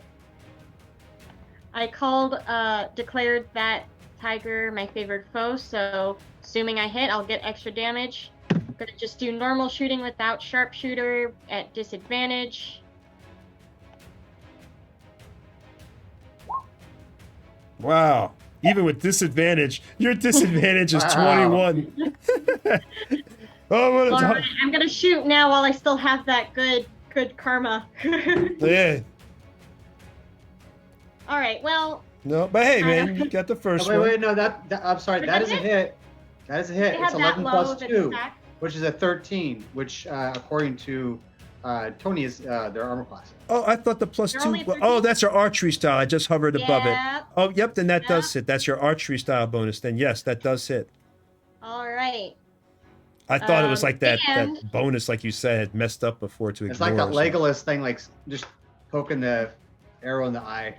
I declared that tiger my favorite foe, so assuming I hit, I'll get extra damage. I'm gonna just do normal shooting without sharpshooter at disadvantage.
Wow. Even with disadvantage, your disadvantage is
Wow.
21. Oh, what a
Alright, I'm gonna shoot now while I still have that good karma.
Yeah.
Alright, well,
No, but hey, man, you got the first
Oh,
one.
wait, no, that I'm sorry,
Is
that
that
is a
it?
hit. That is a hit.
they
It's
have that
11
low
plus
of an
2,
attack.
which is a 13, which according to Tony is their armor class.
Oh, I thought the plus
They're
2.
only 13.
Oh, that's your archery style. I just hovered above it.
Yeah.
Oh, yep, then that does
Yeah.
hit. That's your archery style bonus. Then yes, that does hit.
Alright.
I thought it was like that
and-
bonus, like you said, had messed up before to ignore.
It's like that
or something.
Legolas thing, like just poking the arrow in the eye.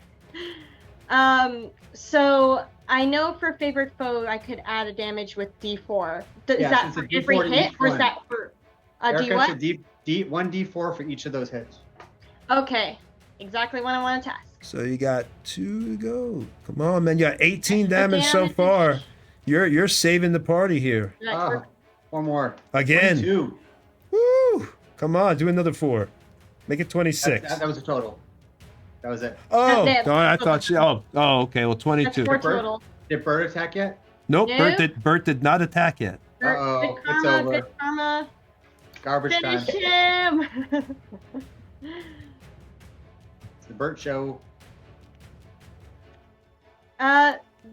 So I know for favorite foe I could add a damage with D4. Is
Yes,
that
it's a
for every
D4 to
hit,
each
or is
one.
that for a
Erica,
D what?
it's a one D4 for each of those hits.
Okay, exactly what I wanted to ask.
So you got 2 to go. Come on, man. You got 18
Extra
damage so
damage.
far. You're saving the party here.
Is that
Oh,
for-
one more.
Again.
22.
Woo! Come on, do another 4. Make it 26.
That was a total. That was it.
Oh,
That's it.
no, I thought she. Oh, okay. Well,
That's
22.
4
Bird?
total.
Did Bird attack yet?
Nope,
No.
Bert did not attack yet.
Uh-oh,
Good
it's
karma,
over.
good karma.
Garbage time.
Finish him!
It's the Burt show.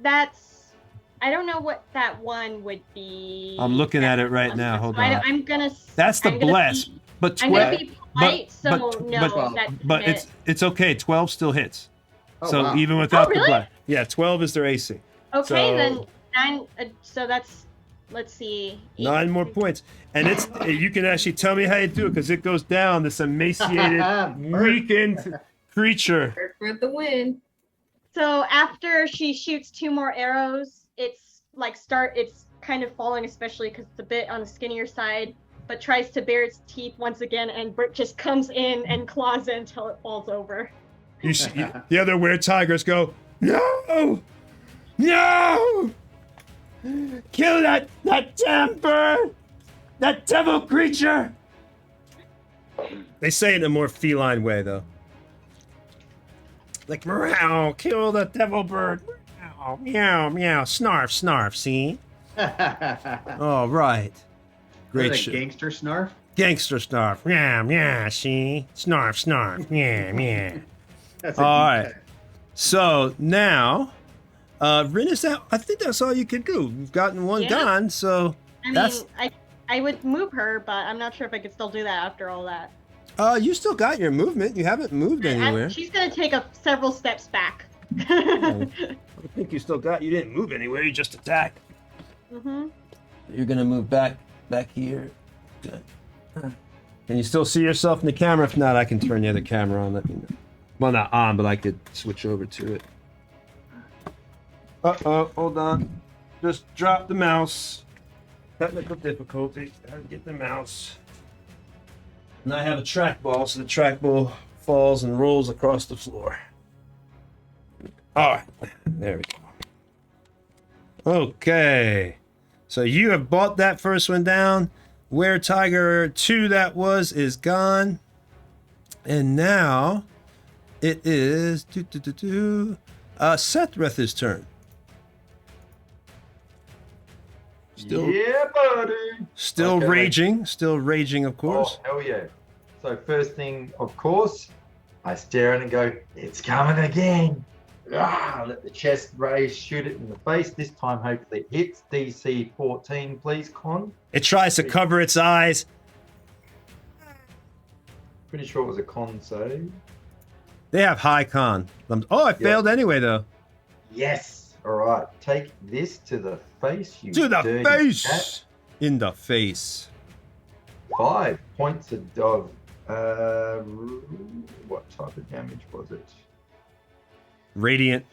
That's. I don't know what that one would be.
I'm looking at it right now. Hold
So
on.
I'm gonna.
That's the
I'm gonna
bless.
be-
But
I'm gonna
12.
be polite, so no,
but-
that's
But it's okay. 12 still hits.
Oh,
So
wow.
even without
really?
the bless. Yeah, 12 is their AC.
okay.
so-
Then 9. So that's. Let's see.
9 more points. And it's you can actually tell me how you do it because it goes down this emaciated,
Bert.
weakened creature.
Bird for the win.
So after she shoots 2 more arrows, it's kind of falling, especially because it's a bit on the skinnier side, but tries to bare its teeth once again, and Bert just comes in and claws it until it falls over.
You see, the other weird tigers go, no, no, kill that damn bird, that devil creature. They say it in a more feline way, though. Like, meow, kill the devil bird. Meow, meow, meow, snarf, snarf, see? All right. Great
Great
shit.
gangster snarf.
Gangster snarf. Meow, meow, see? Snarf, snarf, meow, meow.
That's
All
deep
right.
cut.
So now, Rin, is that? I think that's all you could do. You've gotten one
Yeah.
gone, so
I
That's-
mean, I would move her, but I'm not sure if I could still do that after all that.
you still got your movement. You haven't moved anywhere.
She's gonna take several steps back.
I think you still got. You didn't move anywhere. You just attacked.
hmm
You're gonna move back here. Good. Can you still see yourself in the camera? If not, I can turn the other camera on. Let me know. Well, not on, but I could switch over to it. Uh-oh, hold on. Just drop the mouse. Technical difficulty. Gotta get the mouse. And I have a trackball, so the trackball falls and rolls across the floor. All right, there we go. Okay, so you have bought that first one down. Where Tiger 2 that was is gone. And now it is Sethreth's turn. Still,
Yeah, buddy.
still
Okay.
raging, of course.
Oh, hell yeah. So first thing, of course, I stare at it and go, it's coming again. Let the chest raise, shoot it in the face. This time, hopefully, it hits. DC 14, please, Con.
It tries to cover its eyes.
Pretty sure it was a con save.
They have high con. Oh, I failed anyway, though.
Yes. All right. Take this to the face, you
To the
dirty
face.
cat.
In the face.
5 points of what type of damage was it?
Radiant.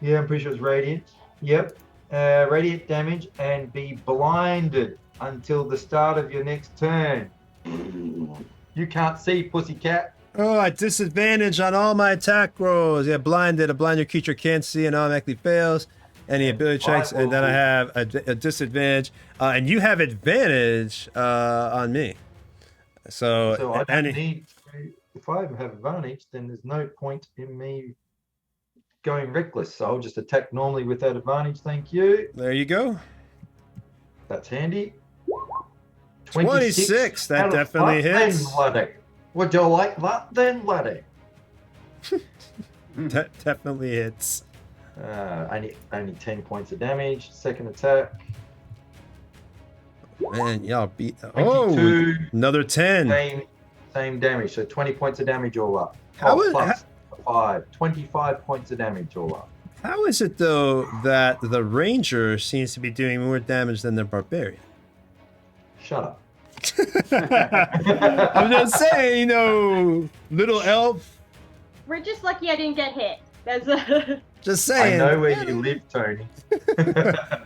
Yeah, I'm pretty sure it's radiant. Yep. Radiant damage and be blinded until the start of your next turn. You can't see, pussycat.
Oh, at disadvantage on all my attack rolls. Yeah, blinded. A blind creature can't see and automatically fails any ability checks. And then I have a disadvantage. And you have advantage on me.
So I don't need to, if I have advantage, then there's no point in me going reckless. So I'll just attack normally without advantage. Thank you.
There you go.
That's handy.
26. That definitely hits.
Then, laddie. Would you like that then, laddie?
That definitely hits.
Only 10 points of damage. Second attack.
Man, y'all beat.
22.
Oh, another 10.
Same damage. So 20 points of damage all up. Plus 5. 25 points of damage all up.
How is it, though, that the ranger seems to be doing more damage than the barbarian?
Shut up.
I'm just saying, you know, little elf.
We're just lucky I didn't get hit. That's a...
Just saying.
I know where you live, Tony.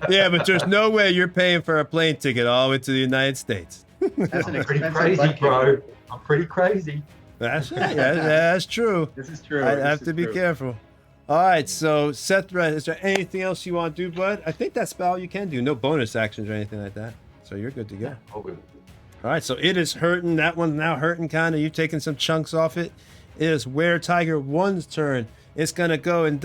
Yeah, but there's no way you're paying for a plane ticket all the way to the United States.
That's an
I'm pretty
expensive
crazy,
butt
bro.
kick.
I'm pretty crazy.
That's true.
This is true.
I
This
have
is
to be
true.
careful. All right, so Seth, is there anything else you want to do, bud? I think that's about all you can do. No bonus actions or anything like that. So you're good to go.
All good.
All right, so it is hurting. That one's now hurting kind of. You've taken some chunks off it. It is Were Tiger 1's turn. It's going to go and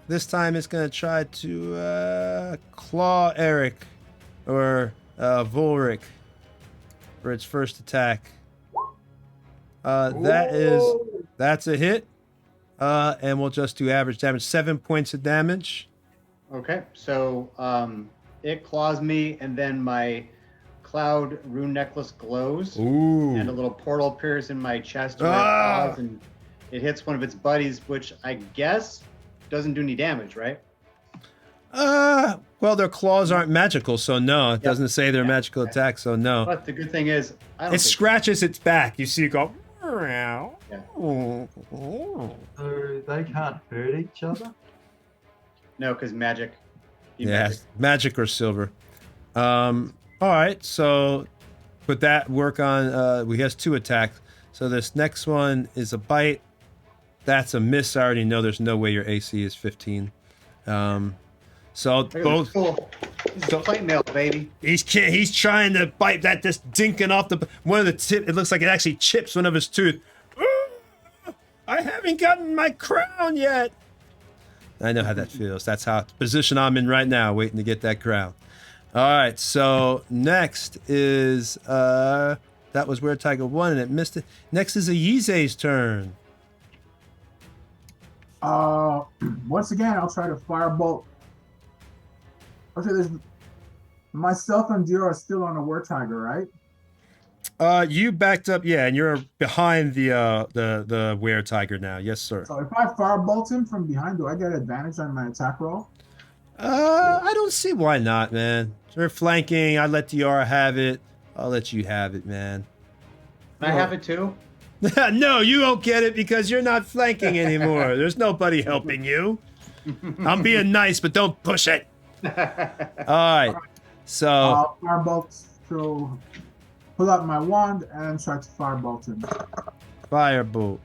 this time it's going to try to claw Eric or Volric for its first attack. That's a hit. And we'll just do average damage. 7 points of damage.
Okay, so it claws me, and then my cloud rune necklace glows,
Ooh.
and a little portal appears in my chest where it claws, and it hits one of its buddies, which I guess doesn't do any damage, right?
Well, their claws aren't magical, so no. It doesn't say they're magical attacks, so no.
But the good thing is, I don't
It
think
scratches its back. You see it go. Meow.
Yeah.
So they can't hurt each other?
no, because magic. Be
Yeah, magic or silver. All right, so put that work on. We has 2 attacks. So this next one is a bite. That's a miss. I already know there's no way your AC is 15. So
Hey,
both.
cool. This is plate mail, baby.
He's trying to bite that, just dinking off one of the tip. It looks like it actually chips one of his tooth. I haven't gotten my crown yet. I know how that feels. That's how position I'm in right now, waiting to get that crown. All right, so next is that was Were Tiger 1 and it missed it. Next is Ayize's turn.
Once again, I'll try to firebolt. Okay, there's myself and Jiro are still on the Were Tiger, right?
You backed up, yeah, and you're behind the Were Tiger now. Yes, sir.
So if I firebolt him from behind, do I get advantage on my attack roll?
I don't see why not, man. You're flanking. I let Diara have it. I'll let you have it, man.
Can I have it too?
No, you don't get it because you're not flanking anymore. There's nobody helping you. I'm being nice, but don't push it. All right. So
I'll firebolt. So pull out my wand and try to firebolt him.
firebolt.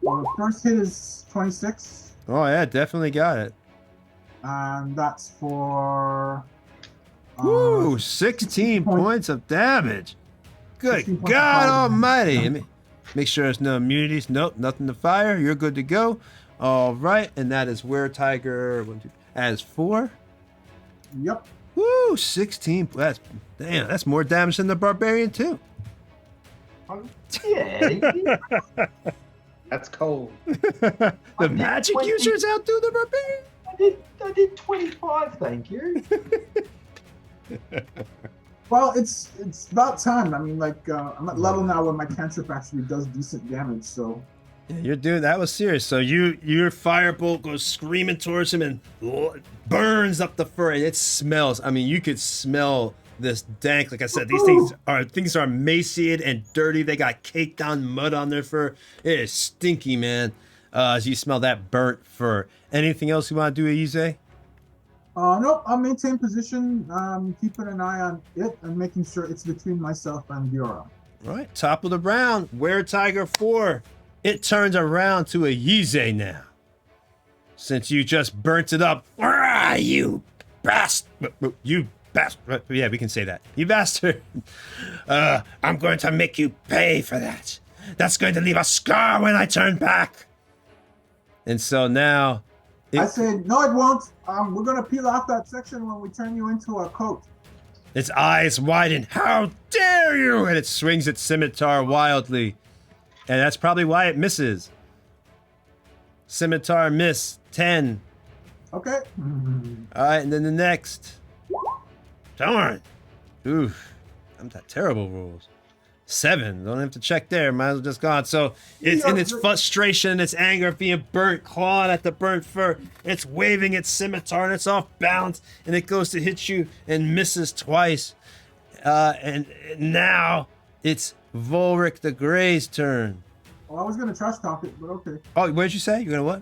Well, the first hit is 26,
Oh yeah, definitely got it.
and that's for
Woo, 16 points of damage.
16
Good
points of
God
fire
Almighty!
damage.
Let me make sure there's no immunities. Nope, nothing to fire. You're good to go. All right, and that is Were Tiger. That is 4.
Yep.
Woo, 16. That's more damage than the barbarian too.
Yeah.
That's cold.
The
did
magic
20.
users outdo the barbarian.
I did 25, thank you.
Well, it's about time. I mean, like I'm at level now where my cantrip actually does decent damage. So
Yeah, you're doing that was serious. So your firebolt goes screaming towards him and burns up the fur, and it smells. I mean, you could smell this dank. Like I said, these things are emaciated and dirty. They got caked on mud on their fur. It is stinky, man. As you smell that burnt fur. Anything else you want to do, Ize?
nope. I'll maintain position, keeping an eye on it and making sure it's between myself and Giora.
All right, top of the round. Were-Tiger 4. It turns around to a Yize now. Since you just burnt it up. You bastard. You bastard. Yeah, we can say that. You bastard. I'm going to make you pay for that. That's going to leave a scar when I turn back. And so now...
I said, no, it won't. We're going to peel off that section when we turn you into a coat.
Its eyes widen. How dare you! And it swings its scimitar wildly. And that's probably why it misses. Scimitar miss. 10.
Okay.
Alright, and then the next. Darn. Oof. I'm that terrible rolls. 7. Don't have to check there. Might as well just gone. So it's in its frustration, its anger of being burnt, clawing at the burnt fur. It's waving its scimitar and it's off balance. And it goes to hit you and misses twice. And now it's Volric the Grey's turn.
Well, I was going to trash talk it, but okay.
Oh, what did you say? You're going to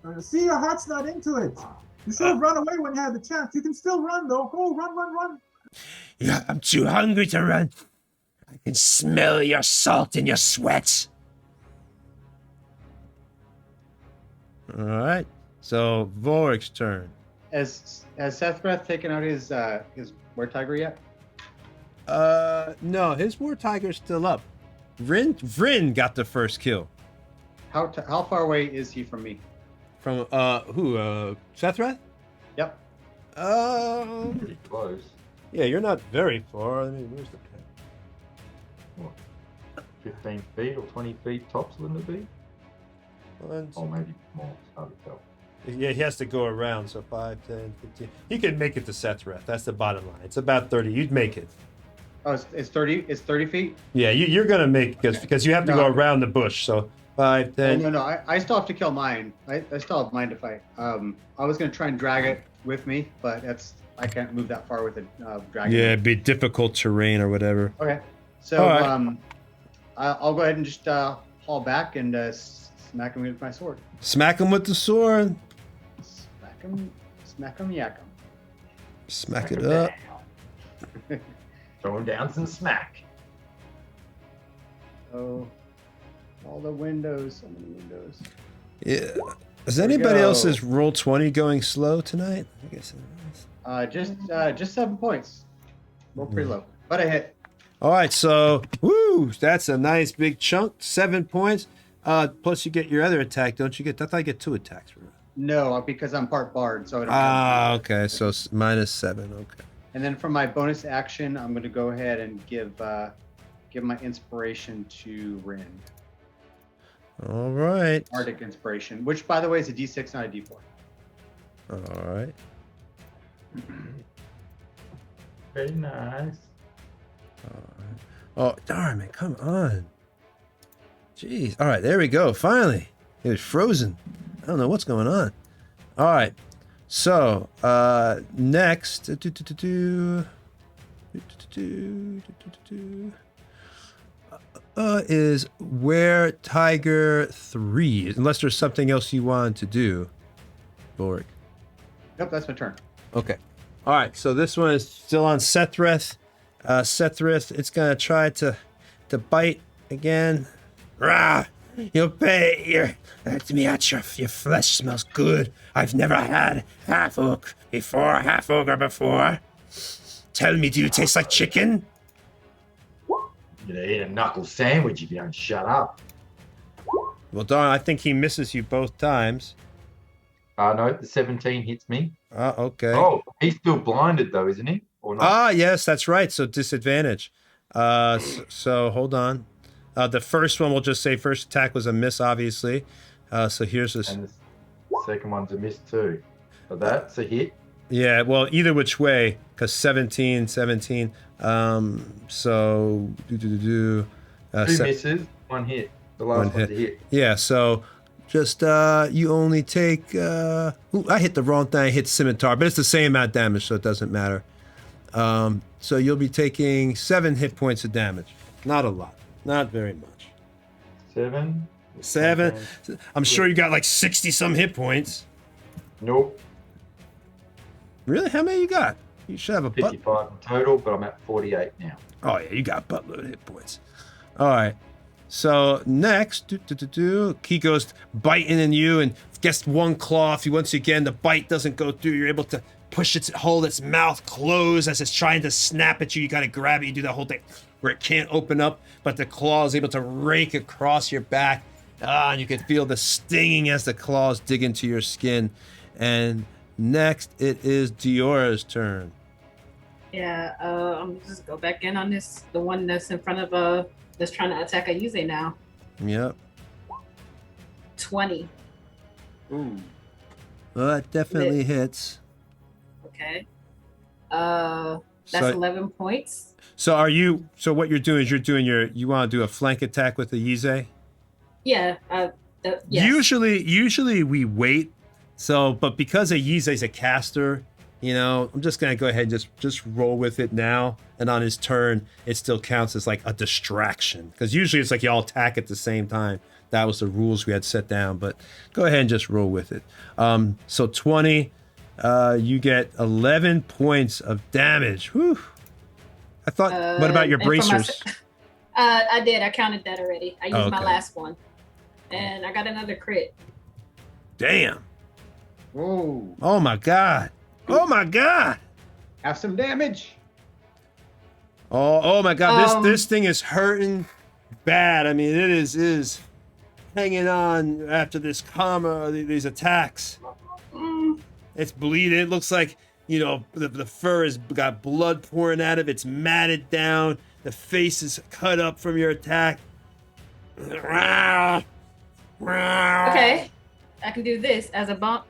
what?
See, your heart's not into it. You should have run away when you had the chance. You can still run, though. Go, run.
Yeah, I'm too hungry to run. I can smell your salt and your sweat. All right. So Voric's turn.
Has Sethbreath taken out his Were-Tiger yet?
No, his War-Tiger's still up. Vryn got the first kill.
How far away is he from me?
From who? Sethrath?
Yep.
Pretty close.
Yeah, you're not very far. Where's the pen?
What? 15 feet or 20 feet tops, wouldn't it be? Or maybe more. It's hard to tell.
Yeah, he has to go around, so 5, 10, 15. He could make it to Sethrath. That's the bottom line. It's about 30. You'd make it.
Oh, it's 30. It's 30 feet.
Yeah, you're gonna make because you have to go around the bush. So 5, 10.
No. I still have to kill mine. I still have mine to fight. I was gonna try and drag it with me, but I can't move that far with a dragon.
Yeah, it'd be difficult terrain or whatever.
Okay. So
right.
I'll go ahead and just haul back and smack him with my sword.
Smack him with the sword.
Smack him, yak him.
Smack it up.
Throw him down some smack.
Oh, all the windows, so many windows.
Yeah. Is anybody else's roll 20 going slow tonight? I guess it is.
Just 7 points. Roll pretty low, but I hit.
All right, so that's a nice big chunk. 7 points. Plus you get your other attack, don't you get? I thought I get 2 attacks for it.
No, because I'm part bard, so I don't.
Okay, so -7. Okay.
And then for my bonus action, I'm going to go ahead and give my inspiration to Rin.
All right.
Arctic inspiration, which by the way is a D6, not a D4.
All right.
Very nice.
Oh, darn, man, come on. Jeez. All right, there we go. Finally. It was frozen. I don't know what's going on. All right. So, next is Were-Tiger 3, unless there's something else you wanted to do, Borg.
Yep, that's my turn.
Okay. All right, so this one is still on Sethrath. Sethrath, it's going to try to bite again. Rah! You'll pay. Let me at your flesh smells good. I've never had half-orc before. Tell me, do you taste like chicken?
You're gonna eat a knuckle sandwich if you don't shut up.
Well, darn, I think he misses you both times.
No, the 17 hits me.
Okay.
Oh, he's still blinded though, isn't he? Or not?
Ah, yes, that's right. So disadvantage. So hold on. The first one, we'll just say first attack was a miss, obviously. So here's this.
And the second one's a miss too. So that's a hit.
Yeah, well, either which way, because 17. So
Two misses, one hit. The last one's a hit.
Yeah, so just you only take. Ooh, I hit the wrong thing. I hit scimitar, but it's the same amount of damage, so it doesn't matter. So you'll be taking 7 hit points of damage. Not a lot. Not very much.
7.
7. I'm sure you got like 60 some hit points.
Nope.
Really? How many you got? You should have a butt.
55 in total, but I'm at 48 now.
Oh yeah, you got buttload of hit points. All right. So next, he goes biting in you and gets one claw. If you once again the bite doesn't go through, you're able to hold its mouth closed as it's trying to snap at you. You got to grab it. You do that whole thing where it can't open up, but the claw is able to rake across your back. And you can feel the stinging as the claws dig into your skin. And next, it is Diora's turn.
Yeah, I'm just go back in on this, the one that's in front of that's trying to attack Ayuze now.
Yep.
20.
Ooh.
Well, that definitely hits.
Okay. That's
So-
11 points.
So what you're doing is you want to do a flank attack with the Yize?
Yeah. Yes.
Usually we wait. So, but because a Yize is a caster, I'm just gonna go ahead and just roll with it now. And on his turn, it still counts as like a distraction. Because usually it's like y'all attack at the same time. That was the rules we had set down. But go ahead and just roll with it. So 20, you get 11 points of damage. Whew. I thought. What about your
and for my
bracers?
I did. I counted that already. I used my
Okay.
last one, and I got another crit.
Damn.
Whoa.
Oh my god. Oh my god.
Have some damage.
Oh my god. This thing is hurting bad. I mean, it is hanging on after this these attacks. It's bleeding. It looks like, the fur has got blood pouring out of it. It's matted down. The face is cut up from your attack.
Okay, I can do this as a bump.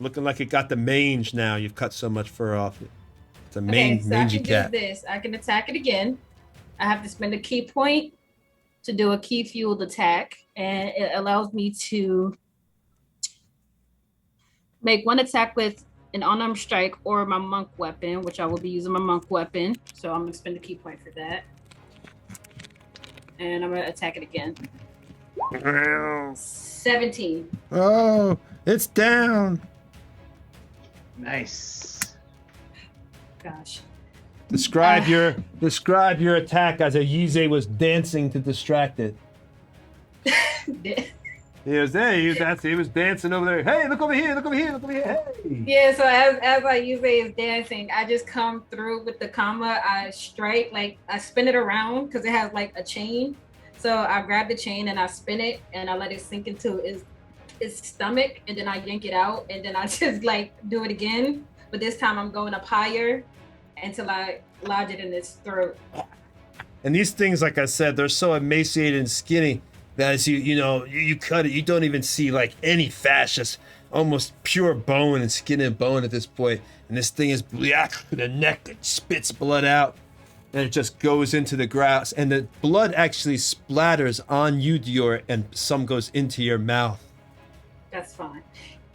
Looking like it got the mange now. You've cut so much fur off it. It's a
Okay, so I
mangy
can
cat.
do this. I can attack it again. I have to spend a key point to do a key fueled attack, and it allows me to make one attack with an unarmed strike or my monk weapon, which I will be using my monk weapon. So I'm gonna spend a key point for that. And I'm gonna attack it again. 17.
Oh, it's down.
Nice.
Gosh.
Describe your attack as a Yize was dancing to distract it. He was there. He was dancing over there. Hey, look over here! Look over here! Look over here! Hey!
Yeah, so as I usually is dancing, I just come through with the comma. I strike, like I spin it around because it has like a chain. So I grab the chain and I spin it and I let it sink into his stomach, and then I yank it out, and then I just like do it again. But this time I'm going up higher until I lodge it in his throat.
And these things, like I said, they're so emaciated and skinny that as you cut it, you don't even see like any fat, just almost pure bone and skin and bone at this point. And this thing is the neck that spits blood out, and it just goes into the grass, and the blood actually splatters on you, Dior, and some goes into your mouth.
That's fine.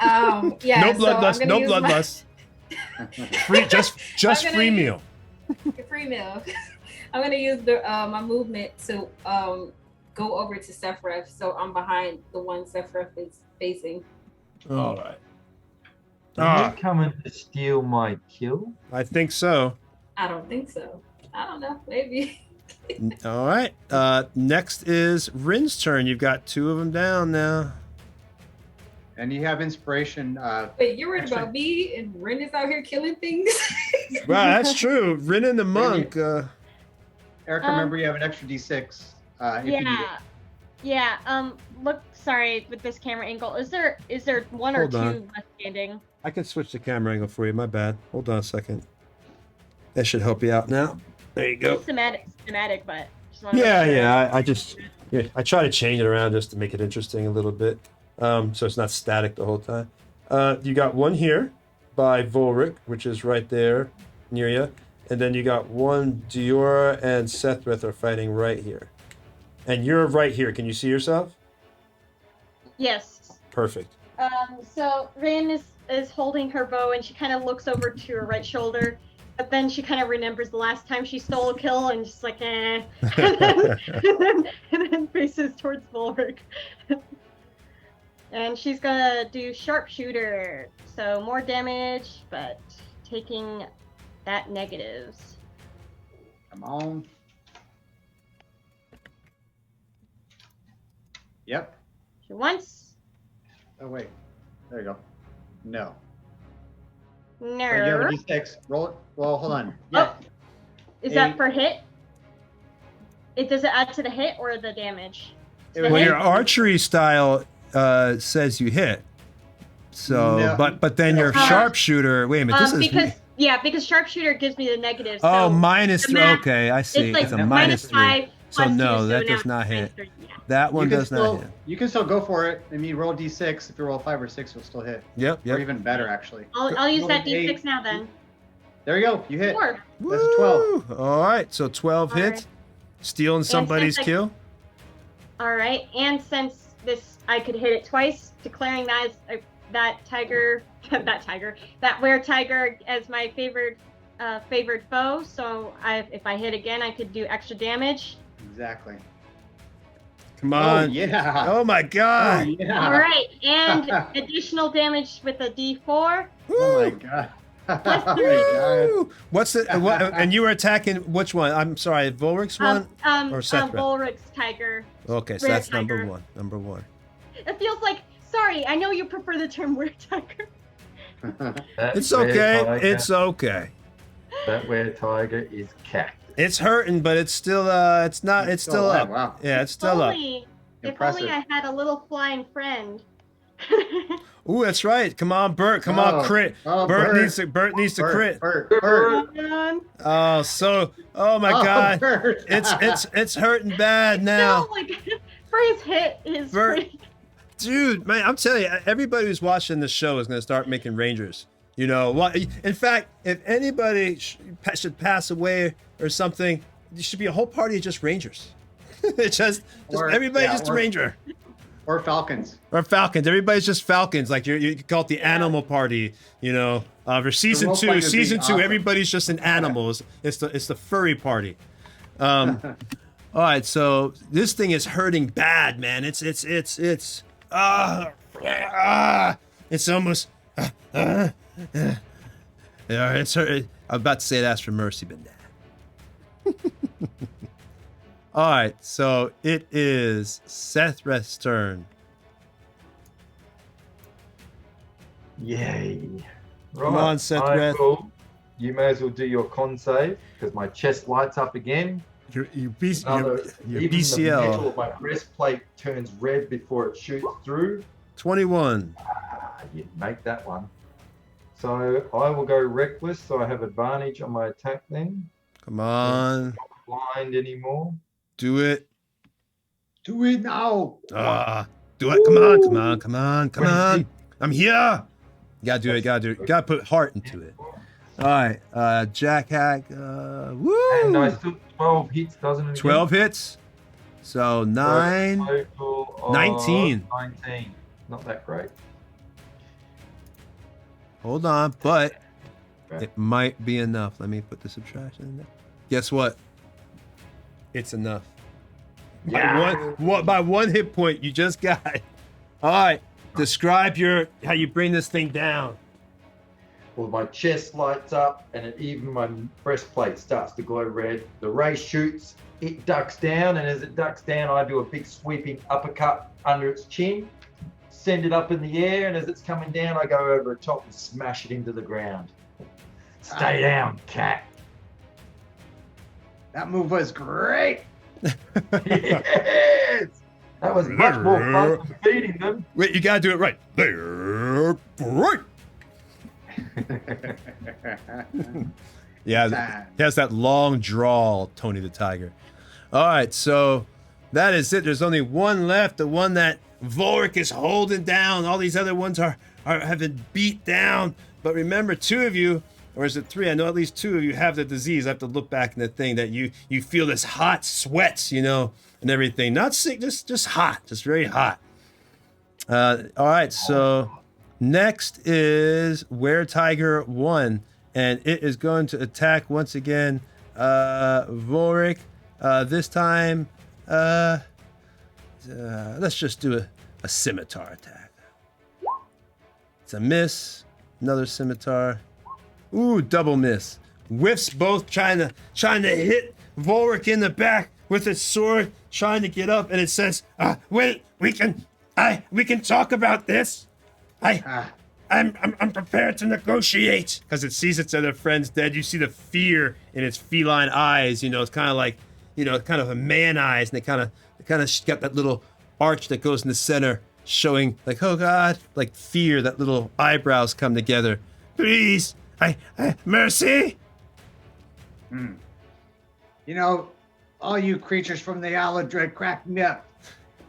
Yeah.
No bloodlust. No bloodlust. Free, just free meal.
Free meal. I'm gonna use my movement to go over to Sephiroth, so I'm behind the one Sephiroth is facing.
All right.
Are you coming to steal my kill?
I think so.
I don't think so. I don't know. Maybe.
All right. Next is Rin's turn. You've got 2 of them down now.
And you have inspiration.
Wait, you're worried
Actually-
about me and Ren is out here killing things?
Wow, that's true. Rin and the monk.
Eric, remember you have an extra D6. If you need it.
Yeah. Yeah. Look. Sorry, with this camera angle, is there one or
Hold
two
on.
left standing?
I can switch the camera angle for you. My bad. Hold on a second. That should help you out now. There you go.
Schematic, but just wanna make
Yeah,
sure.
yeah. I try to change it around just to make it interesting a little bit, so it's not static the whole time. You got one here by Volric, which is right there near you, and then you got one. Diora and Sethrith are fighting right here, and you're right here. Can you see yourself?
Yes.
Perfect.
So Rin is holding her bow, and she kind of looks over to her right shoulder, but then she kind of remembers the last time she stole a kill, and just like, eh, and then faces towards Volric. And she's gonna do sharpshooter, so more damage, but taking that negatives.
Come on. Yep.
She once.
Oh wait. There you go. No.
No.
Oh, you have a d6. Roll it. Well, hold on. Yeah.
Oh, is that
Eight.
for hit? Does it add to the hit or the damage?
It
The
would
Well,
hit?
your archery style says you hit. So,
No.
but then your
Uh,
sharpshooter. Wait a minute. This is.
Because sharpshooter gives me the negative.
Oh,
so
minus
the
3.
math-
Okay, I see.
It's like
It's a
minus
minus 3.
-5
So
plus
no,
2,
that
now
does
it's
not hit.
-3, yeah.
That one
You can
does
still,
not hit.
You can still go for it. I mean, roll d6. If you roll 5 or 6, it'll still hit.
Yep,
Or
yep.
even better, actually.
I'll use that
Roll an
d6
eight.
now then.
There you go. You hit.
4.
That's a 12.
Woo! All right, so 12
All
hits.
right.
Stealing somebody's
since I-
kill.
All right, and since I could hit it twice, declaring that as that tiger, that were-tiger as my favored foe. So if I hit again, I could do extra damage.
Exactly.
Come
Oh,
on.
yeah.
Oh my
Oh,
god.
yeah.
All right, and additional damage with a d4.
Oh, my
Woo!
God. Oh, my God.
Woo! What's it? And you were attacking which one? I'm sorry, Volric's one? Or Sethrith?
Volric's tiger.
Okay, so
Rare
that's number
tiger.
one. Number one.
It feels like, sorry, I know you prefer the term were-tiger.
That
It's
were
okay.
tiger-
It's okay.
That were tiger is cat.
It's hurting, but it's still it's not it's still
alive,
up.
wow.
Yeah, it's still up.
If
Impressive.
only I had a little flying friend.
Ooh, that's right. Come on, Bert. Come on,
Oh.
crit.
Oh,
Bert
Bert.
needs to crit.
Bert.
Come on.
Oh my
Oh,
god.
Bert.
It's hurting bad now.
No, like Freya's hit is
Bert.
pretty.
Dude, man, I'm telling you, everybody who's watching this show is going to start making Rangers. You know, in fact, if anybody should pass away or something, there should be a whole party of just Rangers. just
Or-
everybody
yeah,
just a
or-
Ranger.
Or Falcons.
Or Falcons. Everybody's just Falcons. Like you could call it the animal party, you know. For season
role
2,
playing would be awesome.
everybody's just an animal. It's the furry party. All right, so this thing is hurting bad, man. It's almost yeah, it's hurt. I'm about to say it, ask for mercy, but nah. All right, so it is Sethrith's turn.
Yay. Right.
Come on, Sethrith.
You may as well do your con save because my chest lights up again.
Your
Even
BCL
the metal of my breastplate turns red before it shoots through.
21.
You make that one. So I will go reckless, so I have advantage on my attack then.
Come on,
Blind anymore.
do it.
Do it now.
Do it. Come on. I'm here. You gotta do it. You gotta put heart into it. All right, Jack Hack. Woo!
And I still 12 hits, doesn't it?
12 hits. So 9.
Total of
19.
19. Not that great.
Hold on, but
Okay.
it might be enough. Let me put the subtraction in there. Guess what? It's enough.
Yeah.
By one hit point, you just got it. All right. Describe how you bring this thing down.
Well, my chest lights up and even my breastplate starts to glow red. The ray shoots, it ducks down, and as it ducks down, I do a big sweeping uppercut under its chin, send it up in the air, and as it's coming down, I go over the top and smash it into the ground. Stay down, cat.
That move was great.
Yes! That was much more fun than feeding them.
Wait, you gotta do it right. They're right. Yeah, he has that long drawl, Tony the Tiger. All right, so that is it. There's only one left, the one that Volric is holding down. All these other ones have been beat down. But remember, 2 of you, or is it 3? I know at least 2 of you have the disease. I have to look back in the thing that you feel this hot sweats, and everything. Not sick, just hot, just very hot. All right, so next is Were Tiger 1, and it is going to attack once again Volric. This time, let's just do a scimitar attack. It's a miss. Another scimitar. Ooh, double miss. Whiffs both, trying to hit Volric in the back with its sword, trying to get up, and it says, "Wait, we can talk about this. I'm prepared to negotiate." Because it sees its other friends dead. You see the fear in its feline eyes. It's kind of like, kind of a man eyes, and they kind of got that little arch that goes in the center, showing like, oh God, like fear. That little eyebrows come together. Please, mercy.
All you creatures from the Aladred crack me up.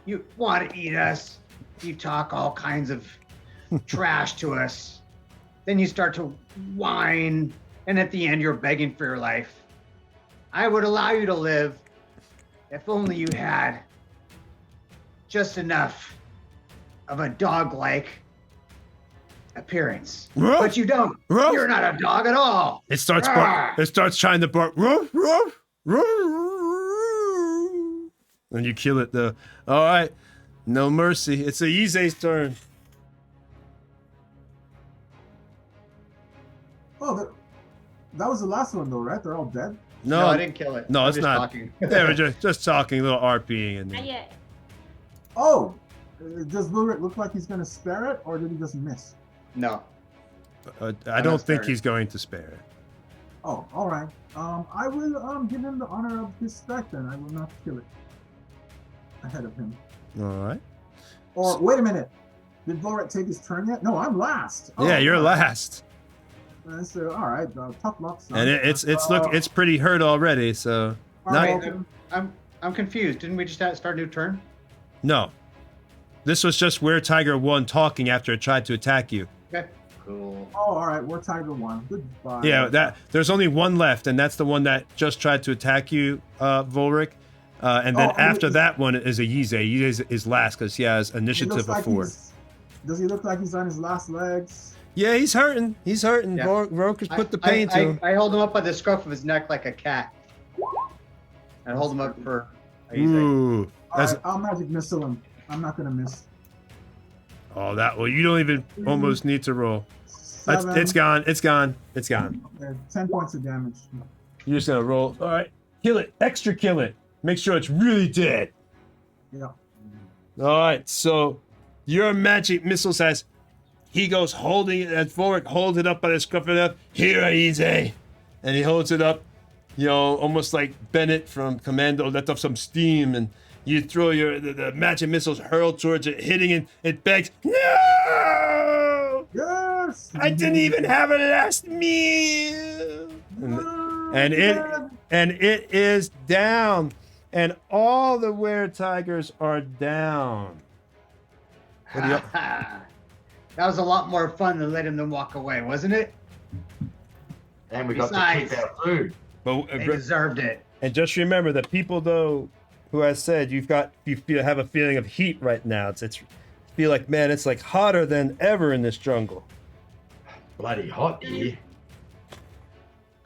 You want to eat us. You talk all kinds of trash to us. Then you start to whine, and at the end you're begging for your life. I would allow you to live if only you had just enough of a dog-like appearance.
Ruff,
but you don't.
ruff.
You're not a dog at all.
It starts trying to bark. Ruff, ruff, ruff. And you kill it though. All right, no mercy. It's Ize's turn.
Oh, that was the last one though, right? They're all dead?
No, I didn't kill it.
No,
I'm
it's
just
not.
talking.
They were just talking, a little RPing, and
Not yet.
Oh, does Lurik look like he's going to spare it, or did he just miss?
No.
I don't think he's going to spare it.
Oh, all right. I will give him the honor of his strike then. I will not kill it ahead of him.
All right.
Or wait a minute. Did Volric take his turn yet? No, I'm last. Oh,
Yeah, you're
all
last.
So, all right. Tough luck. Son.
And it's pretty hurt already. So
All
not
right,
I'm confused. Didn't we just start a new turn?
no. This was just Were Tiger 1 talking after it tried to attack you.
Okay. Cool.
Oh, all right. We're Tiger 1. Goodbye.
Yeah, there's only one left, and that's the one that just tried to attack you, Volric. And then after that one is a Yize. Yize is last because he has initiative of 4.
Does he look like he's on his last legs?
Yeah, he's hurting. He's hurting.
Yeah.
Volric has put the pain to him.
I hold him up by the scruff of his neck like a cat. I hold him up for a Yize.
Ooh.
All right, I'll magic missile him. I'm not going to miss.
Oh, well, you don't even almost need to roll.
7,
It's gone. It's gone. It's gone.
okay, 10 points of damage.
You're just going to roll. All right. Kill it. Extra kill it. Make sure it's really dead.
Yeah.
All right. So your magic missile says he goes holding it as Volric holds it up by the scruff of it. Here, easy. And he holds it up, almost like Bennett from Commando let off some steam, and you throw the magic missiles hurled towards it, hitting it. It begs, no!
Yes.
I didn't even have a last meal. And it is down, and all the were-tigers are down.
That was a lot more fun than letting them walk away, wasn't it?
And we got to keep our food.
But
They deserved it.
and just remember that people, though, who has said you have a feeling of heat right now. It's feel like, man, it's like hotter than ever in this jungle.
Bloody hot here.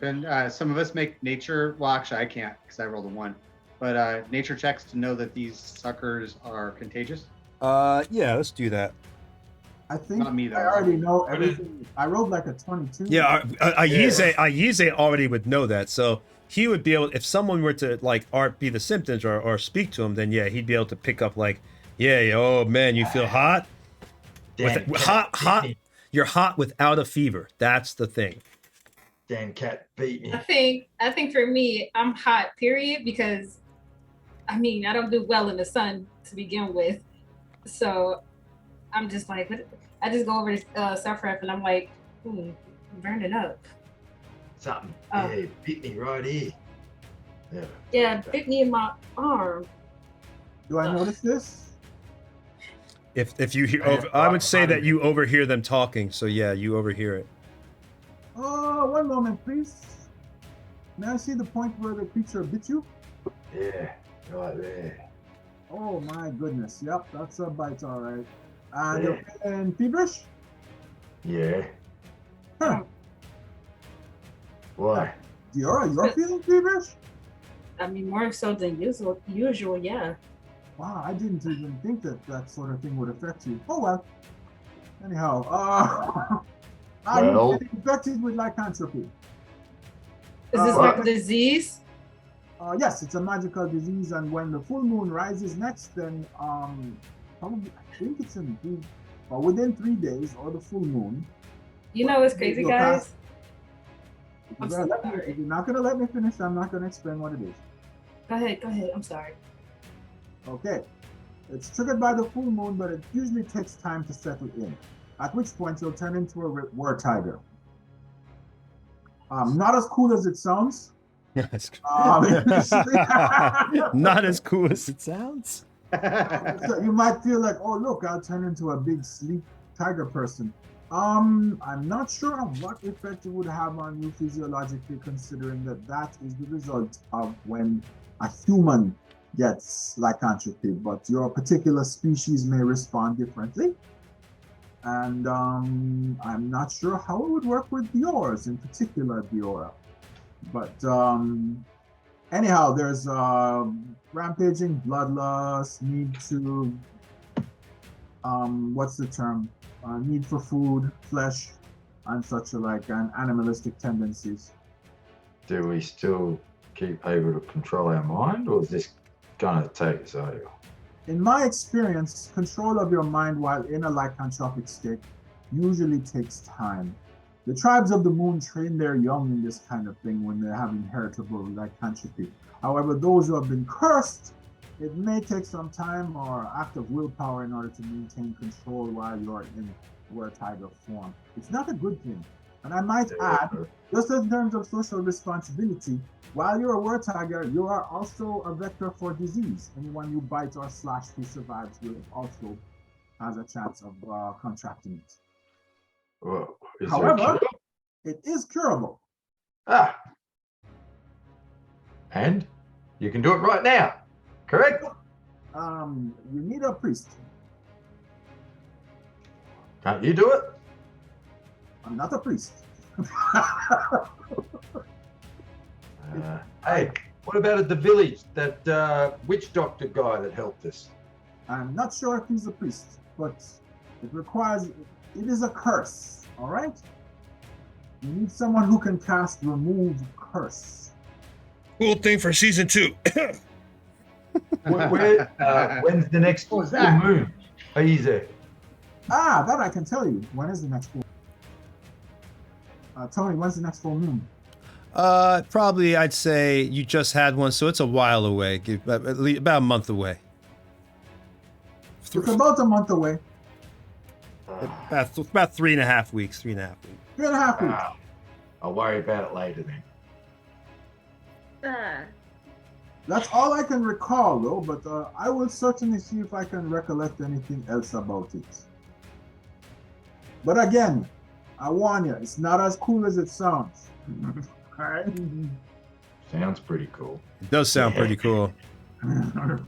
And some of us make nature. Well, actually, I can't because I rolled a 1. But nature checks to know that these suckers are contagious.
Yeah, let's do that.
I think
Not me, though.
I already know everything. I rolled like a 22.
Yeah, Ayize already would know that, so he would be able, if someone were to be the symptoms or speak to him, then yeah, he'd be able to pick up like, yeah, oh man, you feel hot? Hot. You're hot without a fever. That's the thing.
Damn cat beat me.
I think for me, I'm hot, period, because I mean, I don't do well in the sun to begin with. So I'm just like, I just go over to Surfref and I'm like, I'm burning up.
Something.
Oh.
Yeah, it bit me right here. Yeah.
Yeah, bit me in my arm.
Do I notice this?
If you hear, I would say that you overhear them talking. So yeah, you overhear it.
Oh, one moment, please. May I see the point where the creature bit you?
Yeah, right there.
Oh my goodness. Yep, that's a bite, all right. And
Yeah.
you're feeling feverish?
Yeah.
Huh.
Why?
Diora, you're feeling feverish?
I mean, more so than usual, yeah.
Wow, I didn't even think that that sort of thing would affect you. Oh well. Anyhow, are you
Well.
getting infected with lycanthropy?
Is this like a disease?
Yes, it's a magical disease, and when the full moon rises next, then probably I think it's within 3 days or the full moon.
You know what's crazy,
You'll
guys?
pass-
I'm
If you're gonna let me-
sorry.
if you're not gonna let me finish, I'm not gonna explain what it is.
Go ahead. I'm sorry.
Okay. It's triggered by the full moon, but it usually takes time to settle in. At which point you'll turn into a war tiger. Not as cool as it sounds.
Not as cool as it sounds.
So you might feel like, oh look, I'll turn into a big sleek tiger person. I'm not sure of what effect it would have on you physiologically, considering that is the result of when a human gets lycanthropy, but your particular species may respond differently. And I'm not sure how it would work with yours, in particular, Diora. But anyhow, there's rampaging bloodlust, need to, what's the term? Need for food, flesh, and such alike, and animalistic tendencies.
Do we still keep able to control our mind, or is this gonna take us over?
In my experience, control of your mind while in a lycanthropic state usually takes time. The tribes of the moon train their young in this kind of thing when they have inheritable lycanthropy. However, those who have been cursed, it may take some time or act of willpower in order to maintain control while you're in war tiger form. It's not a good thing. And I might add, just in terms of social responsibility, while you're a war tiger, you are also a vector for disease. Anyone you bite or slash who survives will also has a chance of contracting it.
Well, is
However,
there a cure?
it is curable.
And you can do it right now, correct?
You need a priest.
Can't you do it?
I'm not a priest.
Hey, what about at the village, that witch doctor guy that helped us?
I'm not sure if he's a priest, but it requires, it is a curse, all right? You need someone who can cast remove curse.
Cool thing for season 2.
When's the next
What was
full
that?
moon? Are you there?
That I can tell you. When is the next full Tony, when's the next full moon?
Probably I'd say you just had one, so it's a while away. At least about a month away.
It's about a month away.
About 3.5 weeks. 3.5 weeks.
3.5 weeks.
I'll worry about it later then.
That's all I can recall, though, but I will certainly see if I can recollect anything else about it. But again, I warn you, it's not as cool as it sounds. All right?
Sounds pretty cool.
It does sound pretty cool.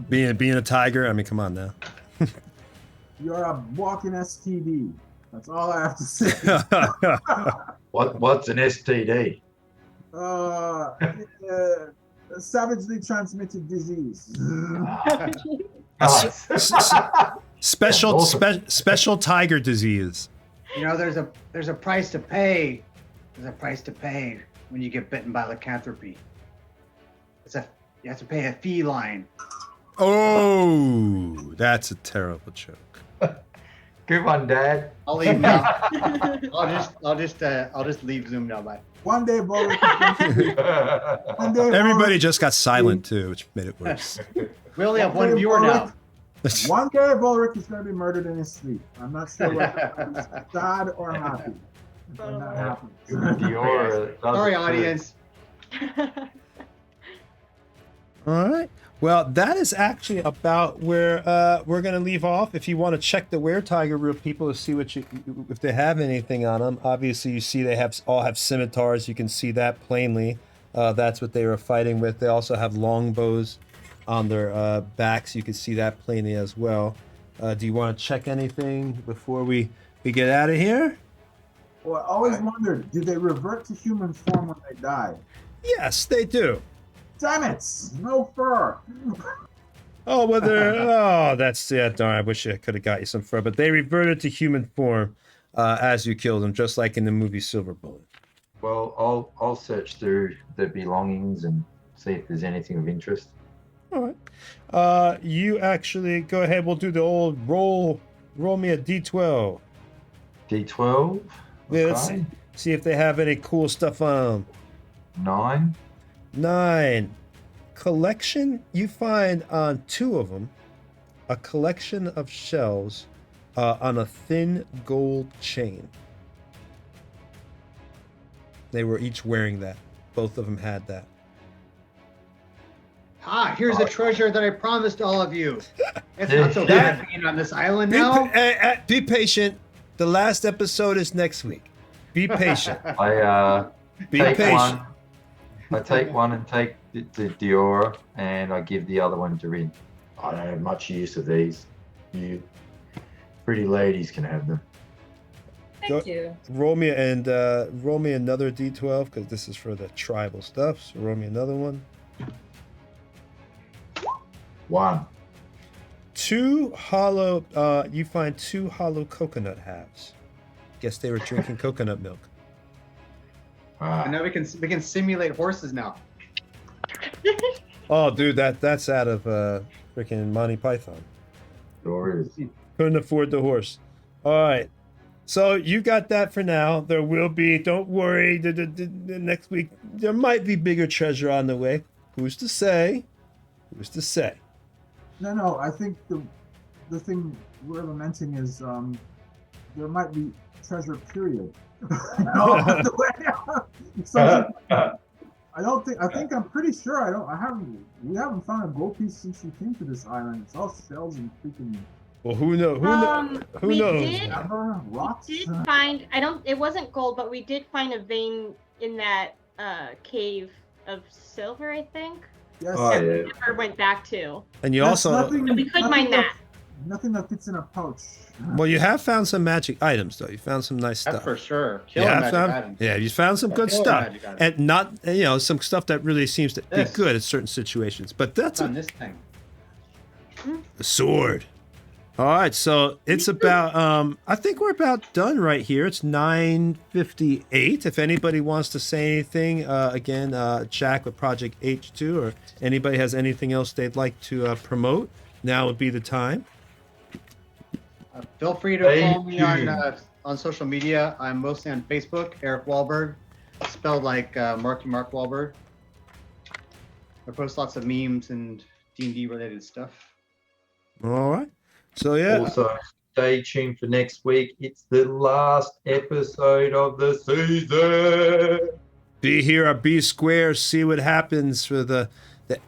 Being a tiger, I mean, come on now.
You're a walking STD. That's all I have to say.
What's an STD?
A savagely transmitted disease.
Special
Awesome.
special tiger disease.
You know, there's a price to pay. There's a price to pay when you get bitten by lycanthropy. You have to pay a feline.
Oh, that's a terrible joke.
Good one, Dad.
I'll leave now. I'll just leave Zoom now. Bye.
One day, Wahlberg. One day,
Everybody
Wahlberg-
just got silent too, which made it worse.
We only have one viewer now.
One day, Volric is going to be murdered in his sleep. I'm not sure whether he's sad or happy when that happens.
Diora does
Sorry,
it too.
audience.
All right. Well, that is actually about where we're going to leave off. If you want to check the Were-Tiger real people to see if they have anything on them. Obviously, you see they all have scimitars. You can see that plainly. That's what they were fighting with. They also have longbows on their backs. You can see that plainly as well. Do you want to check anything before we get out of here?
Well, I always wondered, do they revert to human form when they die?
Yes, they do.
Damn it! No fur.
Oh, that's darn. I wish I could have got you some fur, but they reverted to human form as you killed them, just like in the movie Silver Bullet.
Well, I'll search through the belongings and see if there's anything of interest.
All right. You actually go ahead. We'll do the old roll. Roll me a d12.
D12.
Yeah, let's
Okay.
see if they have any cool stuff on them.
9.
9. Collection. You find on 2 of them a collection of shells on a thin gold chain. They were each wearing that. Both of them had that.
Here's the treasure that I promised all of you. It's not so bad being on this island now.
Be patient. The last episode is next week. Be patient.
I
Be
take
patient.
one. I take one and take the Diora, and I give the other one to Rin. I don't have much use of these. You pretty ladies can have them.
Thank you.
Roll me another d12 because this is for the tribal stuff. So roll me another one.
1.
2 hollow. You find 2 hollow coconut halves. Guess they were drinking coconut milk.
And now we can simulate horses now.
Oh, dude, that's out of freaking Monty Python.
Sure is.
Couldn't afford the horse. All right. So you got that for now. There will be. Don't worry. The next week there might be bigger treasure on the way. Who's to say? Who's to say?
No. I think the thing we're lamenting is there might be treasure. Period. So, I don't think. I think I'm pretty sure. We haven't found a gold piece since we came to this island. It's all shells and freaking.
Well, who knows? Who
we
knows?
did-
Rocks.
We did find. It wasn't gold, but we did find a vein in that cave of silver, I think.
Yes.
Oh,
That we
yeah.
never went back to.
And you
That's
also,
nothing-
So we could
nothing
mine that.
Nothing that fits in a pouch.
well, you have found some magic items though. You found some nice
That's
stuff.
for sure.
You
Killer
have
magic
found,
items.
yeah, you found some good
Killer
stuff,
magic items.
and not some stuff that really seems to be
This.
good at certain situations. But that's
on this thing.
a sword. All right, so it's about. I think we're about done right here. It's 9:58. If anybody wants to say anything, again, Jack with Project H2, or anybody has anything else they'd like to promote, now would be the time.
Feel free to follow me on social media. I'm mostly on Facebook, Eric Wahlberg, spelled like Marky Mark Wahlberg. I post lots of memes and D&D related stuff.
All right. So yeah.
Also, stay tuned for next week. It's the last episode of the season.
Be here or be square. See what happens for the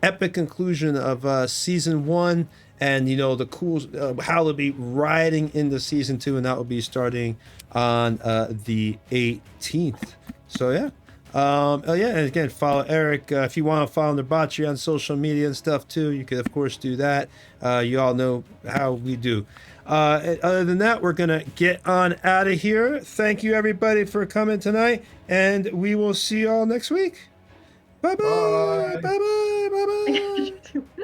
epic conclusion of season 1, and the cool how they'll be riding into season 2, and that will be starting on the 18th. So yeah. And again, follow Eric. If you want to follow Nerdbauchery on social media and stuff too, you could of course do that. You all know how we do. Other than that, we're gonna get on out of here. Thank you everybody for coming tonight, and we will see you all next week. Bye bye. Bye bye. Bye bye.